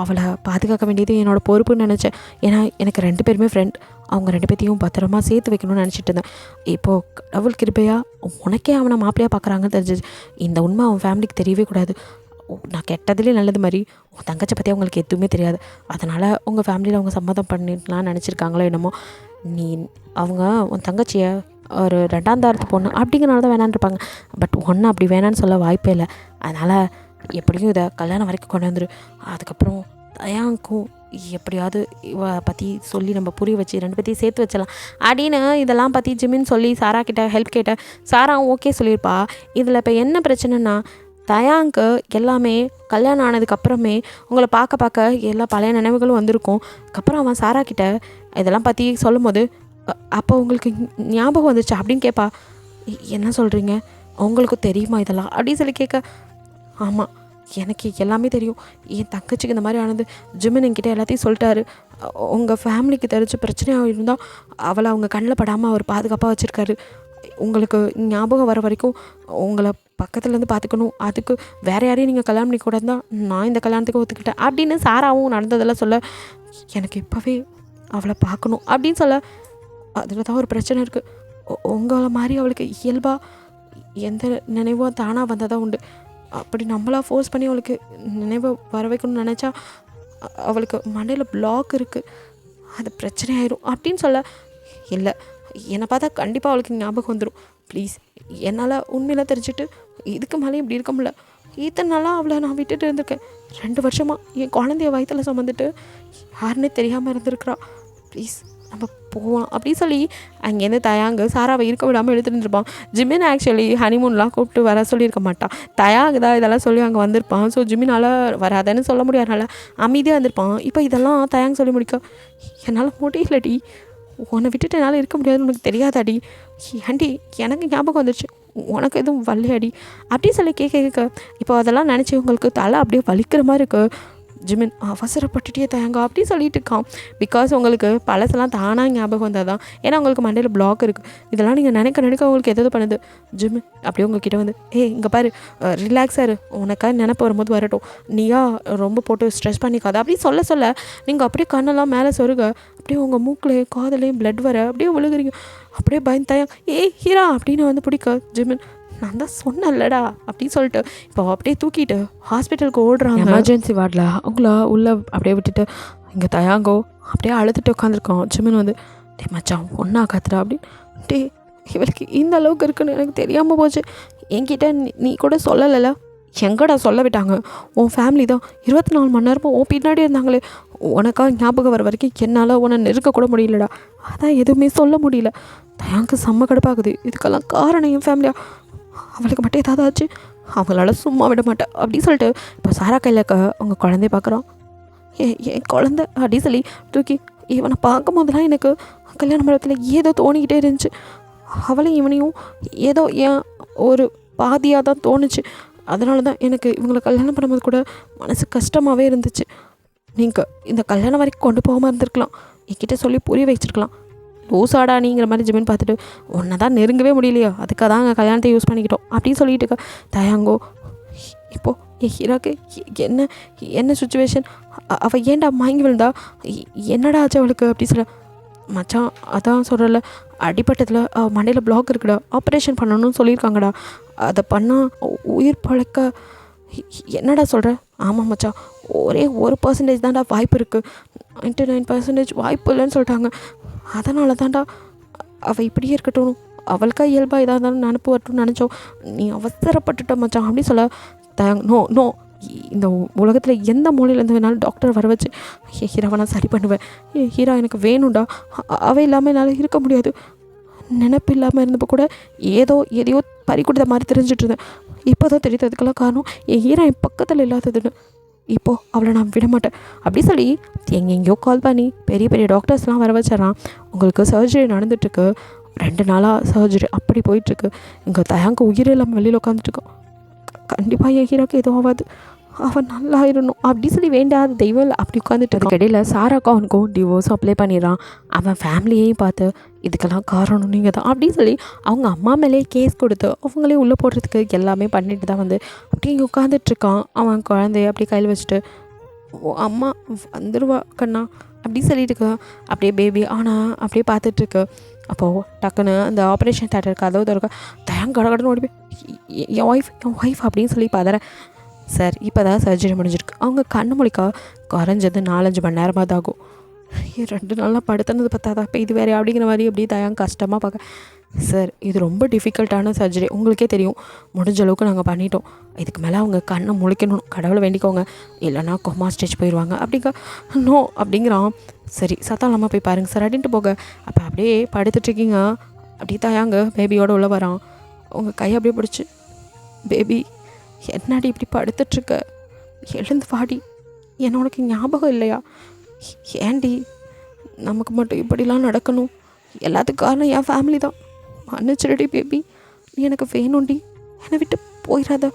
அவளை பாதுகாக்க வேண்டியது என்னோடய பொறுப்புன்னு நினச்சேன். ஏன்னா எனக்கு 2 பேருமே ஃப்ரெண்ட், அவங்க 2 பேர்த்தையும் பத்திரமா சேர்த்து வைக்கணும்னு நினச்சிட்டு இருந்தேன். இப்போது கடவுள் கிருபையாக உனக்கே அவனை மாப்பிள்ளையாக பார்க்குறாங்கன்னு தெரிஞ்சிச்சு. இந்த உண்மை அவன் ஃபேமிலிக்கு தெரியவே கூடாது. நான் கெட்டதுலேயே நல்லது மாதிரி உன் தங்கச்சி பற்றி அவங்களுக்கு எதுவுமே தெரியாது. அதனால் உங்கள் ஃபேமிலியில் அவங்க சம்மதம் பண்ணிடலான்னு நினச்சிருக்காங்களோ என்னமோ. நீ அவங்க உன் தங்கச்சியை ஒரு 2ஆம் தரத்து பொண்ணு அப்படிங்கிறனால தான் வேணான்னு இருப்பாங்க. பட் ஒன்று அப்படி வேணான்னு சொல்ல வாய்ப்பே இல்லை. அதனால் எப்படியும் இதை கல்யாணம் வரைக்கும் கொண்டு வந்துரு. அதுக்கப்புறம் தயாங்க்கும் எப்படியாவது இவ பற்றி சொல்லி நம்ம புரிய வச்சு 2 பேர்த்தையும் சேர்த்து வச்சலாம் அப்படின்னு இதெல்லாம் பற்றி ஜிமின் சொல்லி சாரா கிட்ட ஹெல்ப் கேட்ட. சாராவும் ஓகே சொல்லியிருப்பா. இதில் இப்போ என்ன பிரச்சனைனா, தயாங்க்கு எல்லாமே கல்யாணம் ஆனதுக்கப்புறமே உங்களை பார்க்க எல்லா பழைய நினைவுகளும் வந்திருக்கும். அதுக்கப்புறம் அவன் சாரா கிட்ட இதெல்லாம் பற்றி சொல்லும் போது, அப்போ உங்களுக்கு ஞாபகம் வந்துச்சு அப்படின்னு கேட்பா. என்ன சொல்கிறீங்க, உங்களுக்கு தெரியுமா இதெல்லாம் அப்படின்னு சொல்லி கேட்க, ஆமாம் எனக்கு எல்லாமே தெரியும். என் தங்கச்சிக்கு இந்த மாதிரி ஆனது ஜிமின் என்கிட்ட எல்லாத்தையும் சொல்லிட்டாரு. உங்கள் ஃபேமிலிக்கு தெரிஞ்ச பிரச்சனையாக இருந்தால் அவளை அவங்க கண்ணில் படாமல் அவர் பாதுகாப்பாக வச்சுருக்காரு. உங்களுக்கு ஞாபகம் வர வரைக்கும் உங்களை பக்கத்துலேருந்து பார்த்துக்கணும். அதுக்கு வேறு யாரையும் நீங்கள் கல்யாணம் பண்ணிக்கூடாது தான் நான் இந்த கல்யாணத்துக்கு ஒத்துக்கிட்டேன் அப்படின்னு சாராவும் நடந்ததெல்லாம் சொல்ல, எனக்கு இப்போவே அவளை பார்க்கணும் அப்படின்னு சொல்ல, அதில் தான் ஒரு பிரச்சனை இருக்குது. உங்களை மாதிரி அவளுக்கு இயல்பாக எந்த நினைவும் தானாக வந்ததாக உண்டு. அப்படி நம்மளாக ஃபோர்ஸ் பண்ணி அவளுக்கு நினைவை வர வைக்கணும்னு நினச்சா அவளுக்கு மண்டையில் பிளாக் இருக்குது, அது பிரச்சனை ஆயிரும் அப்படின்னு சொல்ல, இல்லை என்னை பார்த்தா கண்டிப்பாக அவளுக்கு ஞாபகம் வந்துடும். ப்ளீஸ் என்னால் உண்மையெல்லாம் தெரிஞ்சுட்டு இதுக்கு மேலே இப்படி இருக்க முடியல. இத்தனை நாளாக அவளை நான் விட்டுட்டு இருந்திருக்கேன். 2 வருஷமாக என் குழந்தைய வயிற்றில் சுமந்துட்டு யாருன்னே தெரியாமல் இருந்திருக்கிறா. ப்ளீஸ் நம்ம போவோம் அப்படின்னு சொல்லி அங்கேருந்து தயாங்கு சாராவை இருக்க விடாமல் எடுத்துகிட்டு இருப்பான். ஜிமின் ஆக்சுவலி ஹனிமூன்லாம் கூப்பிட்டு வர சொல்லியிருக்க மாட்டான். தயாங்கு தான் இதெல்லாம் சொல்லி அங்கே வந்திருப்பான். ஸோ ஜிமினால் வராதுன்னு சொல்ல முடியாதனால அமைதியாக வந்திருப்பான். இப்போ இதெல்லாம் தயாங் சொல்லி முடிக்க, என்னால் முடியலடி, உன்னை விட்டுட்டு என்னால் இருக்க முடியாதுன்னு உனக்கு தெரியாதாடி, ஏன்டி எனக்கு ஞாபகம் வந்துடுச்சு, உனக்கு எதுவும் வரலையாடி அப்படின்னு சொல்லி கேட்க இப்போ அதெல்லாம் நினச்சி உங்களுக்கு தலை அப்படியே வலிக்கிற மாதிரி இருக்குது. ஜிமின் அவசரப்பட்டுட்டே தயாங்க அப்படின்னு சொல்லிட்டு இருக்கான். பிகாஸ் உங்களுக்கு பழசெல்லாம் தானாக ஞாபகம் வந்தால் தான். ஏன்னா உங்களுக்கு மண்டையில் பிளாக் இருக்குது. இதெல்லாம் நீங்கள் நினைக்க உங்களுக்கு எதாவது பண்ணுது. ஜிமின் அப்படியே உங்ககிட்ட வந்து, இங்கே பாரு ரிலாக்ஸாக இரு, உனக்காக நினப்பு வரும்போது வரட்டும், நீயா ரொம்ப போட்டு ஸ்ட்ரெஸ் பண்ணிக்காத அப்படின்னு சொல்ல நீங்கள் அப்படியே கண்ணெல்லாம் மேலே சொருக, அப்படியே உங்கள் மூக்கிலையும் காதலையும் பிளட் வர அப்படியே விழுகுறீங்க. அப்படியே பயந்து தயாங்க ஹீரா அப்படின்னு வந்து பிடிக்க ஜிமின், நான் தான் சொன்னேன்லடா அப்படின்னு சொல்லிட்டு இப்போ அப்படியே தூக்கிட்டு ஹாஸ்பிட்டலுக்கு ஓடுறாங்க. எமர்ஜென்சி வார்டில் அவங்கள உள்ளே அப்படியே விட்டுட்டு இங்கே தயாங்கோ அப்படியே அழுதுட்டு உட்காந்துருக்கோம். ஜிமின் வந்து, டே மச்சான் ஒன்றா காத்துடா அப்படின்னு. டே இவளுக்கு இந்த அளவுக்கு இருக்குன்னு எனக்கு தெரியாமல் போச்சு, என்கிட்ட நீ கூட சொல்லலைல்ல. எங்கடா சொல்ல விட்டாங்க, உன் ஃபேமிலி தான் 24 மணி நேரமும் உன் பின்னாடி இருந்தாங்களே, உனக்காக ஞாபகம் வர வரைக்கும் என்னால் உன்னை நெருக்கக்கூட முடியலடா, அதான் எதுவுமே சொல்ல முடியல. தயாங்கு செம்ம கடுப்பாகுது. இதுக்கெல்லாம் காரணம் என் ஃபேமிலியா, அவளுக்கு மட்டும் ஏதாவது ஆச்சு அவங்களால சும்மா விட மாட்டேன் அப்படின்னு சொல்லிட்டு இப்போ சாரா கையில் அவங்க குழந்தைய பார்க்குறான். என் குழந்தை அப்படின்னு சொல்லி தூக்கி இவனை பார்க்கும் போதெல்லாம் எனக்கு கல்யாண மண்டபத்தில் ஏதோ தோணிக்கிட்டே இருந்துச்சு. அவளையும் இவனையும் ஏதோ ஏன் ஒரு பாதியாக தான் தோணுச்சு. அதனால தான் எனக்கு இவங்களை கல்யாணம் பண்ணும்போது கூட மனசு கஷ்டமாகவே இருந்துச்சு. நீங்கள் இந்த கல்யாணம் வரைக்கும் கொண்டு போகாமல் இருந்திருக்கலாம், என்கிட்ட சொல்லி புரிய வச்சிருக்கலாம். லூசாடா நீங்கிற மாதிரி ஜிமின் பார்த்துட்டு, உன்னை தான் நெருங்கவே முடியலையோ, அதுக்காக தான் அங்கே கல்யாணத்தை யூஸ் பண்ணிக்கிட்டோம் அப்படின்னு சொல்லிட்டு இருக்க. தயாங்கோ இப்போது என் ஹீராக்கு என்ன சுச்சுவேஷன், அவள் ஏன்டா வாங்கி விழுந்தா, என்னடா ஆச்சு அவளுக்கு அப்படி சொல்ல. மச்சான் அதான் சொல்கிறல, அடிப்பட்டதில் மண்டையில் பிளாக் இருக்குடா, ஆப்ரேஷன் பண்ணணும்னு சொல்லியிருக்காங்கடா, அதை பண்ணால் உயிர் பழக்க என்னடா சொல்கிற? ஆமாம் மச்சான், ஒரே 1% தான்டா வாய்ப்பு இருக்குது, 99% வாய்ப்பு இல்லைன்னு சொல்லிட்டாங்க. அதனால தான்டா அவள் இப்படியே இருக்கட்டும், அவளுக்கா இயல்பாக இதாக இருந்தாலும் நினப்பு வரட்டும்னு நினச்சோம். நீ அவசரப்பட்டுட்ட மச்சான் அப்படி சொல்ல, நோ நோ, இந்த உலகத்தில் எந்த மூலையிலேருந்து வேணாலும் டாக்டர் வர வச்சு ஹீராவை நான் சரி பண்ணுவேன். ஹீரா எனக்கு வேணும்டா, அவள் இல்லாமல் என்னால் இருக்க முடியாது. நினப்பு இல்லாமல் இருந்தப்போ கூட எதையோ பறி கொடுத்த மாதிரி தெரிஞ்சிட்டு இருந்தேன். இப்போ தான் தெரியுறதுக்கெல்லாம் காரணம் என் ஹீரா என் பக்கத்தில் இல்லாததுன்னு. இப்போது அவளை நான் விட மாட்டேன் அப்படி சொல்லி எங்கெங்கேயோ கால் பண்ணி பெரிய பெரிய டாக்டர்ஸ்லாம் வர வச்சிடறான். உங்களுக்கு சர்ஜரி நடந்துட்டுருக்கு, 2 நாளாக சர்ஜரி அப்படி போயிட்டுருக்கு. எங்கள் தயாங்க உயிர் இல்லாமல் வெளியில் உட்காந்துட்டுருக்கோம். கண்டிப்பாக என் ஹீரோக்கு எதுவும் ஆகாது, அவன் நல்லா ஆயிடணும் அப்படி சொல்லி வேண்டாத தெய்வம் இல்லை அப்படி உட்காந்துட்டு. அதுக்கு இடையில் சாராக்கும் அவனுக்கும் டிவோர்ஸ் அப்ளை பண்ணிடுறான். அவன் ஃபேமிலியையும் பார்த்து இதுக்கெல்லாம் காரணம் நீங்கள் தான் அப்படி சொல்லி அவங்க அம்மா மேலே கேஸ் கொடுத்து அவங்களே உள்ளே போடுறதுக்கு எல்லாமே பண்ணிட்டு தான் வந்து அப்படியே இங்கே உட்காந்துட்ருக்கான். அவன் குழந்தைய அப்படி கையில் வச்சுட்டு, ஓ அம்மா வந்துடுவா கண்ணா அப்படி சொல்லிட்டு இருக்கான். அப்படியே பேபி ஆனால் அப்படியே பார்த்துட்ருக்கு. அப்போது டக்குன்னு அந்த ஆப்ரேஷன் தேட்டருக்கு கதவு திறக்க தயாங்க கடகடன்னு ஓடி போய் என் ஒய்ஃப் அப்படின்னு சொல்லி பதற. சார் இப்போ தான் சர்ஜரி முடிஞ்சிருக்கு, அவங்க கண்ணு முழிக்க குறைஞ்சது 4-5 மணி நேரமாக தான் ஆகும். 2 நாளாக படுத்துனது பார்த்தாதா இப்போ இது வேறு அப்படிங்கிற மாதிரி அப்படியே தயாங்க கஷ்டமாக பார்க்க. சார் இது ரொம்ப டிஃபிகல்ட்டான சர்ஜரி, உங்களுக்கே தெரியும், முடிஞ்ச அளவுக்கு நாங்கள் பண்ணிட்டோம். இதுக்கு மேலே அவங்க கண்ணை முழிக்கணும், கடவுளை வேண்டிக்கோங்க, இல்லைனா கொமா ஸ்டேஜ் போயிடுவாங்க அப்படிங்க. நோ அப்படிங்கிறான். சரி சத்தம் இல்லாமல் போய் பாருங்கள் சார் அப்படின்ட்டு போக. அப்போ அப்படியே படுத்துட்ருக்கீங்க. அப்படியே தயாங்க பேபியோடு உள்ளே வரான். உங்கள் கையை அப்படியே பிடிச்சி, பேபி என்னடி இப்படி படுத்துட்ருக்க, எழுந்து வாடி, என்ன உனக்கு ஞாபகம் இல்லையா? ஏண்டி நமக்கு மட்டும் இப்படிலாம் நடக்கணும்? எல்லாத்துக்கும் காரணம் என் ஃபேமிலி தான், மன்னிச்சிருடி பேபி, நீ எனக்கு வேணும்டி, என்னை விட்டு போயிடாத,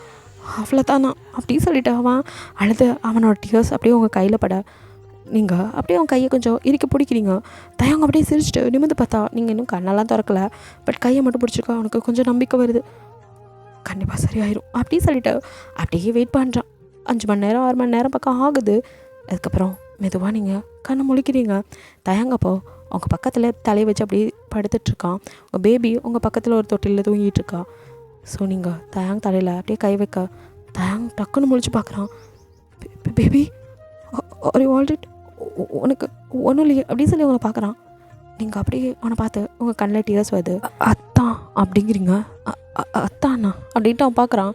அவ்வளோதான் நான் அப்படி சொல்லிட்டு அவன் அழுது அவனோட டியர்ஸ் அப்படியே உங்கள் கையில் பட நீங்கள் அப்படியே அவன் கையை கொஞ்சம் இறுக்கி பிடிக்கிறீங்க. தயங்க அப்படியே சிரிச்சிட்டு நிமிந்து பார்த்தா நீங்கள் இன்னும் கண்ணெல்லாம் திறக்கலை, பட் கையை மட்டும் பிடிச்சிருக்கா. அவனுக்கு கொஞ்சம் நம்பிக்கை வருது, கண்டிப்பாக சரியாயிரும் அப்படி சொல்லிட்டு அப்படியே வெயிட் பண்ணுறான். 5 மணி நேரம் 6 மணி நேரம் பக்கம் ஆகுது. அதுக்கப்புறம் மெதுவாக நீங்கள் கண்ணை முழிக்கிறீங்க. தயங்கப்போ உங்கள் பக்கத்தில் தலையை வச்சு அப்படியே படுத்துட்ருக்கான். உங்கள் பேபி உங்கள் பக்கத்தில் ஒரு தொட்டிலில் தூங்கிட்டுருக்கா. ஸோ நீங்கள் தயாங் தலையில் அப்படியே கை வைக்க தயாங் டக்குன்னு முழிச்சு பார்க்குறான். பேபி ஒரு ஆல்ரெடி உனக்கு ஒன்றும் இல்லையே அப்படி சொல்லி அவனை பார்க்குறான். நீங்கள் அப்படியே அவனை பார்த்து உங்கள் கண்ணில் டீயர்ஸ் வருது. அத்தான் அப்படிங்கிறீங்க, அத்தாண்ணா அப்படின்ட்டு அவன் பார்க்குறான்.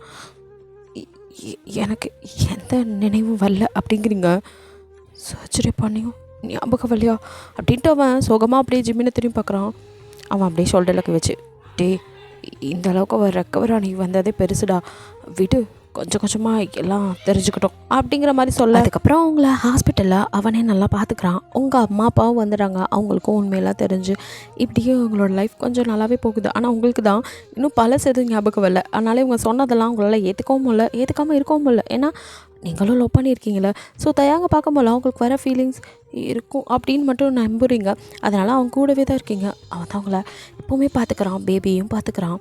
எனக்கு எந்த நினைவும் வரல அப்படிங்கிறீங்க, சர்ஜரி பண்ணியும் ஞாபகம் வரலையா அப்படின்ட்டு அவன் சோகமாக அப்படியே ஜிம்மினை திரும்பி பார்க்குறான். அவன் அப்படியே ஷோல்டரில் வச்சு, டே இந்த அளவுக்கு அவன் ரெக்கவர் ஆனி வந்ததே பெருசுடா, விடு, கொஞ்சம் கொஞ்சமாக எல்லாம் தெரிஞ்சுக்கிட்டோம் அப்படிங்கிற மாதிரி சொல்ல. அதுக்கப்புறம் அவங்கள ஹாஸ்பிட்டலில் அவனே நல்லா பார்த்துக்கிறான். உங்கள் அம்மா அப்பாவும் வந்துடுறாங்க. அவங்களுக்கும் உண்மையெல்லாம் தெரிஞ்சு இப்படியே அவங்களோட லைஃப் கொஞ்சம் நல்லாவே போகுது. ஆனால் உங்களுக்கு தான் இன்னும் பழசு எதுவும் ஞாபகம் வரல. அதனால இவங்க சொன்னதெல்லாம் உங்களால் ஏற்றுக்கவும் இல்லை, ஏற்றுக்காமல் இருக்கவும் இல்லை. ஏன்னா நீங்களும் லவ் பண்ணியிருக்கீங்களே. ஸோ தயாங்க பார்க்கும்போது அவங்களுக்கு வர ஃபீலிங்ஸ் இருக்கும் அப்படின்னு மட்டும் நம்புறீங்க. அதனால் அவங்க கூடவே தான் இருக்கீங்க. அவன் தான் அவங்கள எப்போவுமே பார்த்துக்கிறான், பேபியும் பார்த்துக்கிறான்.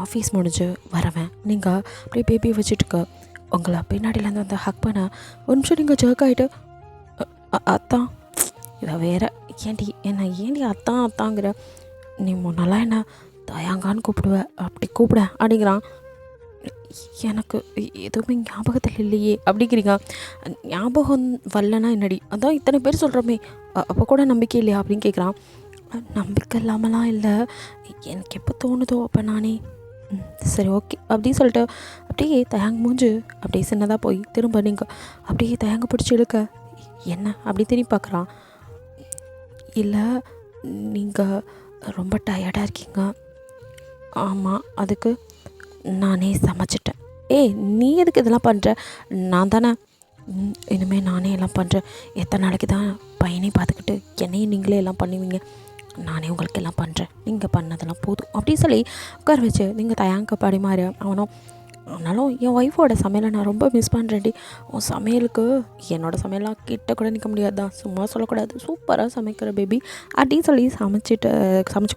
ஆஃபீஸ் முடிஞ்சு வரவேன் நீங்கள் அப்படியே பேபியை வச்சுட்டுக்க உங்களை பின்னாடியிலேருந்து வந்து ஹக் பண்ண ஒரு நிமிஷம் நீங்கள் ஜர்க் ஆகிட்டு, அத்தான் இதை வேற ஏண்டி அத்தாங்கிற, நீ முன்னெல்லாம் என்ன தயாங்கான்னு கூப்பிடுவேன், அப்படி கூப்பிட அப்படிங்கிறான். எனக்கு எதுவுமே ஞாபகத்தில் இல்லையே அப்படிங்கிறீங்க. ஞாபகம் வரலன்னா என்னடி, அதான் இத்தனை பேர் சொல்கிறோமே, அப்போ கூட நம்பிக்கை இல்லையா அப்படின்னு கேட்குறான். நம்பிக்கை இல்லாமலாம் இல்லை, எனக்கு எப்போ தோணுதோ அப்போ நானே சரி ஓகே அப்படின்னு சொல்லிட்டு அப்படியே தயாங்க மூஞ்சு அப்படியே சின்னதாக போய் திரும்ப நீங்கள் அப்படியே தயாங்க பிடிச்சி இழுக்க, என்ன அப்படி திரும்பி பார்க்குறான். இல்லை நீங்கள் ரொம்ப டயர்டாக இருக்கீங்க. ஆமாம், அதுக்கு நானே சமைச்சிட்டேன். நீ எதுக்கு இதெல்லாம் பண்ணுற, நான் தானே இனிமேல் நானே எல்லாம் பண்ணுறேன். எத்தனை நாளைக்கு தான் பையனையும் பார்த்துக்கிட்டு என்னையும் நீங்களே எல்லாம் பண்ணுவீங்க, நானே உங்களுக்கு எல்லாம் பண்ணுறேன், நீங்கள் பண்ணதெல்லாம் போதும் அப்படின்னு சொல்லி உட்கார வச்சு நீங்கள் தயாங்க பரிமாற. அவனும் ஆனாலும் என் ஒய்ஃபோட சமையலை நான் ரொம்ப மிஸ் பண்ணுறேன்டி, உன் சமையலுக்கு என்னோடய சமையலாம் கிட்ட கூட நிற்க முடியாது தான், சும்மா சொல்லக்கூடாது, சூப்பராக சமைக்கிற பேபி அப்படின்னு சொல்லி சமைச்சு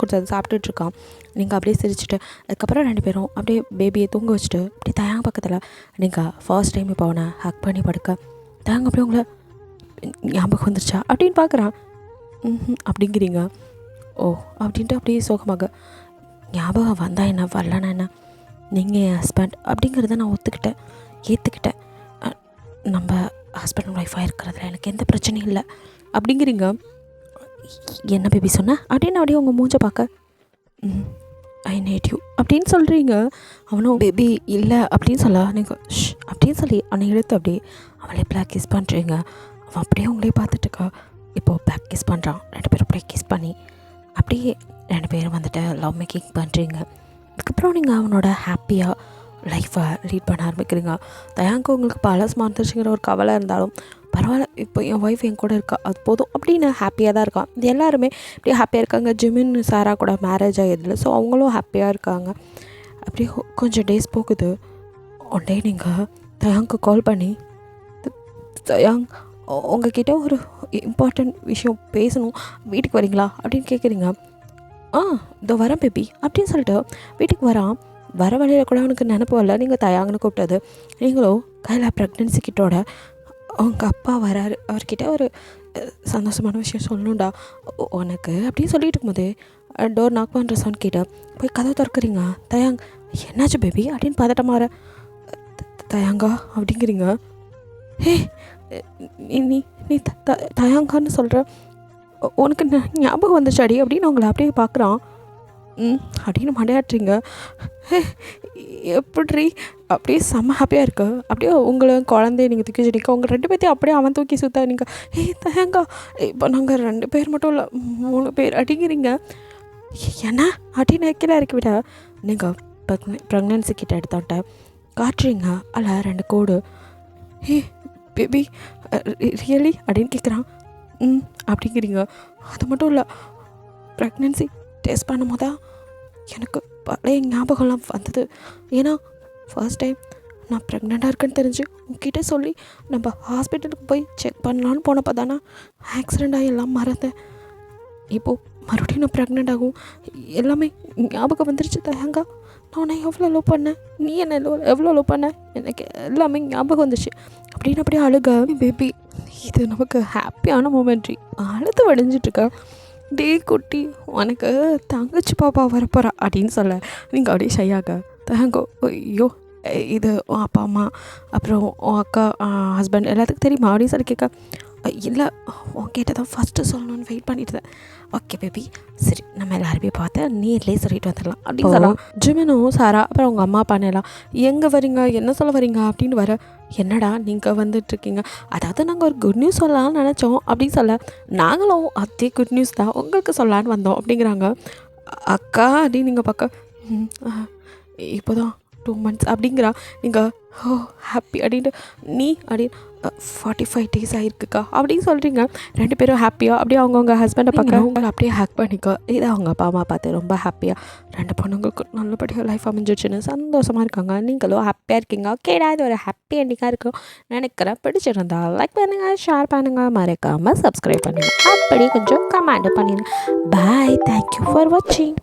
கொடுத்தது சாப்பிட்டுட்ருக்கான். நீங்கள் அப்படியே சிரிச்சுட்டு அதுக்கப்புறம் 2 பேரும் அப்படியே பேபியை தூங்க வச்சுட்டு அப்படியே தயாங்க பக்கத்தில் நீங்கள் ஃபர்ஸ்ட் டைம் இப்போ அவனை ஹக் பண்ணி படுக்க தயாங்க அப்படியே உங்களை ஞாபகம் வந்துருச்சா அப்படின்னு பார்க்குறான். அப்படிங்கிறீங்க. ஓ அப்படின்ட்டு அப்படியே சோகமாக, ஞாபகம் வந்தால் என்ன வரலன்னா என்ன, நீங்கள் என் ஹஸ்பண்ட் அப்படிங்கிறத நான் ஒத்துக்கிட்டேன். ஏற்றுக்கிட்டேன். நம்ம ஹஸ்பண்ட் அண்ட் ஒய்ஃபாக இருக்கிறதுல எனக்கு எந்த பிரச்சனையும் இல்லை அப்படிங்கிறீங்க. என்ன பேபி சொன்ன அப்படின்னு அப்படியே உங்கள் மூஞ்ச பார்க்க ஐ நேட் யூ அப்படின்னு சொல்கிறீங்க. அவனும் பேபி இல்லை அப்படின்னு சொல்ல நீங்கள் அப்படின்னு சொல்லி அவனை எடுத்து அப்படியே அவளே பிளாக் கிஸ் பண்ணுறீங்க. அவன் அப்படியே உங்களே பார்த்துட்டுக்கா. இப்போது பேக் கிஸ் பண்ணுறான். 2 பேரும் அப்படியே கிஸ் பண்ணி அப்படியே 2 பேரும் வந்துட்டு லவ் மேக்கிங் பண்ணுறீங்க. அதுக்கப்புறம் நீங்கள் அவனோட ஹாப்பியாக லைஃப்பை லீட் பண்ண ஆரம்பிக்கிறீங்க. தயாங்க உங்களுக்கு பழசு மறந்துருச்சுங்கிற ஒரு கவலை இருந்தாலும் பரவாயில்ல, இப்போ என் ஒய்ஃப் என் கூட இருக்கா, அது போதும் அப்படின்னு ஹாப்பியாக தான் இருக்கான். இது எல்லாருமே அப்படியே ஹாப்பியாக இருக்காங்க. ஜிமின் சாரா கூட மேரேஜ் ஆகிடுதில்ல, ஸோ அவங்களும் ஹாப்பியாக இருக்காங்க. அப்படியே கொஞ்சம் டேஸ் போகுது. ஒன் டே நீங்கள் தயாங்க்கு கால் பண்ணி, தயாங் உங்ககிட்ட ஒரு இம்பார்ட்டண்ட் விஷயம் பேசணும், வீட்டுக்கு வரீங்களா அப்படின்னு கேட்குறீங்க. இதோ வரேன் பேபி அப்படின்னு சொல்லிட்டு வீட்டுக்கு வரான். வர வழியில் கூட அவனுக்கு நினப்பு வரல நீங்கள் தயாங்கன்னு கூப்பிட்டது. நீங்களும் கையில் ப்ரெக்னென்சி கிட்டோட அவங்க அப்பா வராரு, அவர்கிட்ட ஒரு சந்தோஷமான விஷயம் சொல்லணும்டா உனக்கு அப்படின்னு சொல்லிட்டு இருக்கும்போது டோர் நாக் பண்ணுற சவுண்ட் கிட்ட போய் கதவை திறக்கிறீங்க. தயாங் என்னாச்சு பேபி அப்படின்னு பதட்டமாற தயாங்கா அப்படிங்கிறீங்க. ஹே நீ நீ தயாங்கான்னு சொல்கிற, உனக்கு ஞாபகம் வந்துச்சாடி அப்படின்னு உங்களை அப்படியே பார்க்குறான். அப்படின்னு மடையாட்டுறீங்க. எப்படி அப்படியே செம்ம ஹாப்பியாக இருக்கு. அப்படியே உங்களை குழந்தைய நீங்கள் தூக்கி வச்சுருக்க, உங்கள் 2 பேர்த்தையும் அப்படியே அவன் தூக்கி சுத்தா நீங்கள் தயங்கா இப்போ நாங்கள் 2 பேர் மட்டும் இல்லை 3 பேர் அப்படிங்கிறீங்க. என்ன அப்படின்னு கீழே இறக்கி விட நீங்கள் ப்ரெக்னென்சி கிட்ட எடுத்தோன்ட்ட காட்டுறீங்க. அல்ல 2 கோடு. பேபி ரியலி அப்படின்னு கேட்குறான். அப்படிங்கிறீங்க. அது மட்டும் இல்லை, ப்ரெக்னென்சி டெஸ்ட் பண்ணும் போதா எனக்கு பழைய ஞாபகம்லாம் வந்தது. ஏன்னா ஃபர்ஸ்ட் டைம் நான் ப்ரெக்னெண்ட்டாக இருக்கேன்னு தெரிஞ்சு உங்ககிட்ட சொல்லி நம்ம ஹாஸ்பிட்டலுக்கு போய் செக் பண்ணலான்னு போனப்போ தானே ஆக்சிடெண்ட் ஆகி எல்லாம் மறந்தேன். இப்போது மறுபடியும் நான் ப்ரெக்னெண்ட் ஆகும் எல்லாமே ஞாபகம் வந்துருச்சு. தயங்கா நான் எவ்வளோ லவ் பண்ணேன், நீ என்ன எவ்வளோ லவ் பண்ண, எனக்கு எல்லாமே ஞாபகம் வந்துச்சு அப்படின்னு அப்படியே அழுக. பேபி இது நமக்கு ஹாப்பியான மூமெண்ட்ரி. அழுது வடிஞ்சிட்ருக்க. டே குட்டி உனக்கு தங்கச்சி பாப்பா வரப்போகிறா அப்படின்னு சொல்ல நீங்கள் அப்படியே ஷையாக தங்கோ ஐயோ இது உன் அப்பா அம்மா அப்புறம் உன் அக்கா ஹஸ்பண்ட் எல்லாத்துக்கும் தெரியுமா அப்படின்னு சொல்லி கேட்க, இல்லை உன்கிட்ட தான் ஃபஸ்ட்டு சொல்லணும்னு வெயிட் பண்ணிட்டு இருந்தேன். ஓகே பேபி சரி நம்ம எல்லாருமே பார்த்து நேர்லேயே சொல்லிட்டு வந்துடலாம் அப்படின்னு சொல்லலாம். ஜிமினும் சாரா அப்புறம் அவங்க அம்மா அப்பானெல்லாம் எங்கே வரீங்க என்ன சொல்ல வரீங்க அப்படின்னு வர, என்னடா நீங்கள் வந்துட்டுருக்கீங்க, அதாவது நாங்கள் ஒரு குட் நியூஸ் சொல்லலாம்னு நினச்சோம் அப்படின்னு சொல்ல, நாங்களும் அதே குட் நியூஸ் தான் உங்களுக்கு சொல்லலான்னு வந்தோம் அப்படிங்கிறாங்க. அக்கா அப்படின்னு நீங்கள் பார்க்க இப்போ தான் 2 months அப்படிங்கிறா. நீங்கள் ஹாப்பி அப்படின்ட்டு நீ அப்படின்னு 45 days ஆகிருக்குக்கா அப்படின்னு சொல்கிறீங்க. 2 பேரும் ஹாப்பியாக அப்படியே அவங்கவுங்க ஹஸ்பண்டை பார்க்க அவங்களை அப்படியே ஹேக் பண்ணிக்கோ. இதை அவங்க அப்பா அம்மா பார்த்து ரொம்ப ஹாப்பியாக 2 பொண்ணுங்களுக்கு நல்லபடியாக லைஃப் அமைஞ்சிடுச்சுன்னு சந்தோஷமாக இருக்காங்க. நீங்களும் ஹாப்பியாக இருக்கீங்க. ஓகேடா இது ஒரு ஹாப்பி எண்டிங்காக இருக்கும் நினைக்கிறேன். பிடிச்சிருந்தா லைக் பண்ணுங்கள், ஷேர் பண்ணுங்கள், மறக்காமல் சப்ஸ்கிரைப் பண்ணுங்கள், அப்படியே கொஞ்சம் கமெண்ட் பண்ணிடுங்க. பாய், தேங்க்யூ ஃபார் வாட்சிங்.